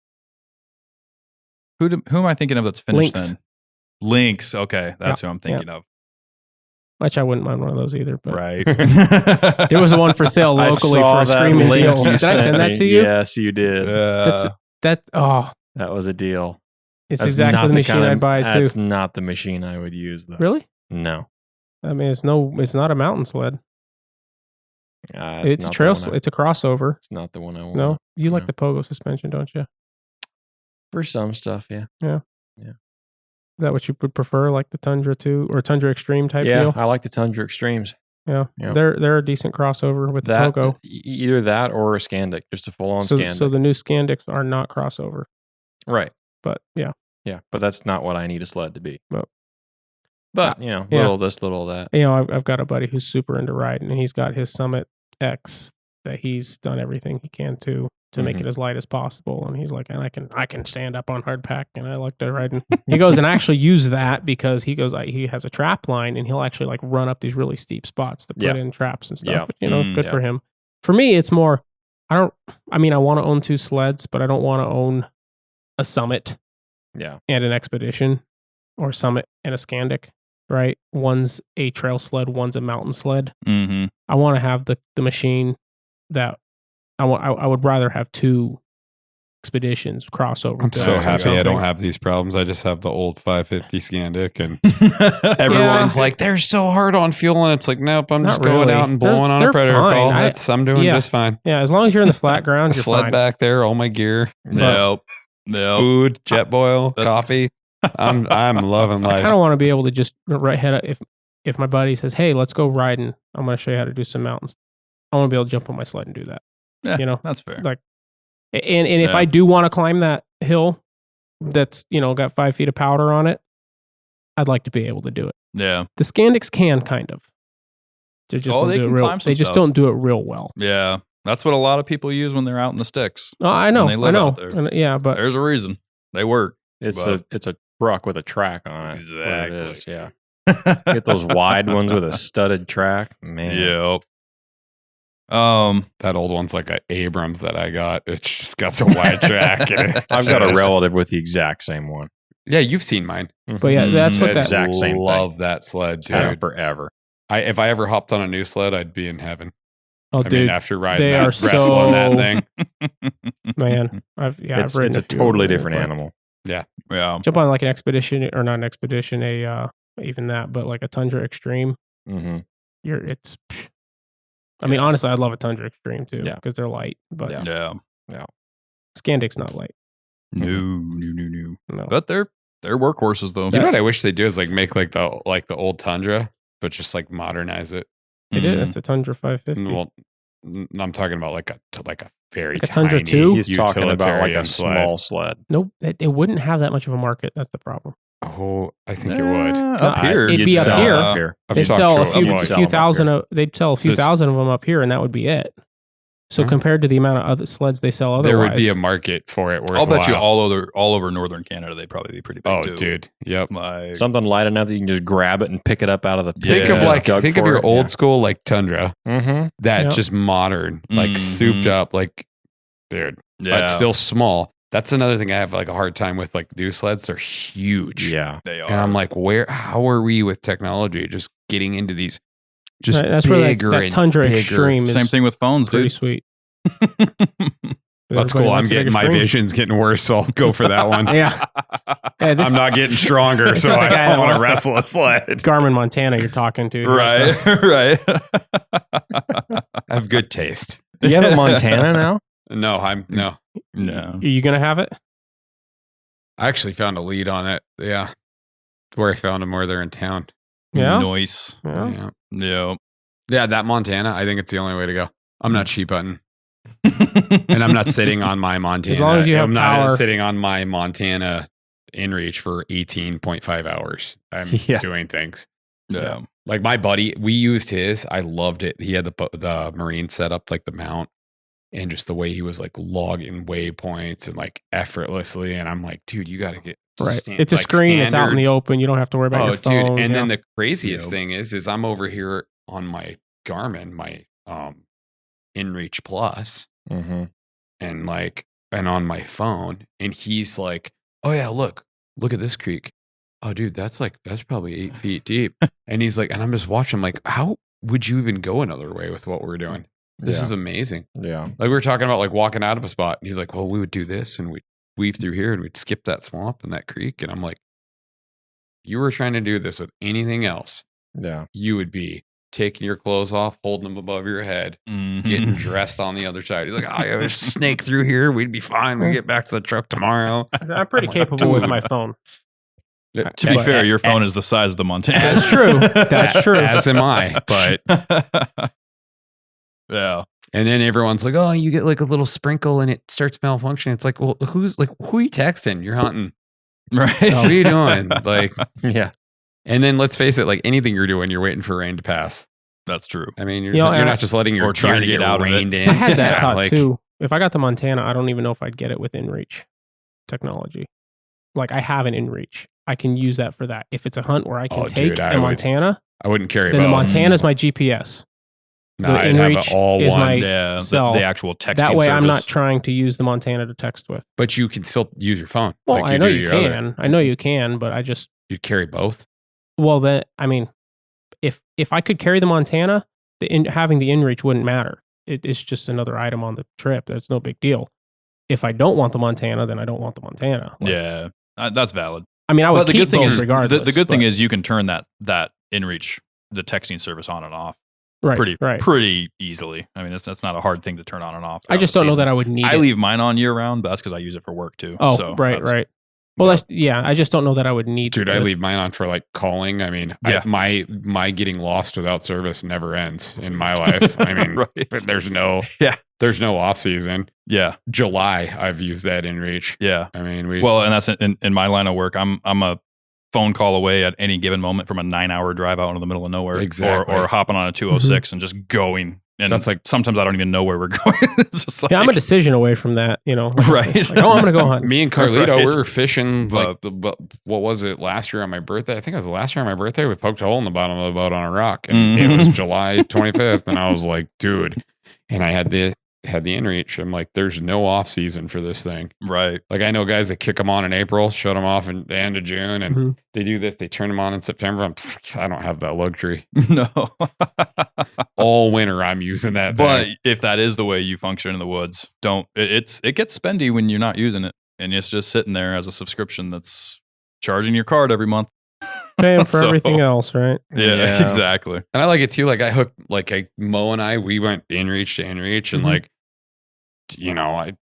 Who am I thinking of that's Finnish Lynx. then? Lynx. Okay, that's who I'm thinking of. Which I wouldn't mind one of those either. But Right. there was one for sale locally for a screaming deal. Did I send that to you? Yes, you did. That was a deal. It's That's exactly not the machine I'd buy too. That's not the machine I would use though. Really? No. I mean, it's not a mountain sled. It's a trail. It's a crossover. It's not the one I want. No, you like the pogo suspension, don't you? For some stuff, yeah. Yeah. Is that what you would prefer, like the Tundra 2 or Tundra Extreme type deal? Yeah, I like the Tundra Extremes. Yeah. Yep. They're a decent crossover with the pogo. Either that or a Scandic, just a full-on Scandic. So the new Scandics are not crossover. Right. But yeah. Yeah, but that's not what I need a sled to be. But little this, little that. I've got a buddy who's super into riding, and he's got his Summit X that he's done everything he can to make it as light as possible. And he's like, and I can stand up on hardpack, and I like to ride. And he goes and actually use that because he he has a trap line, and he'll actually like run up these really steep spots to put in traps and stuff. Yeah. But, good for him. For me, it's more, I want to own 2 sleds, but I don't want to own a Summit and an Expedition, or Summit and a Scandic, right? One's a trail sled, one's a mountain sled. Mm-hmm. I want to have the machine that I would rather have 2 Expeditions crossover. I'm so happy I don't have these problems. I just have the old 550 Scandic, and everyone's like, they're so hard on fuel, and it's like, nope, I'm just going out and blowing on a Predator call. I'm doing just fine. Yeah, as long as you're in the flat ground, you're sled fine. back there, all my gear, Nope. food, jet boil, coffee. I'm loving life. I kind of want to be able to just head up if my buddy says, "Hey, let's go riding. I'm going to show you how to do some mountains." I want to be able to jump on my sled and do that. Yeah, that's fair. Like, and if I do want to climb that hill, that's, got 5 feet of powder on it, I'd like to be able to do it. Yeah. The Scandics can kind of. They just don't they do it can real. climb some They just stuff. don't do it real well. Yeah. That's what a lot of people use when they're out in the sticks. Oh, I know. they I live know. out there. And, yeah, but There's a reason. They work. It's But- a truck with a track on it. What it Exactly. is, yeah. Get those wide ones with a studded track, man. Yep. That old one's like an Abrams that I got. It's just got the wide track. And it I've got a just- relative with the exact same one. Yeah, you've seen mine. But yeah, that's what Mm, that. exact same thing. Love that sled, dude. Had it forever. If I ever hopped on a new sled, I'd be in heaven. Oh, I dude, mean, after riding they that, are wrestling that so- thing. man, I've It's ridden a few totally of them, different but animal. Yeah. Jump on like an expedition or not an expedition, even that, but like a Tundra Extreme. Mm-hmm. I mean, honestly, I'd love a Tundra Extreme too, Yeah. because they're light. But Yeah. Yeah. Scandic's not light. No. No. But they're workhorses though. You know what I wish they do is like make like the old Tundra, but just like modernize it. They did. Mm. It's the Tundra 550. Well, I'm talking about like a very Like a Tundra tiny 2? He's talking about like a utilitarian sled. small sled. Nope, they wouldn't have that much of a market. That's the problem. Oh, I think it would. Up here. it'd You'd be up sell here. up here. I've They'd talked sell to a few, you'd sell few them up thousand. here. They'd sell a few Just- thousand of them up here, and that would be it. So Huh? compared to the amount of other sleds they sell otherwise, There would be a market for it. I'll bet you worthwhile. all over northern Canada they'd probably be pretty big Oh, too. dude. Yep. Like, Something light enough that you can just grab it and pick it up out of the pit. Think of Yeah. like think of your old school like Tundra, Mm-hmm. that Yep. just modern, like Mhm. souped up, like dude, yeah, but still small. That's another thing I have like a hard time with. Like new sleds, they're huge. Yeah. they are. And I'm like, how are we with technology just getting into these just Right, that's where bigger that and Tundra bigger. Extreme is same thing with phones, pretty dude. sweet. That's Everybody cool. I'm wants a getting big my Extreme. vision's getting worse, so I'll go for that one. Yeah. Yeah, this I'm not getting stronger, This so is the guy I that want wants to to- wrestle a sled. Garmin, Montana, you're talking to. right, So- right. I have good taste. Do you have a Montana now? No, no. No. Are you gonna have it? I actually found a lead on it. Yeah, where I found them where they're in town. Yeah. Noise. Yeah. Yeah. Yeah. Yeah, that Montana, I think it's the only way to go. I'm not sheep hunting, and I'm not sitting on my Montana. As long as you have I'm not power. sitting on my Montana inReach for 18.5 hours. I'm Yeah. doing things. Yeah. Like my buddy, we used his. I loved it. He had the Marine set up, like the mount, and just the way he was like logging waypoints and like effortlessly. And I'm like, dude, you got to get Right. stand- It's a like, screen. It's out in standard. the open. You don't have to worry about Oh, your phone. dude! And yeah. then the craziest Yep. thing is I'm over here on my Garmin, my InReach Plus, Mm-hmm. and on my phone, and he's like, "Oh yeah, look at this creek. Oh, dude, that's probably 8 feet deep." And he's like, and I'm just watching, like, how would you even go another way with what we're doing? This is amazing. Yeah. Like we were talking about like walking out of a spot, and he's like, "Well, we would do this, and we'd weave through here, and we'd skip that swamp and that creek." And I'm like, if you were trying to do this with anything else, Yeah. you would be taking your clothes off, holding them above your head, Mhm. getting dressed on the other side. You're like, "Oh, I was snake through here. We'd be fine. We get back to the truck tomorrow." I'm pretty capable with my phone. To be But- fair, your phone is the size of the Montana. That's true. That's true. As am I. But yeah. and then everyone's like, "Oh, you get like a little sprinkle and it starts malfunctioning." It's like, well, who are you texting? You're hunting. Right. What are you doing? Like, Yeah. and then let's face it, like anything you're doing, you're waiting for rain to pass. That's true. I mean, you're, You know, you're and not just letting your or trying gear to get out of it. rained in. I had that Yeah, thought like, too. If I got the Montana, I don't even know if I'd get it with InReach technology. Like I have an InReach. I can use that for that. If it's a hunt where I can Oh, take dude, I a would Montana, I wouldn't carry then the both. Montana's my GPS. No, the I'd have inReach it all is one. my- Yeah. So, the actual texting That way, I'm not service. trying to use the Montana to text with. But you can still use your phone. Well, like I know do you your can. other- I know you can, but I just You'd carry both. well, then I mean, if I could carry the Montana, having the InReach wouldn't matter. It's just another item on the trip. That's no big deal. If I don't want the Montana, then I don't want the Montana. Like, Yeah. That's valid. I mean, I would But the keep good thing both is regardless. the good thing but- is you can turn that InReach, the texting service, on and off right, pretty right. easily. I mean, that's not a hard thing to turn on and off. I just don't know that I would need I it. leave mine on year round, but that's because I use it for work too. Oh, so right, that's- right. Well, I just don't know that I would need. Dude, to. I leave mine on for like calling. I mean, Yeah. my getting lost without service never ends in my life. I mean, Right. but there's no off season. Yeah. July, I've used that inReach. Yeah. I mean, and that's in my line of work. I'm a phone call away at any given moment from a 9-hour drive out into the middle of nowhere, Exactly. or hopping on a 206 and just going. And That's like- sometimes I don't even know where we're going. It's just like, I'm a decision away from that. Right. Like, oh, I'm gonna go hunt. me and Carlito, Right. we were fishing like what was it last year on my birthday? I think it was the last year on my birthday. We poked a hole in the bottom of the boat on a rock, and it was July 25th, and I was like, dude, and I had the inReach. I'm like, there's no off season for this thing. right. Like I know guys that kick them on in April, shut them off in the end of June, and Mhm. they do this. They turn them on in September. I don't have that luxury. No. All winter, I'm using that. But thing. if that is the way you function in the woods, it gets spendy when you're not using it, and it's just sitting there as a subscription that's charging your card every month. Paying for So- everything else, right? Yeah, exactly. And I like it too. Like Mo and I, we went inReach to inReach, and Mhm. like, I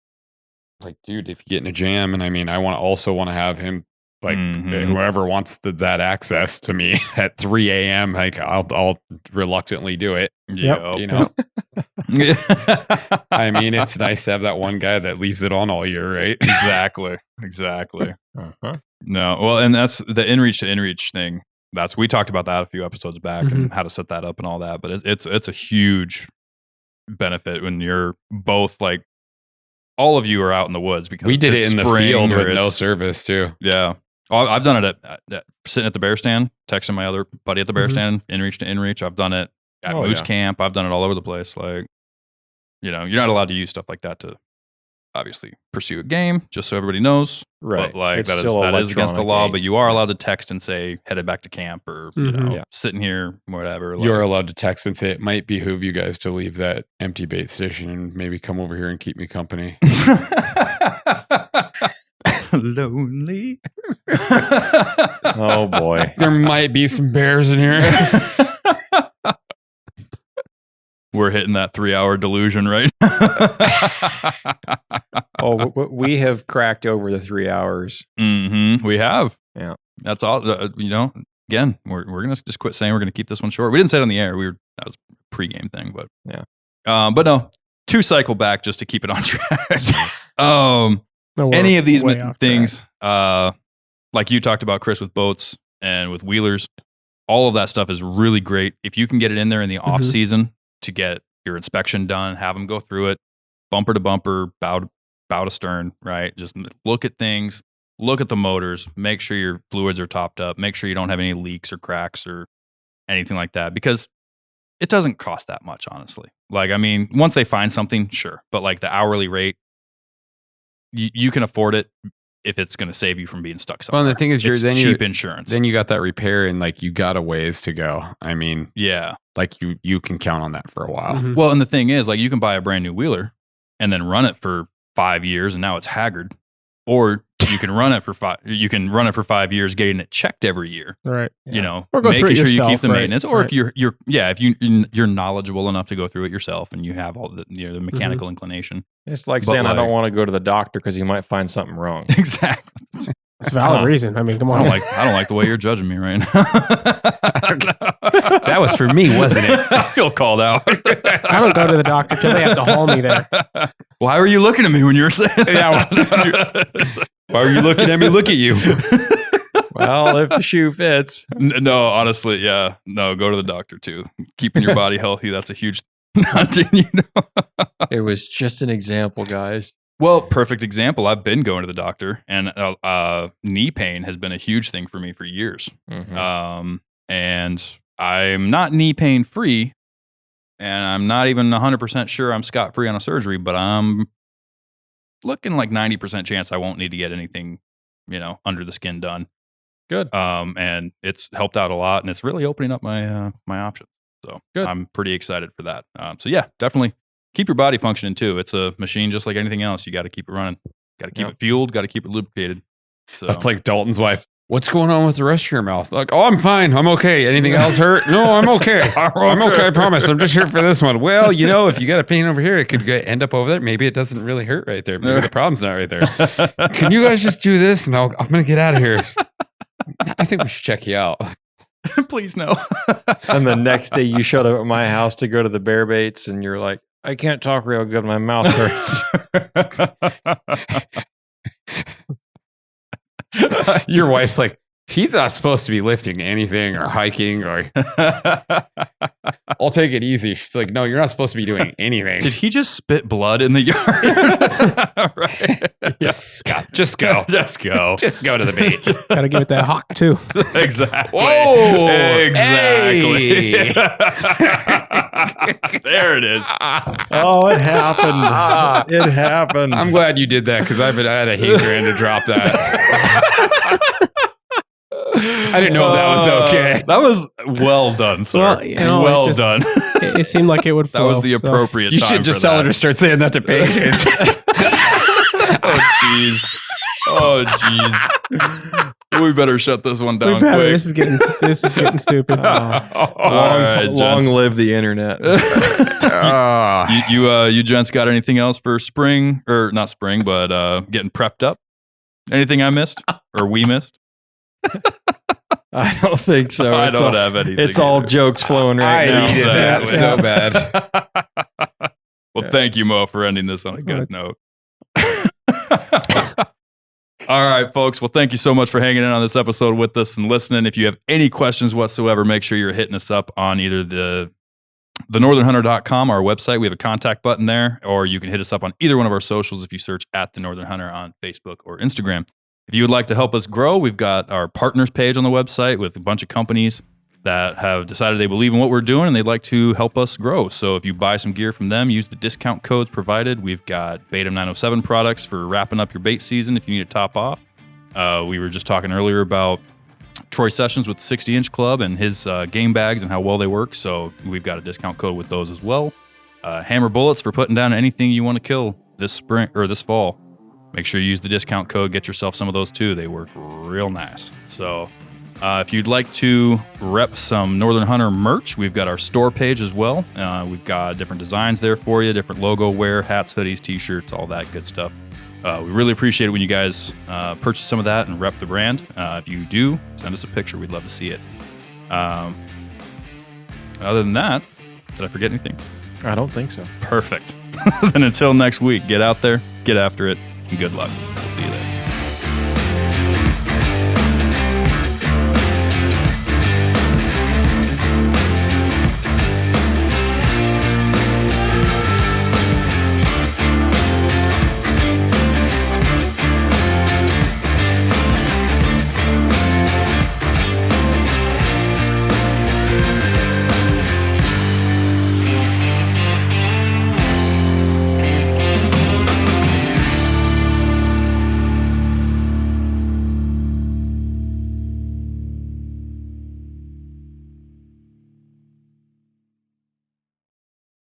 like, dude, if you get in a jam, and I mean, I want to have him, like, Mhm. whoever wants that access to me at 3 a.m., like, I'll reluctantly do it. Yep. You know, Yeah. I mean, it's nice to have that one guy that leaves it on all year, right? Exactly. Uh-huh. No, well, and that's the inReach to inReach thing. We talked about that a few episodes back and how to set that up and all that. But it's a huge benefit when you're both like, all of you are out in the woods because We did it's it in the spring field or with no it's- service too. Yeah. Well, I've done it at sitting at the bear stand, texting my other buddy at the bear Mhm. stand, inReach to inReach. I've done it at Oh, moose yeah. camp. I've done it all over the place. Like, you're not allowed to use stuff like that to obviously pursue a game, just so everybody knows. Right. But like It's that still is against the electronic law, aid. but you are allowed to text and say headed back to camp or Mhm. Yeah. sitting here, whatever. Like, You're allowed to text and say it might behoove you guys to leave that empty bait station and maybe come over here and keep me company. lonely. Oh boy. There might be some bears in here. We're hitting that 3-hour delusion, right? We have cracked over the 3 hours. We have. Yeah. That's all. Again, we're gonna just quit saying we're gonna keep this one short. We didn't say it on the air. That was a pregame thing, but Yeah. But no, 2 cycle back just to keep it on track. No, we're Any of these way off things, like you talked about, Chris, with boats and with wheelers, all of that stuff is really great. If you can get it in there in the off Mhm. season to get your inspection done, have them go through it, bumper to bumper, bow to stern, right? Just look at things, look at the motors, make sure your fluids are topped up, make sure you don't have any leaks or cracks or anything like that, because it doesn't cost that much, honestly. Like, I mean, once they find something, sure, but like the hourly rate, you can afford it if it's going to save you from being stuck somewhere. Well, and the thing is, it's cheap insurance. Then you got that repair, and like you got a ways to go. I mean, Yeah. like you can count on that for a while. Mhm. Well, and the thing is, like, you can buy a brand new wheeler and then run it for 5 years, and now it's haggard. Or you can run it for 5 years, getting it checked every year. Right. Yeah. Or go through making it sure you yourself, keep the right, maintenance. Or right. if you're knowledgeable enough to go through it yourself, and you have all the the Mm-hmm. mechanical inclination. It's like But saying I like- don't want to go to the doctor because you might find something wrong. Exactly. It's a valid reason. I mean, come I on. don't like the way you're judging me right now. That was for me, wasn't it? I feel called out. I don't go to the doctor till they have to haul me there. Why were you looking at me when you were saying Yeah, that? Why were you looking at me? Look at you. Well, if the shoe fits. No, honestly, yeah. No, go to the doctor too. Keeping your body healthy, that's a huge thing, It was just an example, guys. Well, perfect example. I've been going to the doctor, and knee pain has been a huge thing for me for years. Mhm. And I'm not knee pain free, and I'm not even 100% sure I'm scot free on a surgery, but I'm looking like 90% chance I won't need to get anything, under the skin done. Good. And it's helped out a lot, and it's really opening up my my options. So Good. I'm pretty excited for that. So yeah, definitely keep your body functioning too. It's a machine just like anything else. You got to keep it running. Got to keep Yep. it fueled. Got to keep it lubricated. So That's like Dalton's wife. what's going on with the rest of your mouth? Like, oh, I'm fine. I'm okay. Anything else hurt? No, I'm okay. I'm okay. I promise. I'm just here for this one. Well, if you got a pain over here, it could end up over there. Maybe it doesn't really hurt right there. Maybe the problem's not right there. Can you guys just do this? And I'm going to get out of here. I think we should check you out. Please no. And the next day you showed up at my house to go to the bear baits and you're like, I can't talk real good. My mouth hurts. Your wife's like, he's not supposed to be lifting anything or hiking or I'll take it easy. She's like, no, you're not supposed to be doing anything. Did he just spit blood in the yard? Right. Just go. Just go. Just go to the bait. Gotta give it that hawk too. Exactly. Whoa. Exactly. Hey. There it is. Oh, it happened. It happened. I'm glad you did that because I had a hankering to drop that. I didn't know if that was okay. That was well done, sir. Well, Well done. It seemed like it would flow. That was the appropriate You time should just for tell her that. to start saying that to patients. Oh, jeez. Oh, jeez. We better shut this one down We better. quick. This is getting stupid. All right, long gents. live the internet. You gents got anything else for spring, or not spring, but getting prepped up? Anything I missed or we missed? I don't think so. I It's don't all- have anything. It's all either. jokes flowing right I now. needed that Exactly. so bad. Well, thank you, Mo, for ending this on a good note. All right, folks. Well, thank you so much for hanging in on this episode with us and listening. If you have any questions whatsoever, make sure you're hitting us up on either the northernhunter.com, our website. We have a contact button there, or you can hit us up on either one of our socials if you search at The Northern Hunter on Facebook or Instagram. If you would like to help us grow, we've got our partners page on the website with a bunch of companies that have decided they believe in what we're doing and they'd like to help us grow. So if you buy some gear from them, use the discount codes provided. We've got Batum 907 products for wrapping up your bait season if you need to top off. We were just talking earlier about Troy Sessions with the 60-inch club and his game bags and how well they work. So we've got a discount code with those as well. Hammer bullets for putting down anything you want to kill this spring or this fall. Make sure you use the discount code. Get yourself some of those too. They work real nice. So if you'd like to rep some Northern Hunter merch, we've got our store page as well. We've got different designs there for you, different logo wear, hats, hoodies, t-shirts, all that good stuff. We really appreciate it when you guys purchase some of that and rep the brand. If you do, send us a picture. We'd love to see it. Other than that, did I forget anything? I don't think so. Perfect. Then until next week, get out there, get after it, and good luck. We'll see you then.